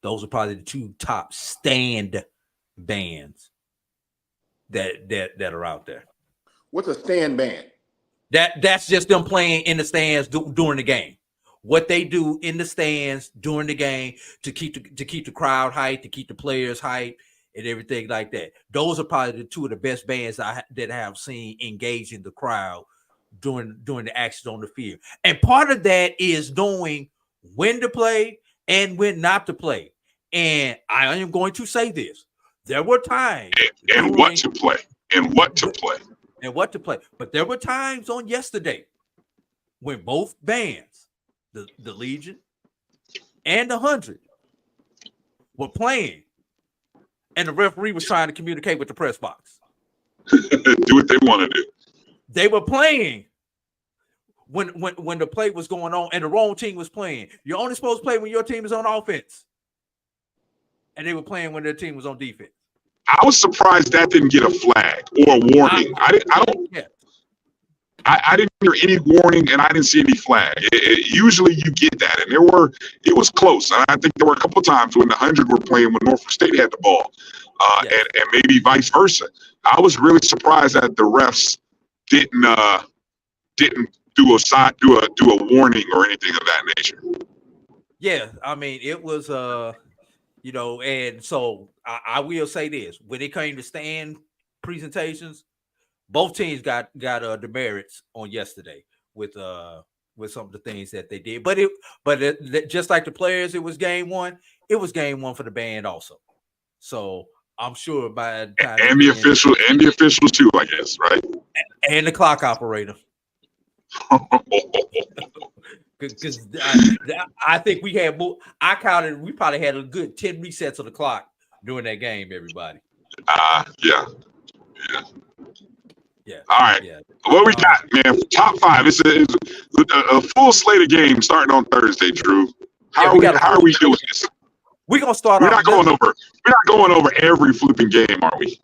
S2: Those are probably the two top stand bands that are out there.
S4: What's a stand band?
S2: That's just them playing in the stands during the game. What they do in the stands during the game to keep the crowd hyped, to keep the players hyped, and everything like that. Those are probably the two of the best bands that I have seen engaging the crowd during the actions on the field. And part of that is knowing when to play and when not to play. And I am going to say this. There were times
S3: and what to play. But there were times on yesterday when both bands, the Legion and the 100, were playing, and the referee was trying to communicate with the press box. Do what they want to do.
S2: They were playing when the play was going on and the wrong team was playing. You're only supposed to play when your team is on offense. And they were playing when their team was on defense.
S3: I was surprised that didn't get a flag or a warning. I didn't hear any warning, and I didn't see any flag. Usually you get that, and it was close. And I think there were a couple of times when the 100 were playing when Norfolk State had the ball, and maybe vice versa. I was really surprised that the refs didn't do a warning or anything of that nature.
S2: Yeah, I mean, it was and so I will say this: when it came to stand presentations, both teams got demerits on yesterday with some of the things that they did. But just like the players, it was game one. It was game one for the band also. So I'm sure by the time
S3: and the officials too, I guess, right?
S2: And the clock operator. Because I think we had more. I counted. We probably had a good 10 resets of the clock during that game. Everybody.
S3: Yeah. All right.
S2: Yeah.
S3: What we got, man? Top five. It's a full slate of games starting on Thursday, Drew. How are we doing this?
S2: We're gonna start.
S3: We're not going over every flipping game, are we?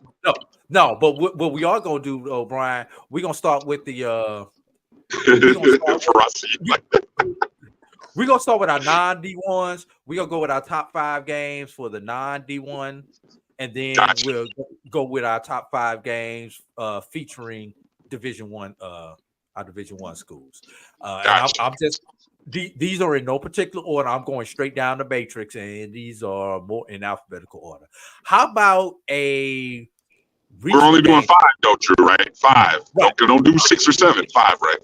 S2: No. But what we are gonna do, Brian, we're gonna start with the. We're gonna start with our non-D1s. We're gonna go with our top 5 games for the non-D1, and then we'll go with our top 5 games featuring Division One, our Division One schools. And I'm just these are in no particular order. I'm going straight down the matrix, and these are more in alphabetical order. How about a
S3: We're only doing 5 though, Drew, right? 5. Right. Don't do 6 or 7. 5, right?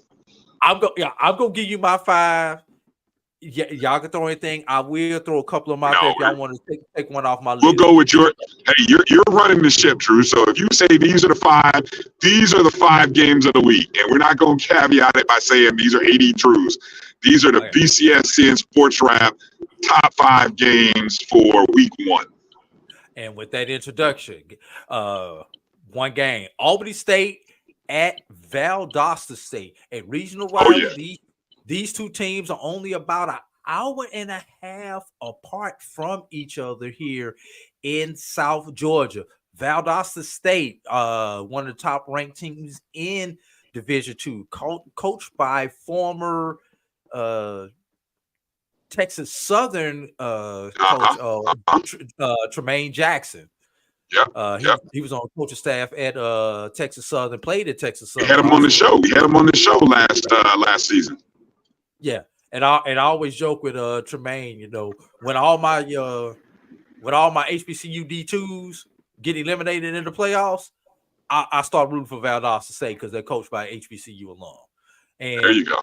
S2: I'm gonna give you my 5. Yeah, y'all can throw anything. I will throw a couple of them out there if y'all want to take one off my list.
S3: We'll go with your. Hey, you're running the ship, Drew. So if you say these are the 5, these are the 5 games of the week, and we're not going to caveat it by saying these are 80 Drews. These are the BCSN SportsWrap top 5 games for week 1.
S2: And with that introduction, one game: Albany State at Valdosta State, a regional rivalry. These two teams are only about an hour and a half apart from each other here in South Georgia. Valdosta State, one of the top ranked teams in Division II, coached by former Texas Southern coach Tremaine Jackson. He was on coaching staff at Texas Southern, played at Texas Southern.
S3: We had him on the show. We had him on the show last season.
S2: Yeah, and I always joke with Tremaine, you know, when all my HBCU D2s get eliminated in the playoffs, I start rooting for Valdosta State because they're coached by HBCU alum. And
S3: there you go.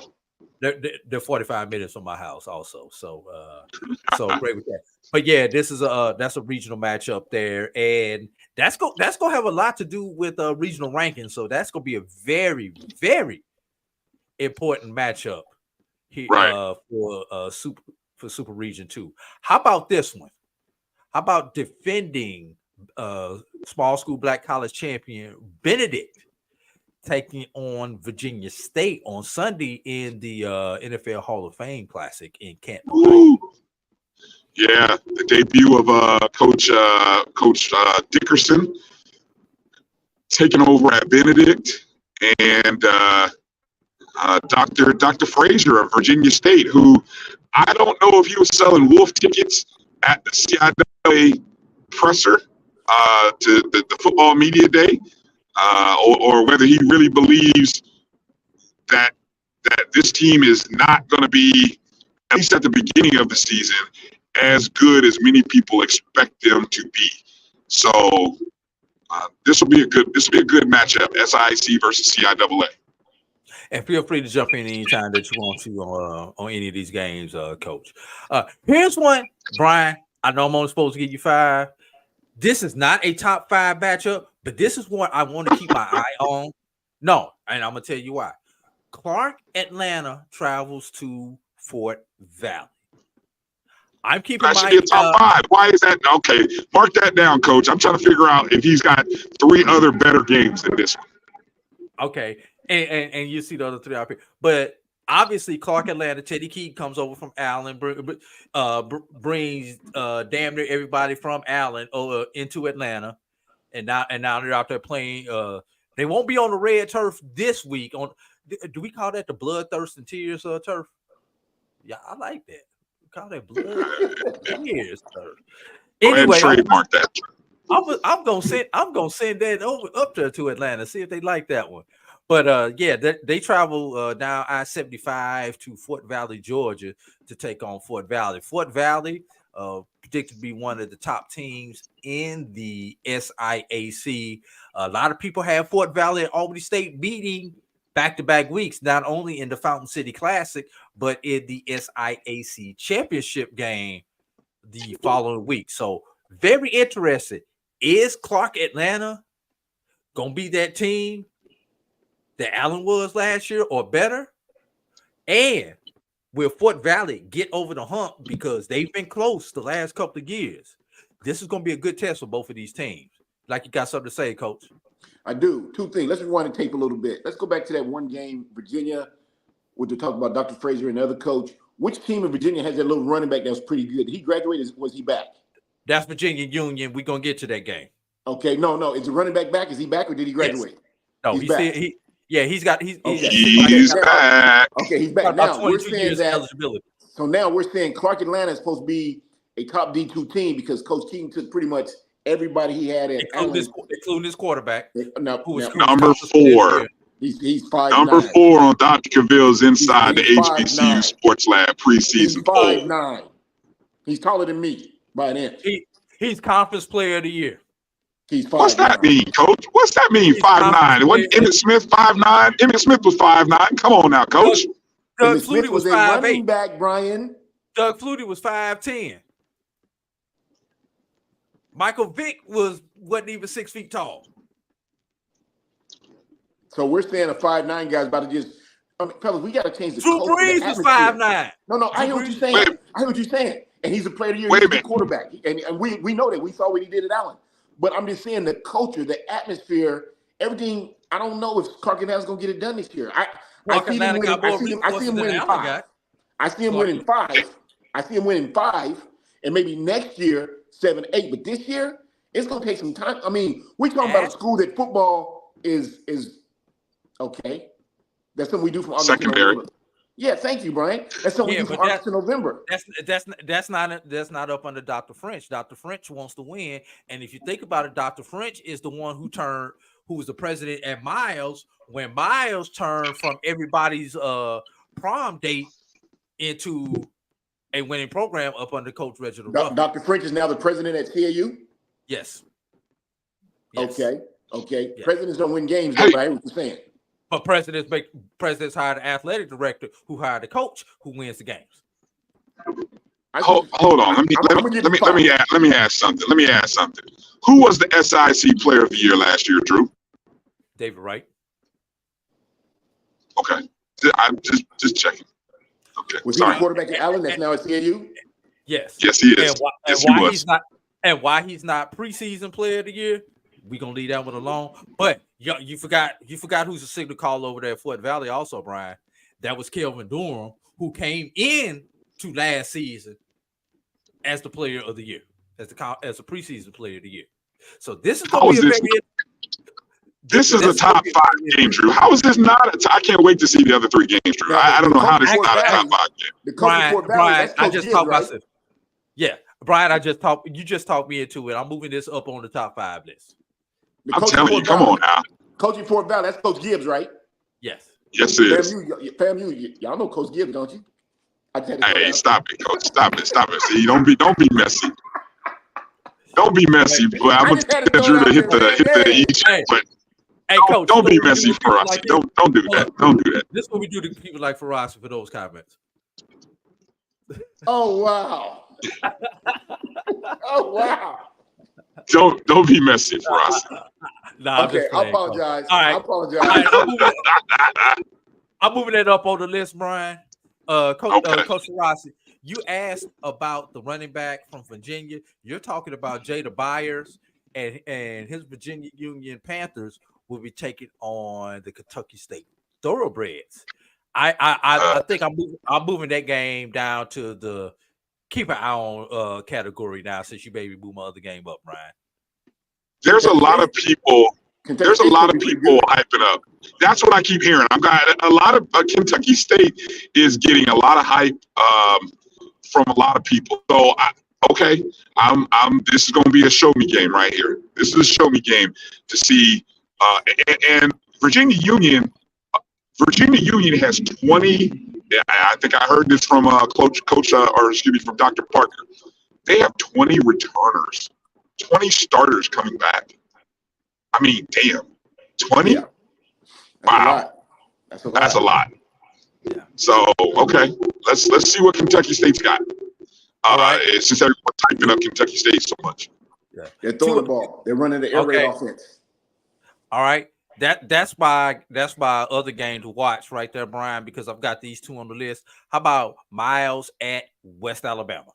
S2: They're 45 minutes from my house also, so great with that. But yeah, this is that's a regional matchup there, and that's gonna have a lot to do with regional ranking. So that's gonna be a very, very important matchup here for Super Region 2. How about this one? How about defending small school black college champion Benedict taking on Virginia State on Sunday in the NFL Hall of Fame Classic in Canton?
S3: Yeah, the debut of Coach Dickerson taking over at Benedict, and Dr. Frazier of Virginia State, who I don't know if he was selling wolf tickets at the CIAA presser to the football media day, or whether he really believes that this team is not going to be, at least at the beginning of the season, as good as many people expect them to be. So this will be a good matchup, SIC versus CIAA.
S2: And feel free to jump in anytime that you want to on any of these games, Coach. Here's one, Brian. I know I'm only supposed to give you 5. This is not a top 5 matchup, but this is what I want to keep my eye on. No, and I'm going to tell you why. Clark Atlanta travels to Fort Valley. I'm keeping
S3: that should be a top 5. Why is that? Okay, mark that down, Coach. I'm trying to figure out if he's got 3 other better games than this one.
S2: Okay. And you see the other 3 out here, but obviously Clark Atlanta, Teddy Keaton comes over from Allen, brings damn near everybody from Allen into Atlanta, and now they're out there playing. They won't be on the red turf this week. Do we call that the bloodthirst and tears turf? Yeah, I like that. We call that blood tears turf. Anyway,
S3: trademark that.
S2: I'm gonna send that up there to Atlanta, see if they like that one. But yeah, they travel now I-75 to Fort Valley, Georgia, to take on Fort Valley. Fort Valley predicted to be one of the top teams in the SIAC. A lot of people have Fort Valley and Albany State beating back-to-back weeks, not only in the Fountain City Classic, but in the SIAC championship game the following week. So very interested. Is Clark Atlanta gonna be that team that Allen was last year or better? And will Fort Valley get over the hump because they've been close the last couple of years? This is going to be a good test for both of these teams. Like you got something to say, Coach?
S4: I do. 2 things. Let's rewind the tape a little bit. Let's go back to that one game, Virginia, where they talked about Dr. Frazier and the other coach. Which team in Virginia has that little running back that was pretty good? Did he graduate? Was he back?
S2: That's Virginia Union. We're going to get to that game.
S4: Okay. No. Is the running back? Is he back or did he graduate?
S2: Yes. No, he's back. He's
S3: back.
S4: Okay, he's back. Now we're saying that eligibility. So now we're saying Clark Atlanta is supposed to be a top D2 team because Coach Keaton took pretty much everybody he had at
S2: including his quarterback.
S3: Number 4.
S4: He's 5'9".
S3: Number 4 on Dr. Cavill's Inside the HBCU Sports Lab preseason poll.
S4: 5'9". He's taller than me by an inch.
S2: He's Conference Player of the Year.
S4: He's 5'9".
S3: What's that mean, Coach? What's that mean? 5'9". Wasn't Emmitt Smith 5'9"? Emmitt Smith was 5'9". Come on now, Coach.
S2: Doug
S4: Emmitt Smith
S2: Flutie was
S4: a
S2: 5'8".
S4: running back, Brian.
S2: Doug Flutie was 5'10". Michael Vick wasn't even 6 feet tall.
S4: So we're saying a 5'9" guy's about to just. I mean, fellas, we got to change the
S2: Drew
S4: culture.
S2: Brees was 5'9".
S4: No, I hear what you're saying. I hear what you're saying. And he's a player of the year.
S3: Wait
S4: He's
S3: a
S4: a
S3: minute.
S4: quarterback. And we know that. We saw what he did at Allen. But I'm just saying the culture, the atmosphere, everything. I don't know if Clark Atlanta is going to get it done this year. I see him winning 5. I see him winning 5. I see him winning 5. And maybe next year, 7, 8. But this year, it's going to take some time. I mean, we're talking about a school that football is okay. That's something we do from August to November. Yeah, thank you, Brian. That's something we do from August to November.
S2: That's not up under Dr. French. Dr. French wants to win, and if you think about it, Dr. French is the one who was the president at Miles when Miles turned from everybody's prom date into a winning program up under Coach Reginald Ruffin.
S4: Dr. French is now the president at CAU?
S2: Yes.
S4: Okay.
S2: Yes.
S4: Presidents don't win games, though, but I hear what you're saying.
S2: But presidents hire the athletic director who hired the coach who wins the games.
S3: Hold on. Let me ask something. Who was the SIC Player of the Year last year, Drew?
S2: David Wright.
S3: Okay. I'm just checking. Okay.
S4: Was he the quarterback at Allen that's now at CAU?
S2: Yes.
S3: Yes, he is.
S2: And why he's not preseason player of the year, we're gonna leave that one alone. But you forgot who's the signal call over there at Fort Valley also, Brian. That was Kelvin Durham, who came in to last season as the player of the year, as a preseason player of the year. So this is gonna be
S3: This is a top 5 game, Drew. How is this not I can't wait to see the other 3 games, Drew. I don't know how this is not a top 5 game.
S2: Brian, I just talked myself. Yeah, Brian, you just talked me into it. I'm moving this up on the top 5 list.
S3: I'm telling you, come on now.
S4: Coaching Fort Valley, that's Coach Gibbs, right?
S2: Yes.
S3: Yes, it is.
S4: FAMU, y'all know Coach Gibbs, don't you?
S3: Hey, stop it, Coach. Stop it. See, don't be messy. Don't be messy. Boy, I'm gonna tell Drew to hit the each, but
S2: Coach,
S3: don't be messy for us. Don't do that. Don't do that.
S2: This is what we do to people like Farasi for those comments.
S4: Oh wow. Oh wow.
S3: Don't be messy for us.
S2: Nah,
S4: okay, I apologize.
S2: All right.
S4: I apologize.
S2: All right, I'm moving it up on the list, Brian. Coach Farasi, you asked about the running back from Virginia. You're talking about Jada Byers and his Virginia Union Panthers will be taking on the Kentucky State Thoroughbreds. I think I'm moving that game down to the keep an eye on category now since you maybe move my other game up, Brian.
S3: There's a lot of people. There's a lot of people hyping up. That's what I keep hearing. I've got a lot of Kentucky State is getting a lot of hype from a lot of people. So this is going to be a show me game right here. This is a show me game to see. And Virginia Union has 20. I think I heard this from from Dr. Parker. They have 20 returners, 20 starters coming back. I mean, damn, 20? Yeah. Wow, that's a lot.
S2: Yeah.
S3: So okay, let's see what Kentucky State's got. Since everyone's typing up Kentucky State so much.
S4: Yeah. They're throwing the ball. They're running the air raid offense.
S2: All right. That's my other game to watch right there, Brian, because I've got these 2 on the list. How about Miles at West Alabama?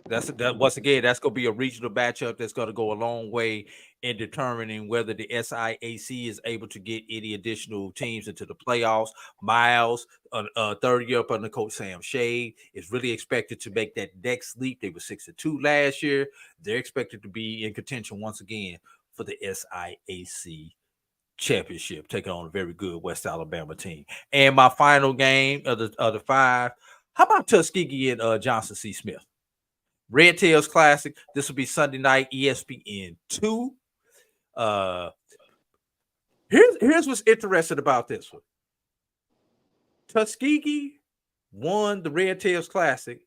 S2: Once again, that's going to be a regional matchup that's going to go a long way in determining whether the SIAC is able to get any additional teams into the playoffs. Miles, third year up under Coach Sam Shade, is really expected to make that next leap. They were 6-2 last year. They're expected to be in contention once again for the SIAC championship, taking on a very good West Alabama team. And my final game of the 5, how about Tuskegee and Johnson C. Smith? Red Tails Classic. This will be Sunday night, ESPN 2. Here's what's interesting about this one. Tuskegee won the Red Tails Classic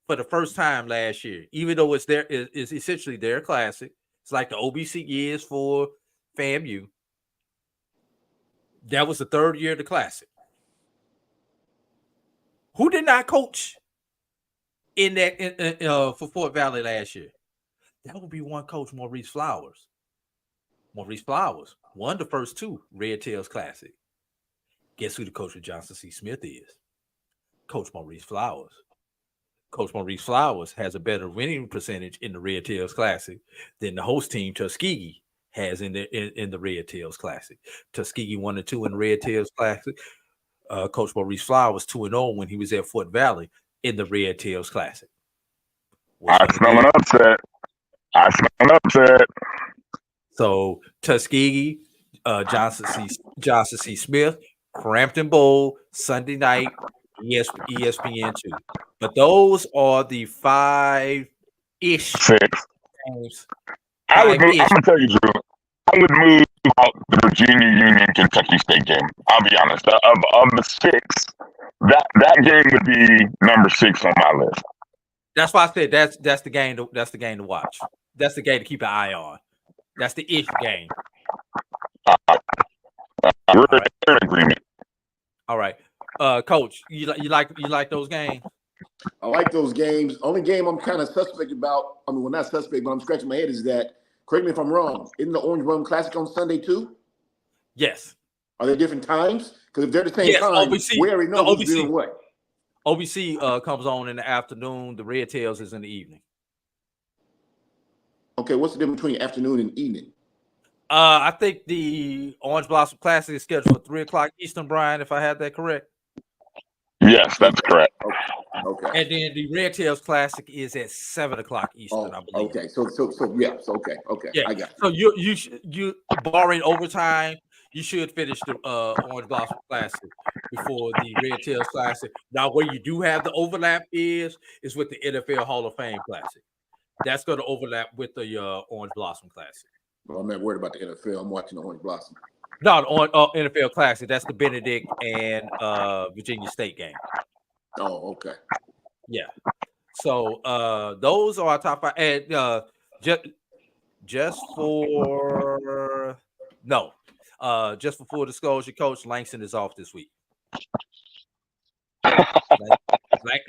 S2: for the first time last year, even though it's essentially their classic. It's like the OBC is for FAMU. That was the third year of the classic. Who did not coach in that for Fort Valley last year? That would be one coach, Maurice Flowers. Maurice Flowers won the first two Red Tails Classic. Guess who the coach of Johnson C. Smith is? Coach Maurice Flowers. Coach Maurice Flowers has a better winning percentage in the Red Tails Classic than the host team Tuskegee has in the Red Tails Classic. Tuskegee 1-2 in the Red Tails Classic. Coach Maurice Flowers 2-0 when he was at Fort Valley in the Red Tails Classic.
S9: I smell an upset.
S2: So Tuskegee, Johnson C. Smith, Crampton Bowl, Sunday night, ESPN2. But those are the 5-ish games.
S9: I'm gonna tell you, Drew. I would move out the Virginia Union Kentucky State game. I'll be honest. Of the 6, that game would be number 6 on my list.
S2: That's why I said that's the game. That's the game to watch. That's the game to keep an eye on. That's the ish game.
S9: We're in agreement.
S2: All right, Coach, you like those games?
S4: I like those games. Only game I'm kind of suspect about. I mean, well, not suspect, but I'm scratching my head is that. Correct me if I'm wrong. Isn't the Orange Rum Classic on Sunday too?
S2: Yes.
S4: Are they different times? Because if they're the same time,
S2: OBC,
S4: we already know who's doing what.
S2: OBC comes on in the afternoon. The Red Tails is in the evening.
S4: Okay, what's the difference between afternoon and evening?
S2: I think the Orange Blossom Classic is scheduled for 3:00 Eastern, Brian, if I had that correct.
S9: Yes, that's correct.
S4: Okay.
S2: And then the Red Tails Classic is at 7:00 Eastern, I believe.
S4: Okay. So yeah. So okay.
S2: Yeah.
S4: I got
S2: it. So you barring overtime, you should finish the Orange Blossom Classic before the Red Tails Classic. Now, where you do have the overlap is with the NFL Hall of Fame Classic. That's going to overlap with the Orange Blossom Classic.
S4: Well, I'm not worried about the NFL. I'm watching the Orange Blossom.
S2: No, on NFL Classic. That's the Benedict and Virginia State game.
S4: Oh, okay.
S2: Yeah. So those are our top 5. And just for full disclosure, Coach Langston is off this week.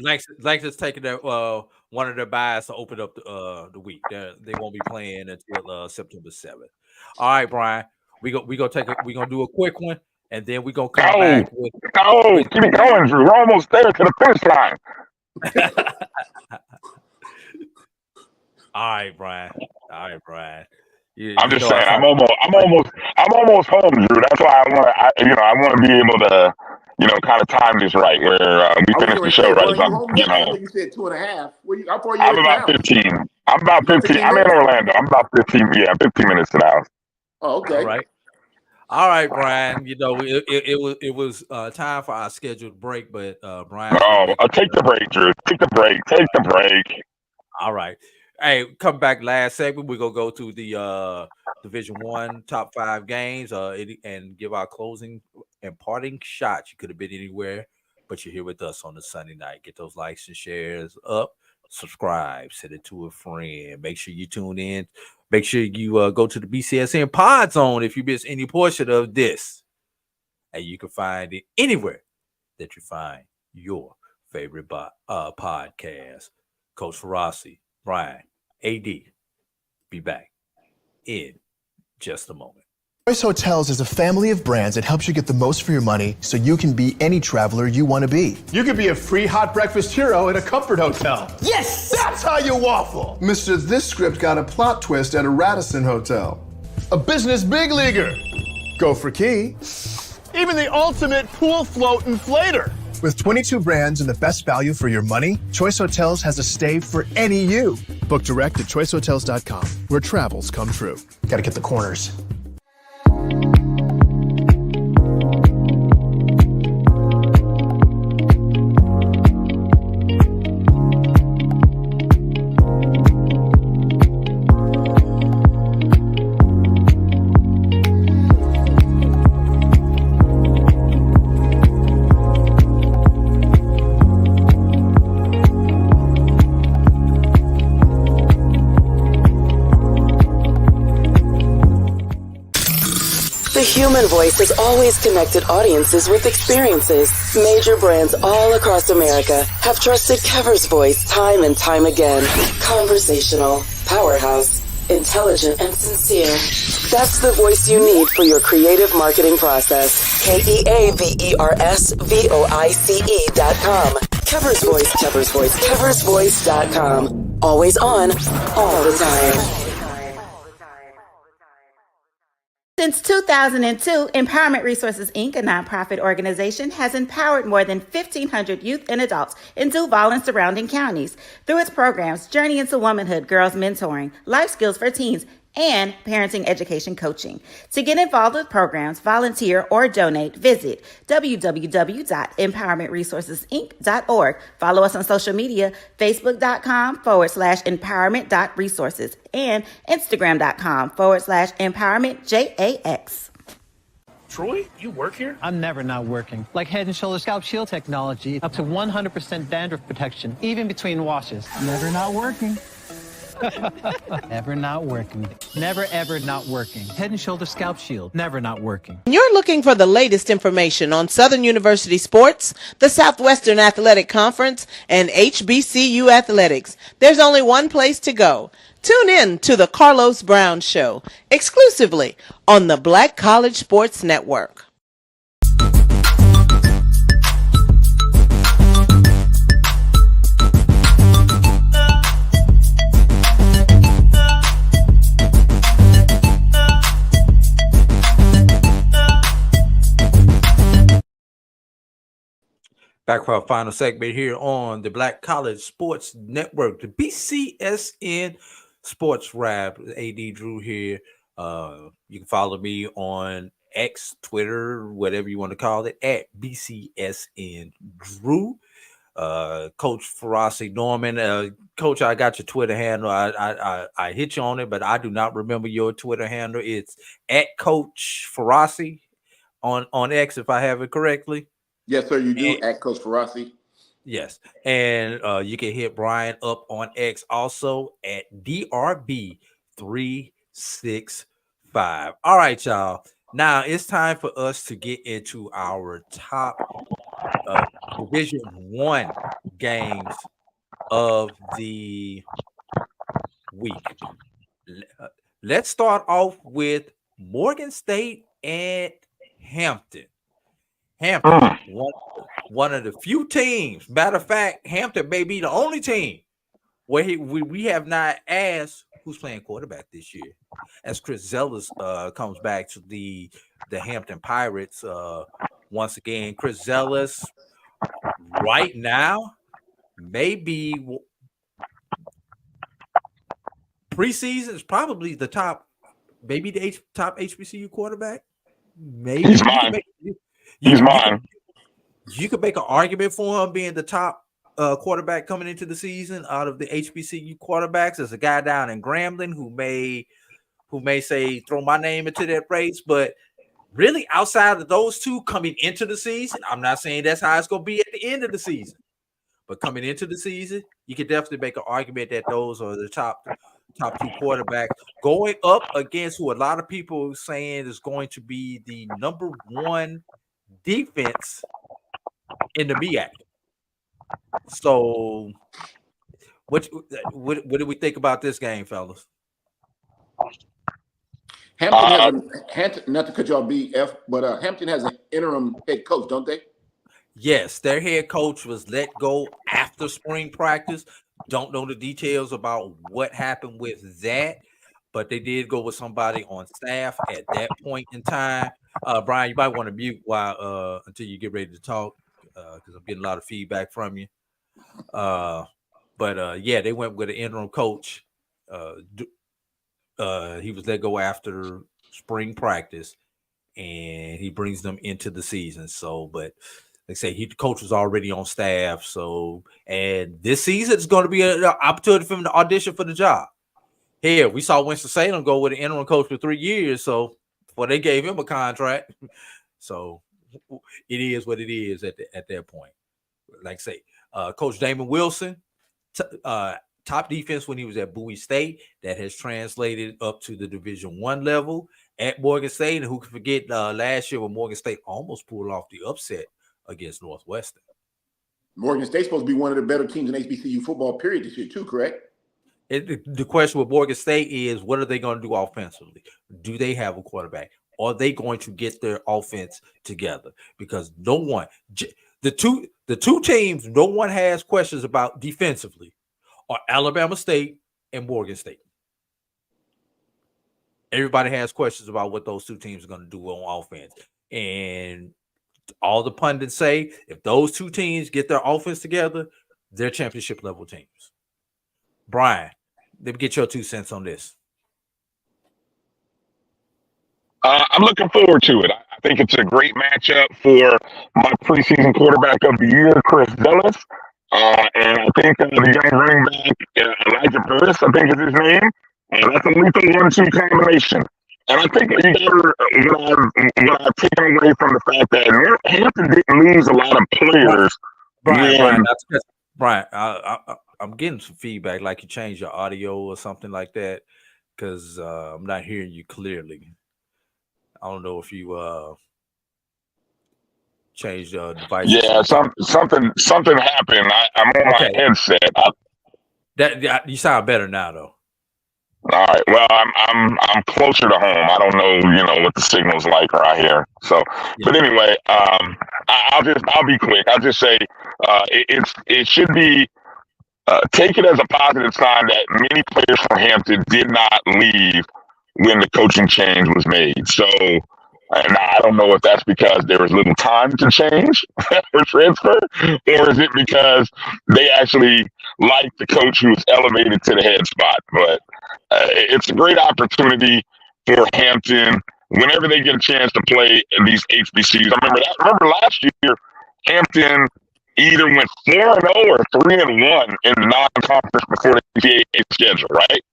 S2: Langston's taking their one of their buys to open up the week. They won't be playing until September 7th. All right, Brian. We're gonna do a quick one, and then we're gonna come back with
S9: keep it going, Drew. We're almost there to the finish line.
S2: All right, Brian.
S9: I'm just saying, I'm almost home, Drew. That's why I want to be able to, kind of time this right, where we finish the show right.
S4: I think you said 2.5. How far are you?
S9: I'm about 15. I'm about 15. I'm in Orlando. I'm about 15. Yeah, 15 minutes to the house.
S4: Oh, okay.
S2: All right, Brian. It was time for our scheduled break, but Brian.
S9: Take the break, Drew. Take the break.
S2: All right. Hey, come back last segment. We're gonna go to the Division I top 5 games and give our closing and parting shots. You could have been anywhere, but you're here with us on the Sunday night. Get those likes and shares up. Subscribe. Send it to a friend. Make sure you tune in. Make sure you go to the BCSN Pod Zone if you miss any portion of this. And you can find it anywhere that you find your favorite podcast. Coach Farasi, Bryan, A.D. Be back in just a moment.
S20: Choice Hotels is a family of brands that helps you get the most for your money so you can be any traveler you want to be. You could be a free hot breakfast hero at a comfort hotel. Yes! That's how you waffle! Mr. This script got a plot twist at a Radisson hotel. A business big leaguer. Go for key.
S21: Even the ultimate pool float inflator.
S20: With 22 brands and the best value for your money, Choice Hotels has a stay for any you. Book direct at choicehotels.com, where travels come true. Gotta get the corners.
S1: The human voice has always connected audiences with experiences. Major brands all across America have trusted Kever's voice time and time again. Conversational, powerhouse, intelligent, and sincere. That's the voice you need for your creative marketing process. KeaversVoice.com. Kever's Voice, Kever's Voice, KeversVoice.com. Always on, all the time.
S15: Since 2002, Empowerment Resources, Inc., a nonprofit organization, has empowered more than 1,500 youth and adults in Duval and surrounding counties. Through its programs, Journey into Womanhood, Girls Mentoring, Life Skills for Teens, and Parenting Education Coaching. To get involved with programs, volunteer, or donate, visit www.empowermentresourcesinc.org. Follow us on social media, facebook.com/empowerment.resources and instagram.com/empowermentJAX.
S13: Troy, you work here?
S12: I'm never not working. Like Head & Shoulders Scalp Shield technology, up to 100% dandruff protection, even between washes. Never not working. Never not working. Never ever not working. Head & Shoulders Scalp Shield. Never not working.
S22: When you're looking for the latest information on Southern University sports, the Southwestern Athletic Conference, and HBCU athletics, there's only one place to go. Tune in to the Carlos Brown Show, exclusively on the Black College Sports Network.
S2: Back for our final segment here on the Black College Sports Network, the BCSN SportsWrap. AD Drew here. You can follow me on X, Twitter, whatever you want to call it, at BCSN Drew. Coach Farasi Norman. Coach, I got your Twitter handle. I hit you on it, but I do not remember your Twitter handle. It's at Coach Farasi on X, if I have it correctly.
S4: Yes, sir, you do, at Coach Farasi.
S2: Yes, and you can hit Bryan up on X also at DRB365. All right, y'all. Now it's time for us to get into our top Division 1 games of the week. Let's start off with Morgan State and Hampton. Hampton, one of the few teams. Matter of fact, Hampton may be the only team where we have not asked who's playing quarterback this year. As Chris Zealous comes back to the Hampton Pirates once again. Chris Zealous right now maybe preseason is probably the top, maybe the top HBCU quarterback. Maybe
S3: he's mine. He's mine.
S2: You could make an argument for him being the top quarterback coming into the season out of the HBCU quarterbacks. There's a guy down in Grambling who may say throw my name into that race, but really outside of those two coming into the season, I'm not saying that's how it's going to be at the end of the season, but coming into the season, you can definitely make an argument that those are the top two quarterbacks going up against who a lot of people are saying is going to be the number one defense in the MEAC. So what do we think about this game, fellas?
S4: Hampton not to cut you off, BF, but Hampton has an interim head coach, don't they?
S2: Yes, their head coach was let go after spring practice. Don't know the details about what happened with that, but they did go with somebody on staff at that point in time. Bryan, you might want to mute while until you get ready to talk, because I'm getting a lot of feedback from you. But yeah, they went with an interim coach. He was let go after spring practice, and he brings them into the season. So, but like I say, the coach was already on staff. So, and this season is going to be an opportunity for him to audition for the job. Here, we saw Winston-Salem go with an interim coach for 3 years. So, before they gave him a contract. So, it is what it is at that point. Like I say, Coach Damon Wilson top defense when he was at Bowie State. That has translated up to the Division I level at Morgan State. And who can forget last year when Morgan State almost pulled off the upset against Northwestern.
S4: Morgan State's supposed to be one of the better teams in HBCU football, period, this year too, correct?
S2: The question with Morgan State is, what are they going to do offensively? Do they have a quarterback? Are they going to get their offense together? Because no one, the two teams no one has questions about defensively are Alabama State and Morgan State. Everybody has questions about what those two teams are going to do on offense. And all the pundits say if those two teams get their offense together, they're championship level teams. Brian, let me get your 2 cents on this.
S9: I'm looking forward to it. I think it's a great matchup for my preseason quarterback of the year, Chris Dillis. And I think the young running back, Elijah Burris, I think is his name. That's a lethal 1-2 combination. And I think what I've taken away from the fact that Hampton didn't lose a lot of players.
S2: Brian, I'm getting some feedback, like you changed your audio or something like that, because I'm not hearing you clearly. I don't know if you changed your device.
S9: Yeah, something happened. I'm on my headset.
S2: You sound better now, though.
S9: All right. Well, I'm closer to home. I don't know, what the signal's like right here. So, but anyway, I'll be quick. I'll just say it should be take it as a positive sign that many players from Hampton did not leave when the coaching change was made. So, and I don't know if that's because there was little time to change or transfer, or is it because they actually liked the coach who was elevated to the head spot. But it's a great opportunity for Hampton whenever they get a chance to play in these HBCUs. I remember last year, Hampton either went 4-0 or 3-1 in the non-conference before the NCAA schedule, right?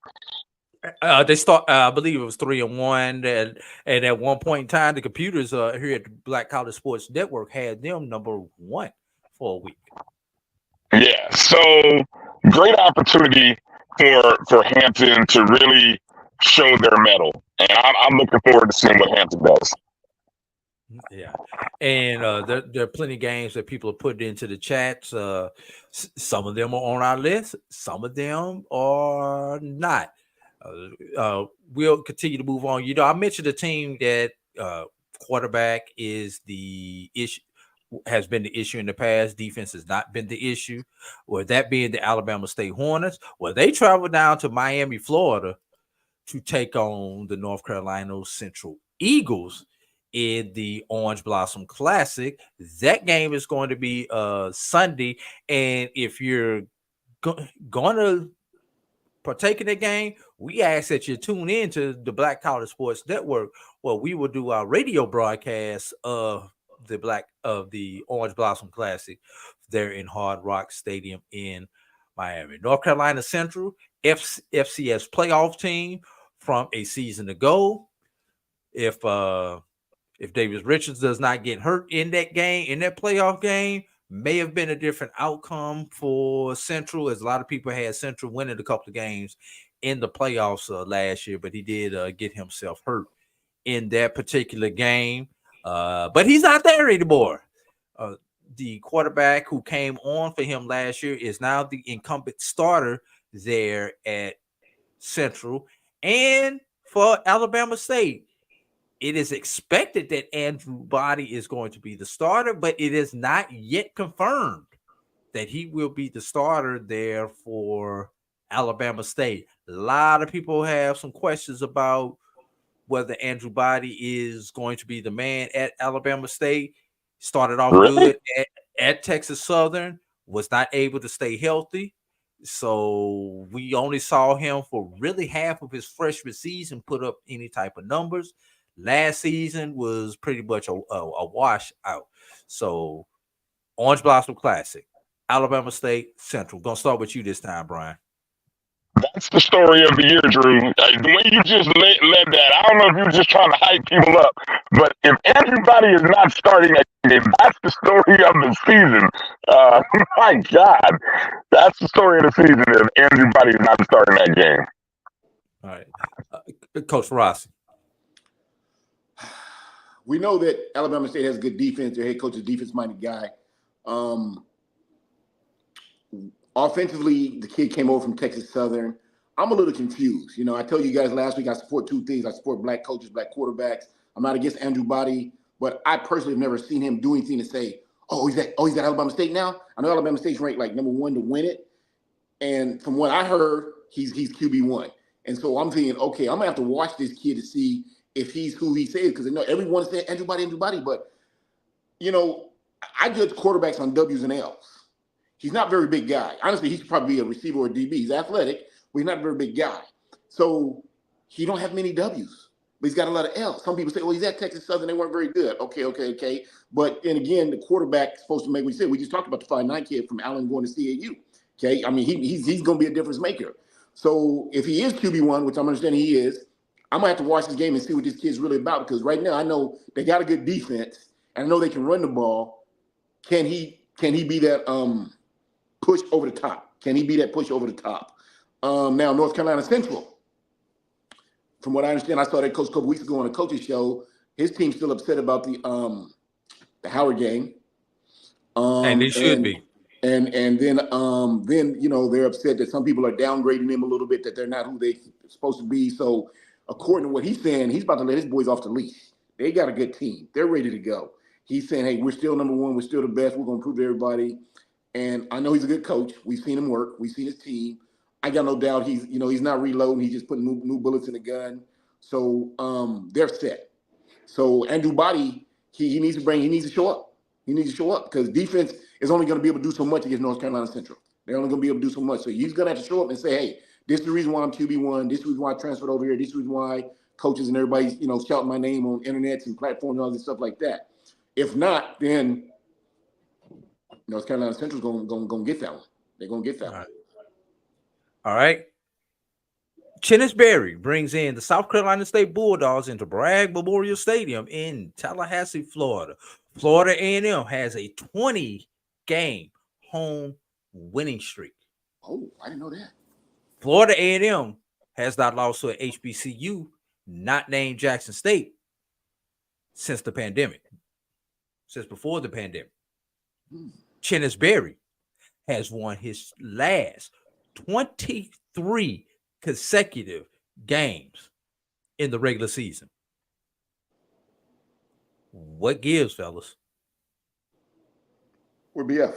S2: They start. I believe it was 3-1, and at one point in time, the computers here at the Black College Sports Network had them number 1 for a week.
S9: Yeah, so great opportunity for Hampton to really show their mettle, and I'm looking forward to seeing what Hampton does.
S2: Yeah, and there are plenty of games that people are putting into the chats. Some of them are on our list, some of them are not. We'll continue to move on. I mentioned a team that quarterback is the issue, has been the issue in the past. Defense has not been the issue. Well, that being the Alabama State Hornets. Well, they traveled down to Miami, Florida to take on the North Carolina Central Eagles in the Orange Blossom Classic. That game is going to be Sunday. And if you're going to partake in that game, we ask that you tune in to the Black College Sports Network, where we will do our radio broadcast of the Orange Blossom Classic there in Hard Rock Stadium in Miami. North Carolina Central, FCS playoff team from a season ago. If Davis Richards does not get hurt in that game, in that playoff game, may have been a different outcome for Central, as a lot of people had Central winning a couple of games in the playoffs last year, but he did get himself hurt in that particular game. But he's not there anymore. The quarterback who came on for him last year is now the incumbent starter there at Central. And for Alabama State, it is expected that Andrew Body is going to be the starter, but it is not yet confirmed that he will be the starter there for Alabama State. A lot of people have some questions about whether Andrew Body is going to be the man at Alabama State. Started off good at Texas Southern, was not able to stay healthy. So we only saw him for really half of his freshman season put up any type of numbers. Last season was pretty much a washout. So Orange Blossom Classic, Alabama State Central. Gonna start with you this time, Brian.
S9: That's the story of the year, Drew. The way you just led that, I don't know if you were just trying to hype people up, but if everybody is not starting that game, that's the story of the season. My God, that's the story of the season if everybody is not starting that game.
S2: All right. Coach Farasi.
S4: We know that Alabama State has good defense. Their head coach is a defense-minded guy. Offensively, the kid came over from Texas Southern. I'm a little confused. I told you guys last week I support two things. I support black coaches, black quarterbacks. I'm not against Andrew Body, but I personally have never seen him do anything to say, he's at Alabama State now? I know Alabama State's ranked like number 1 to win it. And from what I heard, he's QB1. And so I'm thinking, okay, I'm going to have to watch this kid to see if he's who he says, because I know everyone said Andrew Body, but, I judge quarterbacks on W's and L's. He's not a very big guy. Honestly, he should probably be a receiver or a DB. He's athletic, but he's not a very big guy. So he don't have many W's, but he's got a lot of L's. Some people say, he's at Texas Southern. They weren't very good. Okay. But then again, the quarterback is supposed to make what he said. We just talked about the 5'9" kid from Allen going to CAU. Okay. I mean, he's going to be a difference maker. So if he is QB1, which I'm understanding he is, I'm going to have to watch this game and see what this kid's really about, because right now I know they got a good defense and I know they can run the ball. Can he be that push over the top? Can he be that push over the top? Now, North Carolina Central, from what I understand, I saw that coach a couple weeks ago on a coach's show. His team's still upset about the Howard game.
S2: And they should be.
S4: And then they're upset that some people are downgrading him a little bit, that they're not who they're supposed to be. So according to what he's saying, he's about to let his boys off the leash. They got a good team. They're ready to go. He's saying, hey, we're still number 1. We're still the best. We're going to prove to everybody. And I know he's a good coach. We've seen him work. We've seen his team. I got no doubt he's not reloading. He's just putting new bullets in the gun. So they're set. So Andrew Body, he needs to show up. He needs to show up because defense is only going to be able to do so much against North Carolina Central. They're only going to be able to do so much. So he's going to have to show up and say, hey, this is the reason why I'm QB1. This is the reason why I transferred over here. This is the reason why coaches and everybody's, shouting my name on internets and platforms and all this stuff like that. If not, then North Carolina Central's going to get that one. They're going to get that one.
S2: All right. Chennis Berry brings in the South Carolina State Bulldogs into Bragg Memorial Stadium in Tallahassee, Florida. Florida A&M has a 20-game home winning streak.
S4: Oh, I didn't know that.
S2: Florida A&M has not lost to an HBCU not named Jackson State since the pandemic, since before the pandemic. Chennis Berry has won his last 23 consecutive games in the regular season. What gives, fellas?
S4: We're BF.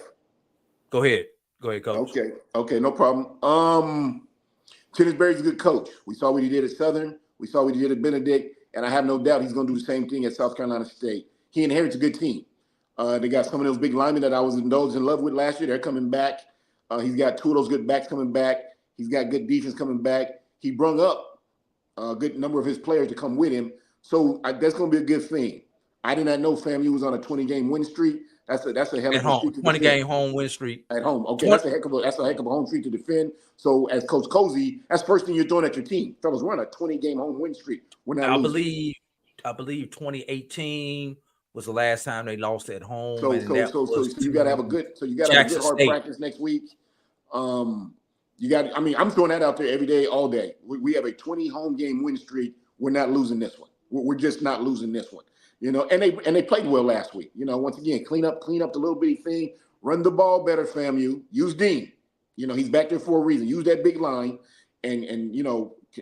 S2: Go ahead, coach.
S4: Okay, no problem. Chennis Berry's a good coach. We saw what he did at Southern. We saw what he did at Benedict, and I have no doubt he's going to do the same thing at South Carolina State. He inherits a good team. They got some of those big linemen that I was indulged in love with last year. They're coming back. He's got 2 of those good backs coming back. He's got good defense coming back. He brung up a good number of his players to come with him. So that's going to be a good thing. I did not know FAMU was on a 20-game win streak. That's a hell of a streak to
S2: 20-game home win streak.
S4: At home. Okay, that's a heck of a home streak to defend. So as Coach Cozy, that's the first thing you're doing at your team. Fellas, we're on a 20-game home win streak.
S2: I believe 2018 was the last time they lost at home.
S4: So you got to have a good hard practice next week. I'm throwing that out there every day, all day. We have a 20 home game win streak. We're not losing this one. We're just not losing this one. And they played well last week. Once again, clean up the little bitty thing, run the ball better, FAMU. Use Dean. He's back there for a reason. Use that big line and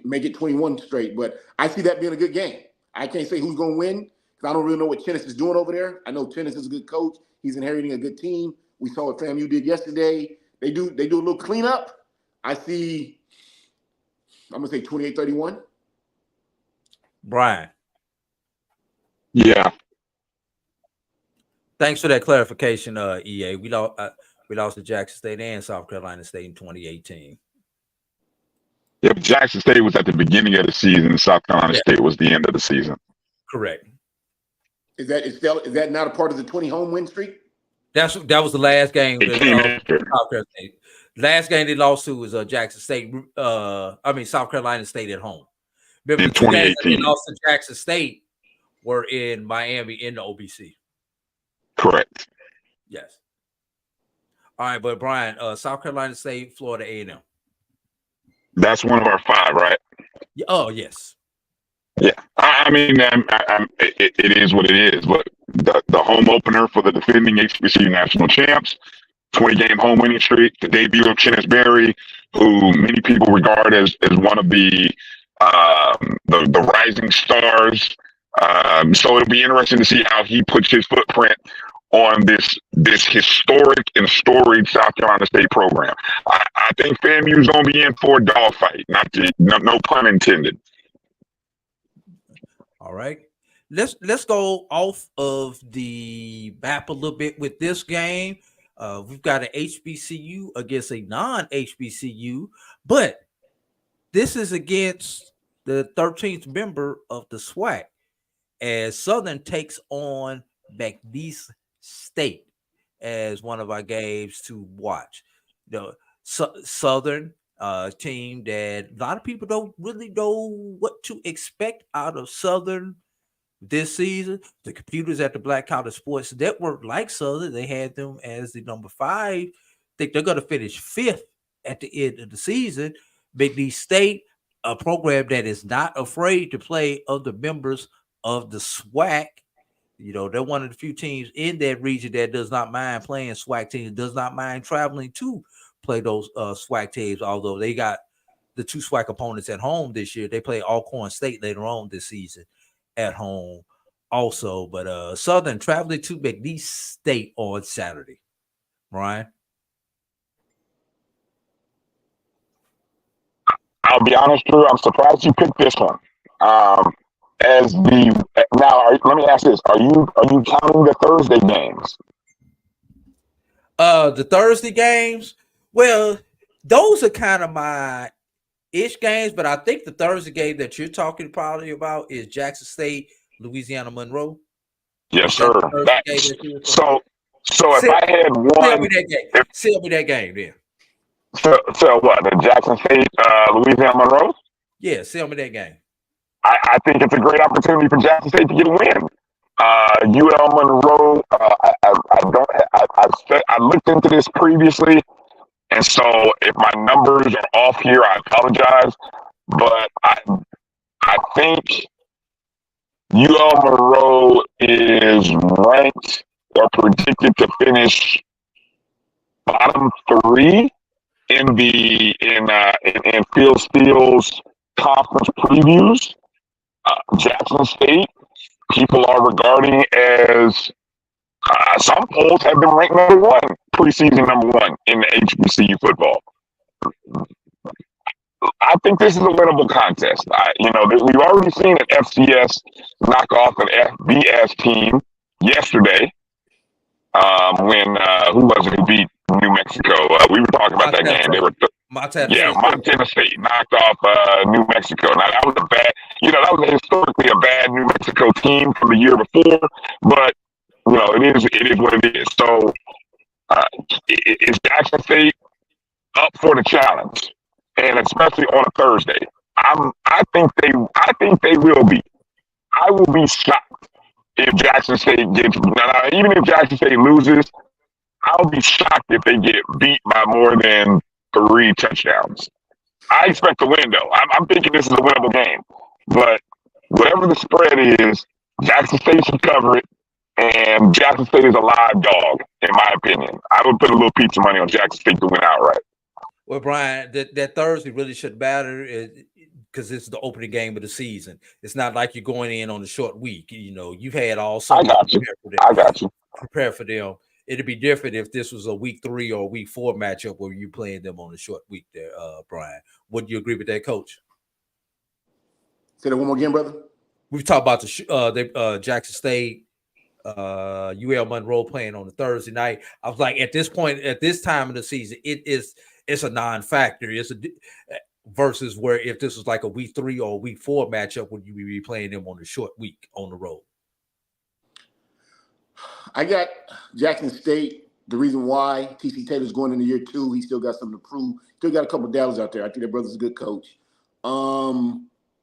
S4: make it 21 straight. But I see that being a good game. I can't say who's going to win because I don't really know what Chennis is doing over there. I know Chennis is a good coach. He's inheriting a good team. We saw what FAMU did yesterday. They do a little cleanup. I see, I'm going to say 28-31.
S2: Brian.
S9: Yeah.
S2: Thanks for that clarification, EA. We lost to Jackson State and South Carolina State in 2018.
S9: Yeah, but Jackson State was at the beginning of the season, and South Carolina State was the end of the season.
S2: Correct.
S4: Is that not a part of the 20 home win streak?
S2: That was the last game. South Carolina State. Last game they lost to was Jackson State. South Carolina State at home. Remember,
S3: in
S2: the 2 games that they
S3: 2018.
S2: lost to Jackson State were in Miami in the OBC.
S3: Correct.
S2: Yes. All right, but Brian, South Carolina State, Florida A&M.
S3: That's one of our 5, right?
S2: Oh, yes.
S3: Yeah. I mean, it is what it is. But the home opener for the defending HBCU national champs, 20-game home winning streak, the debut of Chennis Berry, who many people regard as one of the rising stars. So it'll be interesting to see how he puts his footprint on this historic and storied South Carolina State program. I think FAMU's gonna be in for a dogfight. No pun intended.
S2: All right. Let's go off of the map a little bit with this game. We've got an HBCU against a non-HBCU, but this is against the 13th member of the SWAC, as Southern takes on McNeese State as one of our games to watch. Southern team that a lot of people don't really know what to expect out of Southern this season. The computers at the Black College Sports Network, like Southern, they had them as the number 5. I think they're going to finish 5th at the end of the season. McNeese State, a program that is not afraid to play other members of the SWAC. They're one of the few teams in that region that does not mind playing SWAC teams, does not mind traveling to play those SWAC teams, although they got the 2 SWAC opponents at home this year. They play Alcorn State later on this season at home also. But Southern traveling to McNeese State on Saturday. Ryan?
S3: I'll be honest, Drew, I'm surprised you picked this one. Let me ask this: Are you counting the Thursday games?
S2: The Thursday games, well, those are kind of my ish games, but I think the Thursday game that you're talking probably about is Jackson State, Louisiana Monroe.
S3: Yes, sir. So if I had one,
S2: sell me that game then.
S3: So what? The Jackson State, Louisiana Monroe?
S2: Yeah, sell me that game.
S3: I think it's a great opportunity for Jackson State to get a win. UL Monroe. I looked into this previously, and so if my numbers are off here, I apologize. But I think UL Monroe is ranked or predicted to finish bottom 3 in Phil Steele's conference previews. Jackson State, people are regarding as some polls have been ranked number 1, preseason number 1 in the HBCU football. I think this is a winnable contest. We've already seen an FCS knock off an FBS team yesterday. When who was it who beat New Mexico? We were talking about that game. They were Montana State knocked off New Mexico. Now that was that was historically a bad New Mexico team from the year before, but it is what it is. So is Jackson State up for the challenge, and especially on a Thursday? I think they will be. I will be shocked if Jackson State gets, even if Jackson State loses, I'll be shocked if they get beat by more than 3 touchdowns. I expect to win, though. I'm thinking this is a winnable game. But whatever the spread is, Jackson State should cover it, and Jackson State is a live dog, in my opinion. I would put a little pizza money on Jackson State to win outright.
S2: Well, Brian, that Thursday really shouldn't matter because it's the opening game of the season. It's not like you're going in on a short week. You've had all summer.
S3: I got you.
S2: Prepare for them. It'd be different if this was a week 3 or week 4 matchup where you're playing them on a short week there, Brian. Would you agree with that, Coach?
S4: Say that one more again, brother.
S2: We've talked about the Jackson State, UL Monroe playing on the Thursday night. I was like, at this point, at this time of the season, it's a non-factor. It's versus where if this was like a week 3 or a week 4 matchup, would you be playing them on a short week on the road?
S4: I got Jackson State the reason why TC Taylor's going into year 2, he still got something to prove. Still got a couple of doubters out there. I think that brother's a good coach.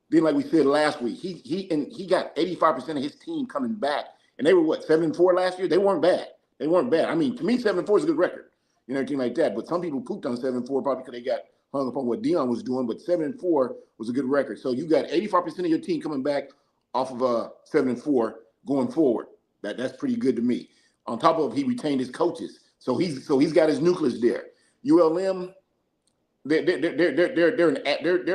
S4: Then, like we said last week, he got 85% of his team coming back, and they were what, 7-4 last year? They weren't bad. I mean, to me, 7-4 is a good record, and everything like that. But some people pooped on 7-4 probably because they got hung up on what Dion was doing. But 7-4 was a good record. So you got 85% of your team coming back off of 7-4 going forward. That's pretty good to me. On top of, he retained his coaches, so he's got his nucleus there. ULM. They're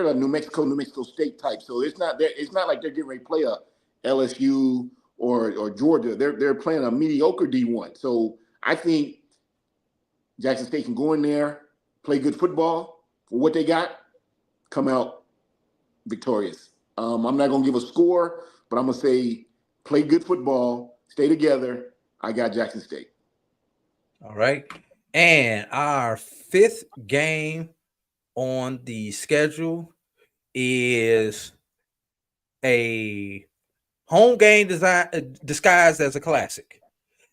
S4: a New Mexico State type. So it's not like they're getting ready to play a LSU or Georgia. They're playing a mediocre D1. So I think Jackson State can go in there, play good football for what they got, come out victorious. I'm not gonna give a score, but I'm gonna say play good football, stay together. I got Jackson State.
S2: All right, and our 5th game on the schedule is a home game disguised as a classic.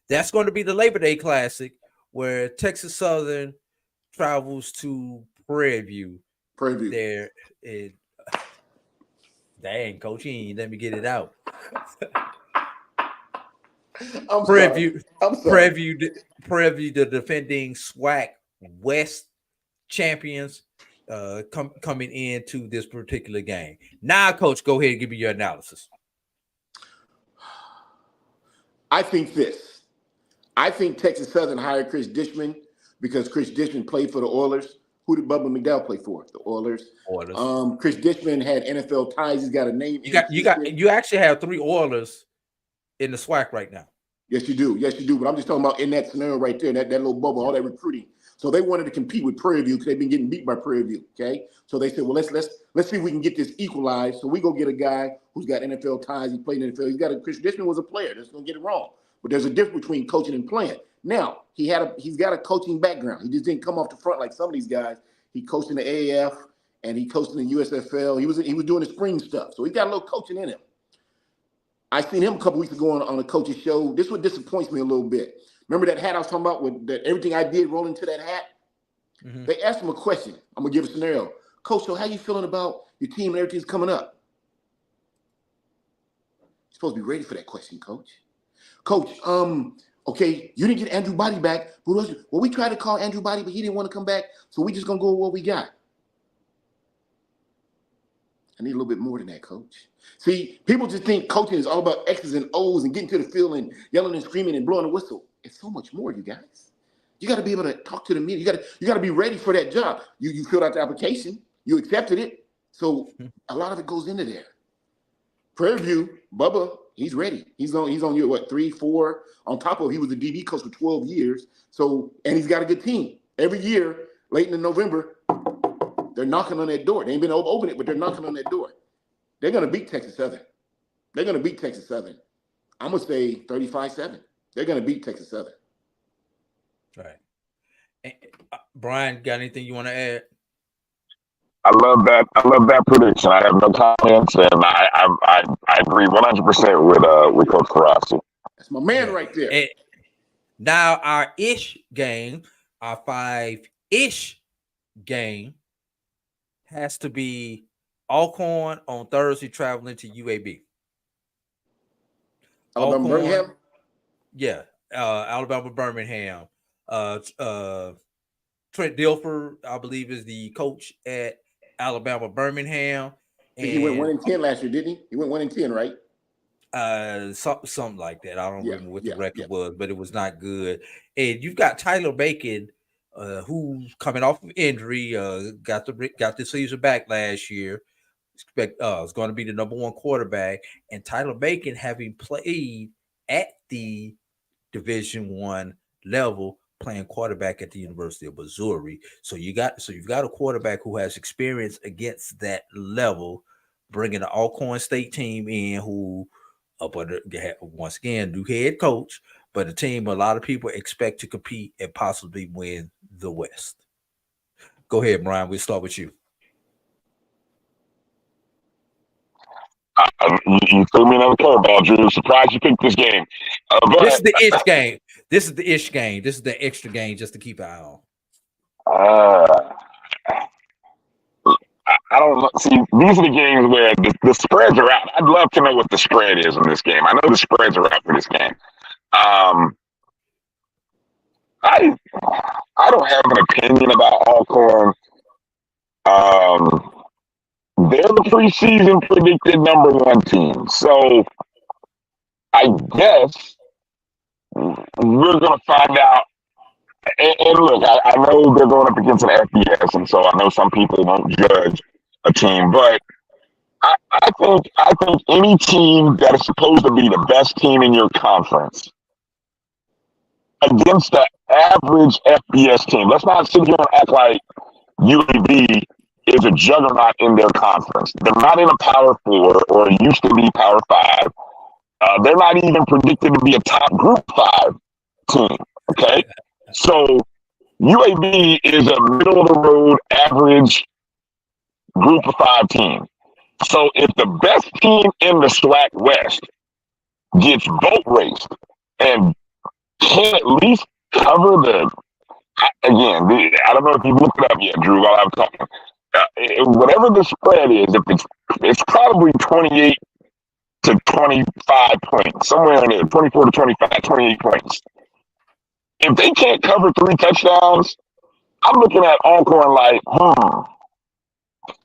S2: That's going to be the Labor Day Classic, where Texas Southern travels to Prairie View. There, dang, coach, you ain't let me get it out. Prairie View, the defending SWAC West champions, coming into this particular game. Now, coach, go ahead and give me your analysis.
S4: I think Texas Southern hired Chris Dishman because Chris Dishman played for the Oilers. Who did Bubba McDowell play for? The Oilers. Chris Dishman had NFL ties. He's got a name.
S2: You actually have 3 Oilers in the SWAC right now.
S4: Yes, you do. But I'm just talking about in that scenario right there, that little bubble, all that recruiting. So they wanted to compete with Prairie View because they've been getting beat by Prairie View. Okay, so they said, well, let's see if we can get this equalized. So we go get a guy who's got NFL ties. He played in the NFL. Chris Dishman was a player. That's gonna get it wrong. But there's a difference between coaching and playing. Now he's got a coaching background. He just didn't come off the front like some of these guys. He coached in the AAF and he coached in the USFL. He was doing the spring stuff. So he got a little coaching in him. I seen him a couple weeks ago on a coach's show. This one disappoints me a little bit. Remember that hat I was talking about with that everything I did roll into that hat? Mm-hmm. They asked him a question. I'm gonna give a scenario. Coach, so how you feeling about your team and everything's coming up? You're supposed to be ready for that question, Coach. Coach, okay, you didn't get Andrew Body back. Well, we tried to call Andrew Body, but he didn't want to come back, so we just gonna go with what we got. I need a little bit more than that, Coach. See, people just think coaching is all about X's and O's and getting to the field and yelling and screaming and blowing the whistle. It's so much more, you guys. You got to be able to talk to the media. You got to be ready for that job. You filled out the application. You accepted it. So a lot of it goes into there. Prairie View, Bubba, he's ready. He's on year, 3, 4. On top of, he was a DB coach for 12 years. So, and he's got a good team. Every year, late in November, they're knocking on that door. They ain't been able to open it, but they're knocking on that door. They're going to beat Texas Southern. I'm going to say 35-7. They're going to beat Texas Southern.
S2: Right. And, Brian, got anything you want to add?
S3: I love that prediction. I have no comments, and I agree 100% with Coach Farasi.
S4: That's my man right there.
S2: And now our ish game, our 5-ish game, has to be Alcorn on Thursday traveling to UAB.
S4: Alabama Birmingham?
S2: Yeah, Alabama Birmingham. Trent Dilfer, I believe, is the coach at Alabama Birmingham.
S4: And he went 1-10 last year, didn't he? He went 1-10, right?
S2: Something like that. I don't remember what the record was, but it was not good. And you've got Tyler Bacon, who's coming off of injury, got the season back last year. Expect is going to be the number 1 quarterback, and Tyler Bacon, having played at the Division I level, playing quarterback at the University of Missouri. So you've got a quarterback who has experience against that level, bringing the Alcorn State team in, who, but once again, new head coach, but a team a lot of people expect to compete and possibly win the West. Go ahead, Brian. We'll start with you.
S3: You threw me another curveball, Drew. Surprised you picked this game.
S2: This is the ish game. This is the ish game. This is the extra game just to keep an eye on.
S9: I don't know. See, these are the games where the spreads are out. I'd love to know what the spread is in this game. I know the spreads are out for this game. I don't have an opinion about Alcorn. They're the preseason predicted #1 team. So I guess we're going to find out. And look, I know they're going up against an FBS, and so I know some people won't judge a team, but I think any team that is supposed to be the best team in your conference against the average FBS team, let's not sit here and act like UAB is a juggernaut in their conference. They're not in a Power 4 or used to be Power 5. They're not even predicted to be a top Group 5 team, okay? So UAB is a middle-of-the-road average Group of 5 team. So if the best team in the SWAC West gets boat raced and can at least cover the, again, I don't know if you've looked it up yet, Drew, while I'm talking. Whatever the spread is, if it's probably 28 to 25 points, somewhere in there, 24 to 25, 28 points. If they can't cover 3 touchdowns, I'm looking at Alcorn like,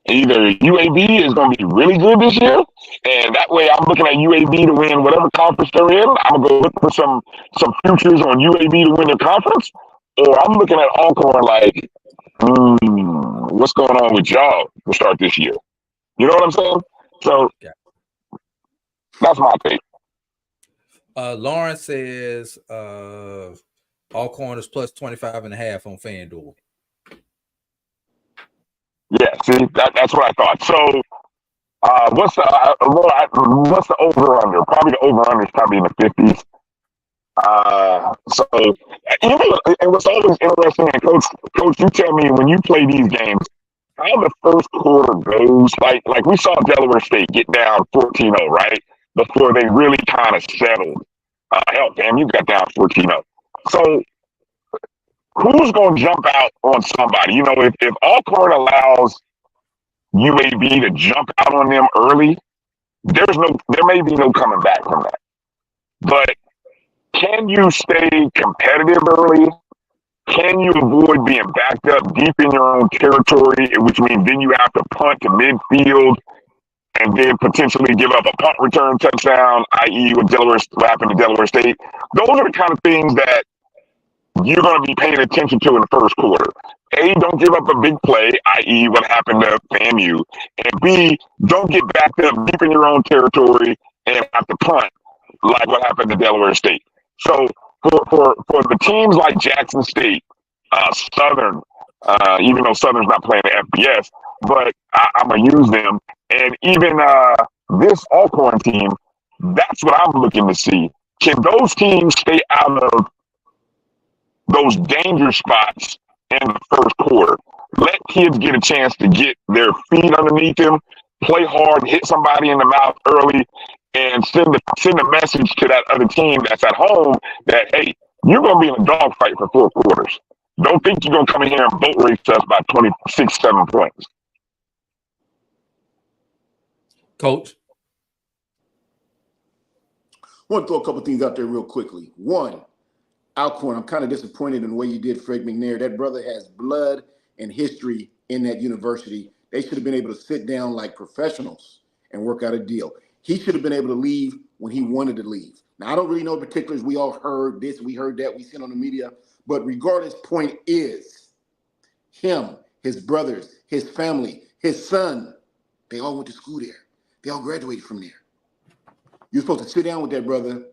S9: either UAB is going to be really good this year, and that way I'm looking at UAB to win whatever conference they're in. I'm going to go look for some futures on UAB to win their conference, or I'm looking at Alcorn like, what's going on with y'all to start this year? You know what I'm saying? So that's my take.
S2: Lawrence says Alcorn is plus 25.5 on FanDuel.
S9: Yeah, see, that's what I thought. So, what's the over/under? Probably the over/under is probably in the 50s. So, and what's always interesting, and Coach, you tell me when you play these games, how the first quarter goes. Like we saw Delaware State get down 14-0, right? Before they really kind of settled. Hell, damn, you got down 14-0. So, who's going to jump out on somebody? You know, if Alcorn allows UAB to jump out on them early, there may be no coming back from that. But can you stay competitive early? Can you avoid being backed up deep in your own territory, which means then you have to punt to midfield and then potentially give up a punt return touchdown, i.e. what happened to Delaware State? Those are the kind of things that you're going to be paying attention to in the first quarter. A, don't give up a big play, i.e. what happened to FAMU. And B, don't get backed up deep in your own territory and have to punt like what happened to Delaware State. So for the teams like Jackson State, Southern, even though Southern's not playing the FBS, but I'm going to use them. And even this Alcorn team, that's what I'm looking to see. Can those teams stay out of those danger spots in the first quarter? Let kids get a chance to get their feet underneath them, play hard, hit somebody in the mouth early, and send a message to that other team that's at home that, hey, you're going to be in a dogfight for 4 quarters. Don't think you're going to come in here and boat race us by 26, 7 points.
S2: Coach?
S4: I want to throw a couple things out there real quickly. One, Alcorn, I'm kind of disappointed in the way you did Fred McNair. That brother has blood and history in that university. They should have been able to sit down like professionals and work out a deal. He should have been able to leave when he wanted to leave. Now, I don't really know the particulars. We all heard this, we heard that, we seen on the media. But regardless, point is, him, his brothers, his family, his son, they all went to school there. They all graduated from there. You're supposed to sit down with that brother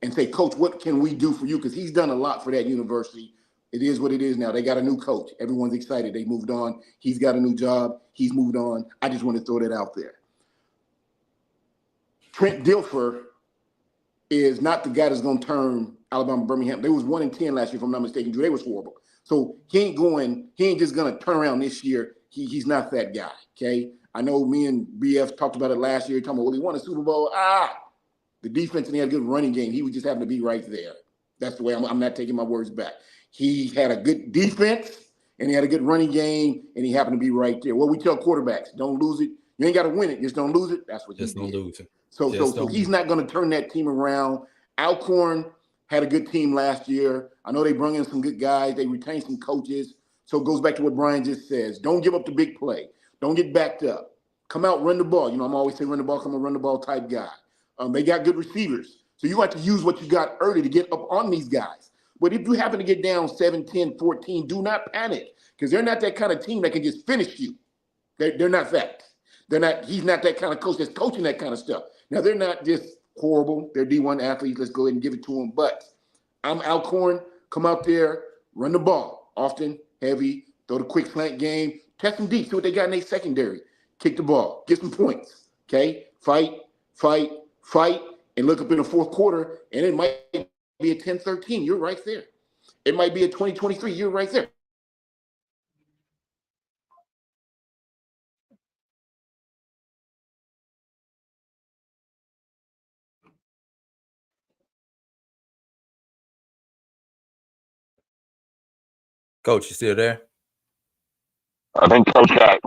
S4: and say, Coach, what can we do for you? Because he's done a lot for that university. It is what it is now. They got a new coach. Everyone's excited. They moved on. He's got a new job. He's moved on. I just want to throw that out there. Trent Dilfer is not the guy that's going to turn Alabama Birmingham. They was 1-10 last year, if I'm not mistaken, Drew. They was horrible. So he ain't just going to turn around this year. He's not that guy, okay? I know me and BF talked about it last year, talking about, well, he won a Super Bowl. The the defense, and he had a good running game. He would just happen to be right there. That's the way I'm not taking my words back. He had a good defense, and he had a good running game, and he happened to be right there. What we tell quarterbacks, don't lose it. You ain't got to win it. Just don't lose it. That's what he did. Just don't lose it. So he's not going to turn that team around. Alcorn had a good team last year. I know they brought in some good guys. They retained some coaches. So it goes back to what Bryan just says. Don't give up the big play. Don't get backed up. Come out, run the ball. I'm always saying run the ball. I'm a run the ball type guy. They got good receivers. So you have to use what you got early to get up on these guys. But if you happen to get down 7, 10, 14, do not panic because they're not that kind of team that can just finish you. They're not that. He's not that kind of coach that's coaching that kind of stuff. Now, they're not just horrible. They're D1 athletes. Let's go ahead and give it to them. But I'm Alcorn. Come out there, run the ball. Often, heavy, throw the quick slant game. Test them deep. See what they got in their secondary. Kick the ball. Get some points. Okay? Fight, and look up in the fourth quarter, and it might be a 10-13. You're right there. It might be a 20-23. You're right there.
S2: Coach, you still there?
S9: I think Coach got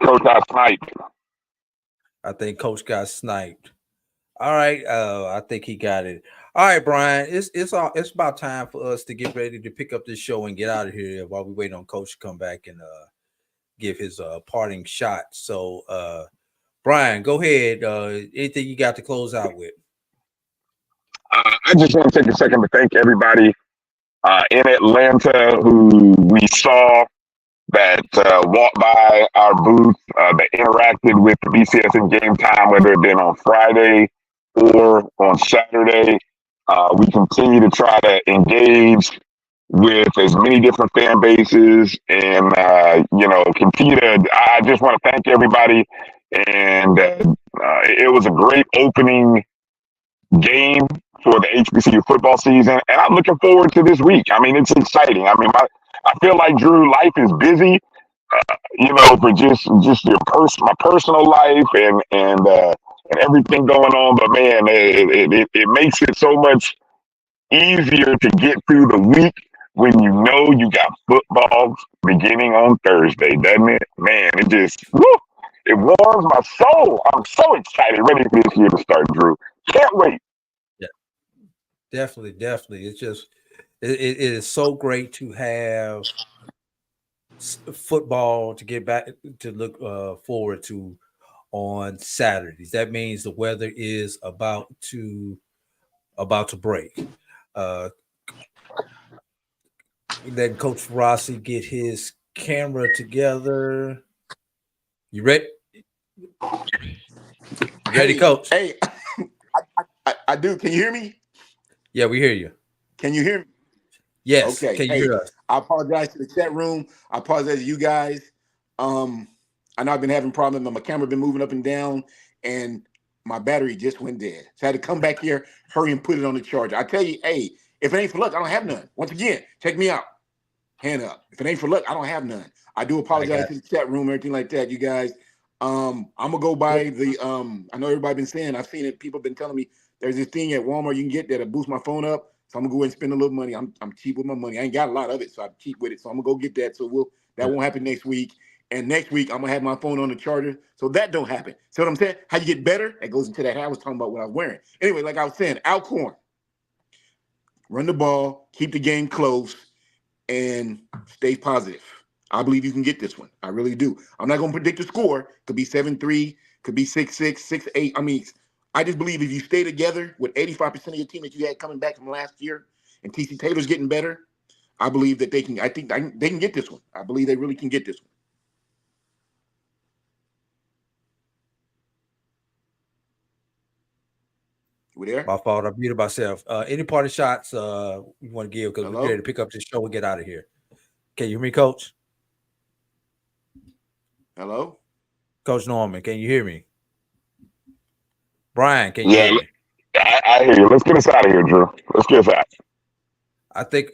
S9: sniped.
S2: I think Coach got sniped. All right, I think he got it. All right, Bryan, it's about time for us to get ready to pick up this show and get out of here while we wait on Coach to come back and give his parting shot. So, Bryan, go ahead. Anything you got to close out with?
S9: I just want to take a second to thank everybody in Atlanta who we saw that walked by our booth, that interacted with the BCSN Game Time, whether it been on Friday or on Saturday. We continue to try to engage with as many different fan bases and, continue to, I just want to thank everybody. And it was a great opening game for the HBCU football season. And I'm looking forward to this week. I mean, it's exciting. I mean, I feel like, Drew, life is busy, for just my personal life and everything going on. But man, it makes it so much easier to get through the week when you know you got football beginning on Thursday, doesn't it? Man, it warms my soul. I'm so excited, ready for this year to start, Drew. Can't wait.
S2: Yeah, definitely. It's just it is so great to have football to get back to look forward to on Saturdays. That means the weather is about to break. Let Coach Farasi get his camera together. You ready? Ready, Coach?
S4: Hey, I do. Can you hear me?
S2: Yeah, we hear you.
S4: Can you hear me?
S2: Yes.
S4: Okay.
S2: Can you hear us?
S4: I apologize to the chat room. I apologize to you guys. I know I've been having problems. My camera been moving up and down, and my battery just went dead. So I had to come back here, hurry and put it on the charger. I tell you, hey, if it ain't for luck, I don't have none. Once again, check me out. Hand up. If it ain't for luck, I don't have none. I do apologize to the chat room, everything like that, you guys. I'm gonna go by the I know everybody been saying, I've seen it, people been telling me there's this thing at Walmart you can get that'll boost my phone up. So I'm gonna go ahead and spend a little money. I'm cheap with my money. I ain't got a lot of it, so I'm cheap with it. So I'm gonna go get that. So that won't happen next week. And next week I'm gonna have my phone on the charger. So that don't happen. See what I'm saying? How you get better? That goes into that. I was talking about what I was wearing. Anyway, like I was saying, Alcorn. Run the ball, keep the game close, and stay positive. I believe you can get this one. I really do. I'm not going to predict the score. Could be 7-3, could be 6-6, 6-8. I mean, I just believe if you stay together with 85% of your team that you had coming back from last year and TC Taylor's getting better, I believe that they can. I think they can get this one. I believe they really can get this one. We there?
S2: My fault. I muted myself. Any party shots you want to give? Because we're ready to pick up this show and get out of here. Can you hear me, Coach?
S4: Hello?
S2: Coach Norman, can you hear me? Bryan, can you hear me?
S9: I hear you. Let's get us out of here, Drew. Let's get us out.
S2: I think,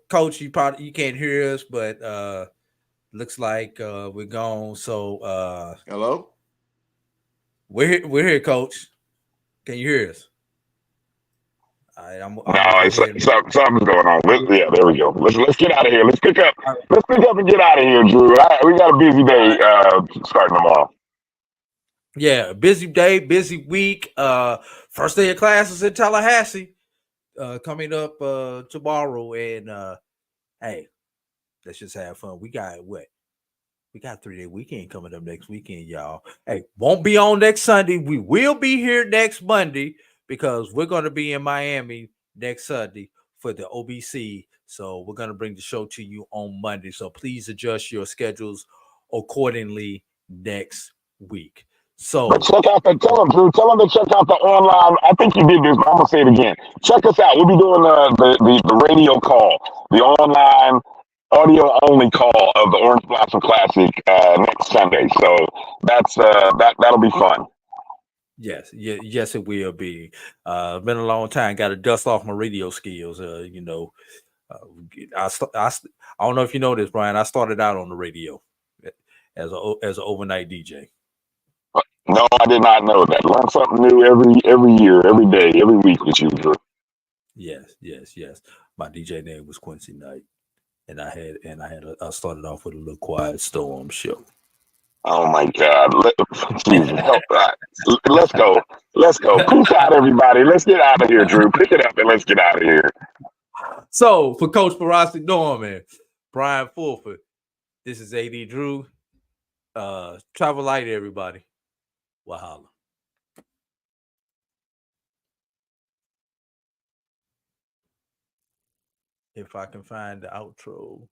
S2: Coach, you can't hear us, but looks like we're gone. So
S4: hello?
S2: We're here, Coach. Can you hear us?
S9: Something's going on. There we go. Let's get out of here. Let's pick up and get out of here, Drew. We got a busy day starting tomorrow.
S2: Yeah, busy day, busy week. First day of classes in Tallahassee coming up tomorrow, and hey, let's just have fun. We got 3-day weekend coming up next weekend, y'all. Hey, won't be on next Sunday. We will be here next Monday because we're going to be in Miami next Sunday for the OBC. So we're going to bring the show to you on Monday. So please adjust your schedules accordingly next week. So
S9: but tell them to check out the online. I think you did this, but I'm gonna say it again. Check us out. We'll be doing the radio call, the online audio only call of the Orange Blossom Classic next Sunday. So that'll be fun.
S2: Yes, it will be. Been a long time. Got to dust off my radio skills. I don't know if you know this, Brian. I started out on the radio as an overnight DJ.
S9: No, I did not know that. Learn something new every year, every day, every week with you, Drew.
S2: Yes. My DJ name was Quincy Knight, and I started off with a little Quiet Storm show.
S9: Oh my God! Jesus, help! Let's go. Peace out, everybody. Let's get out of here, Drew. Pick it up and let's get out of here.
S2: So for Coach Farasi Norman, Brian Fulford, this is A.D. Drew. Travel light, everybody. Wahala. If I can find the outro.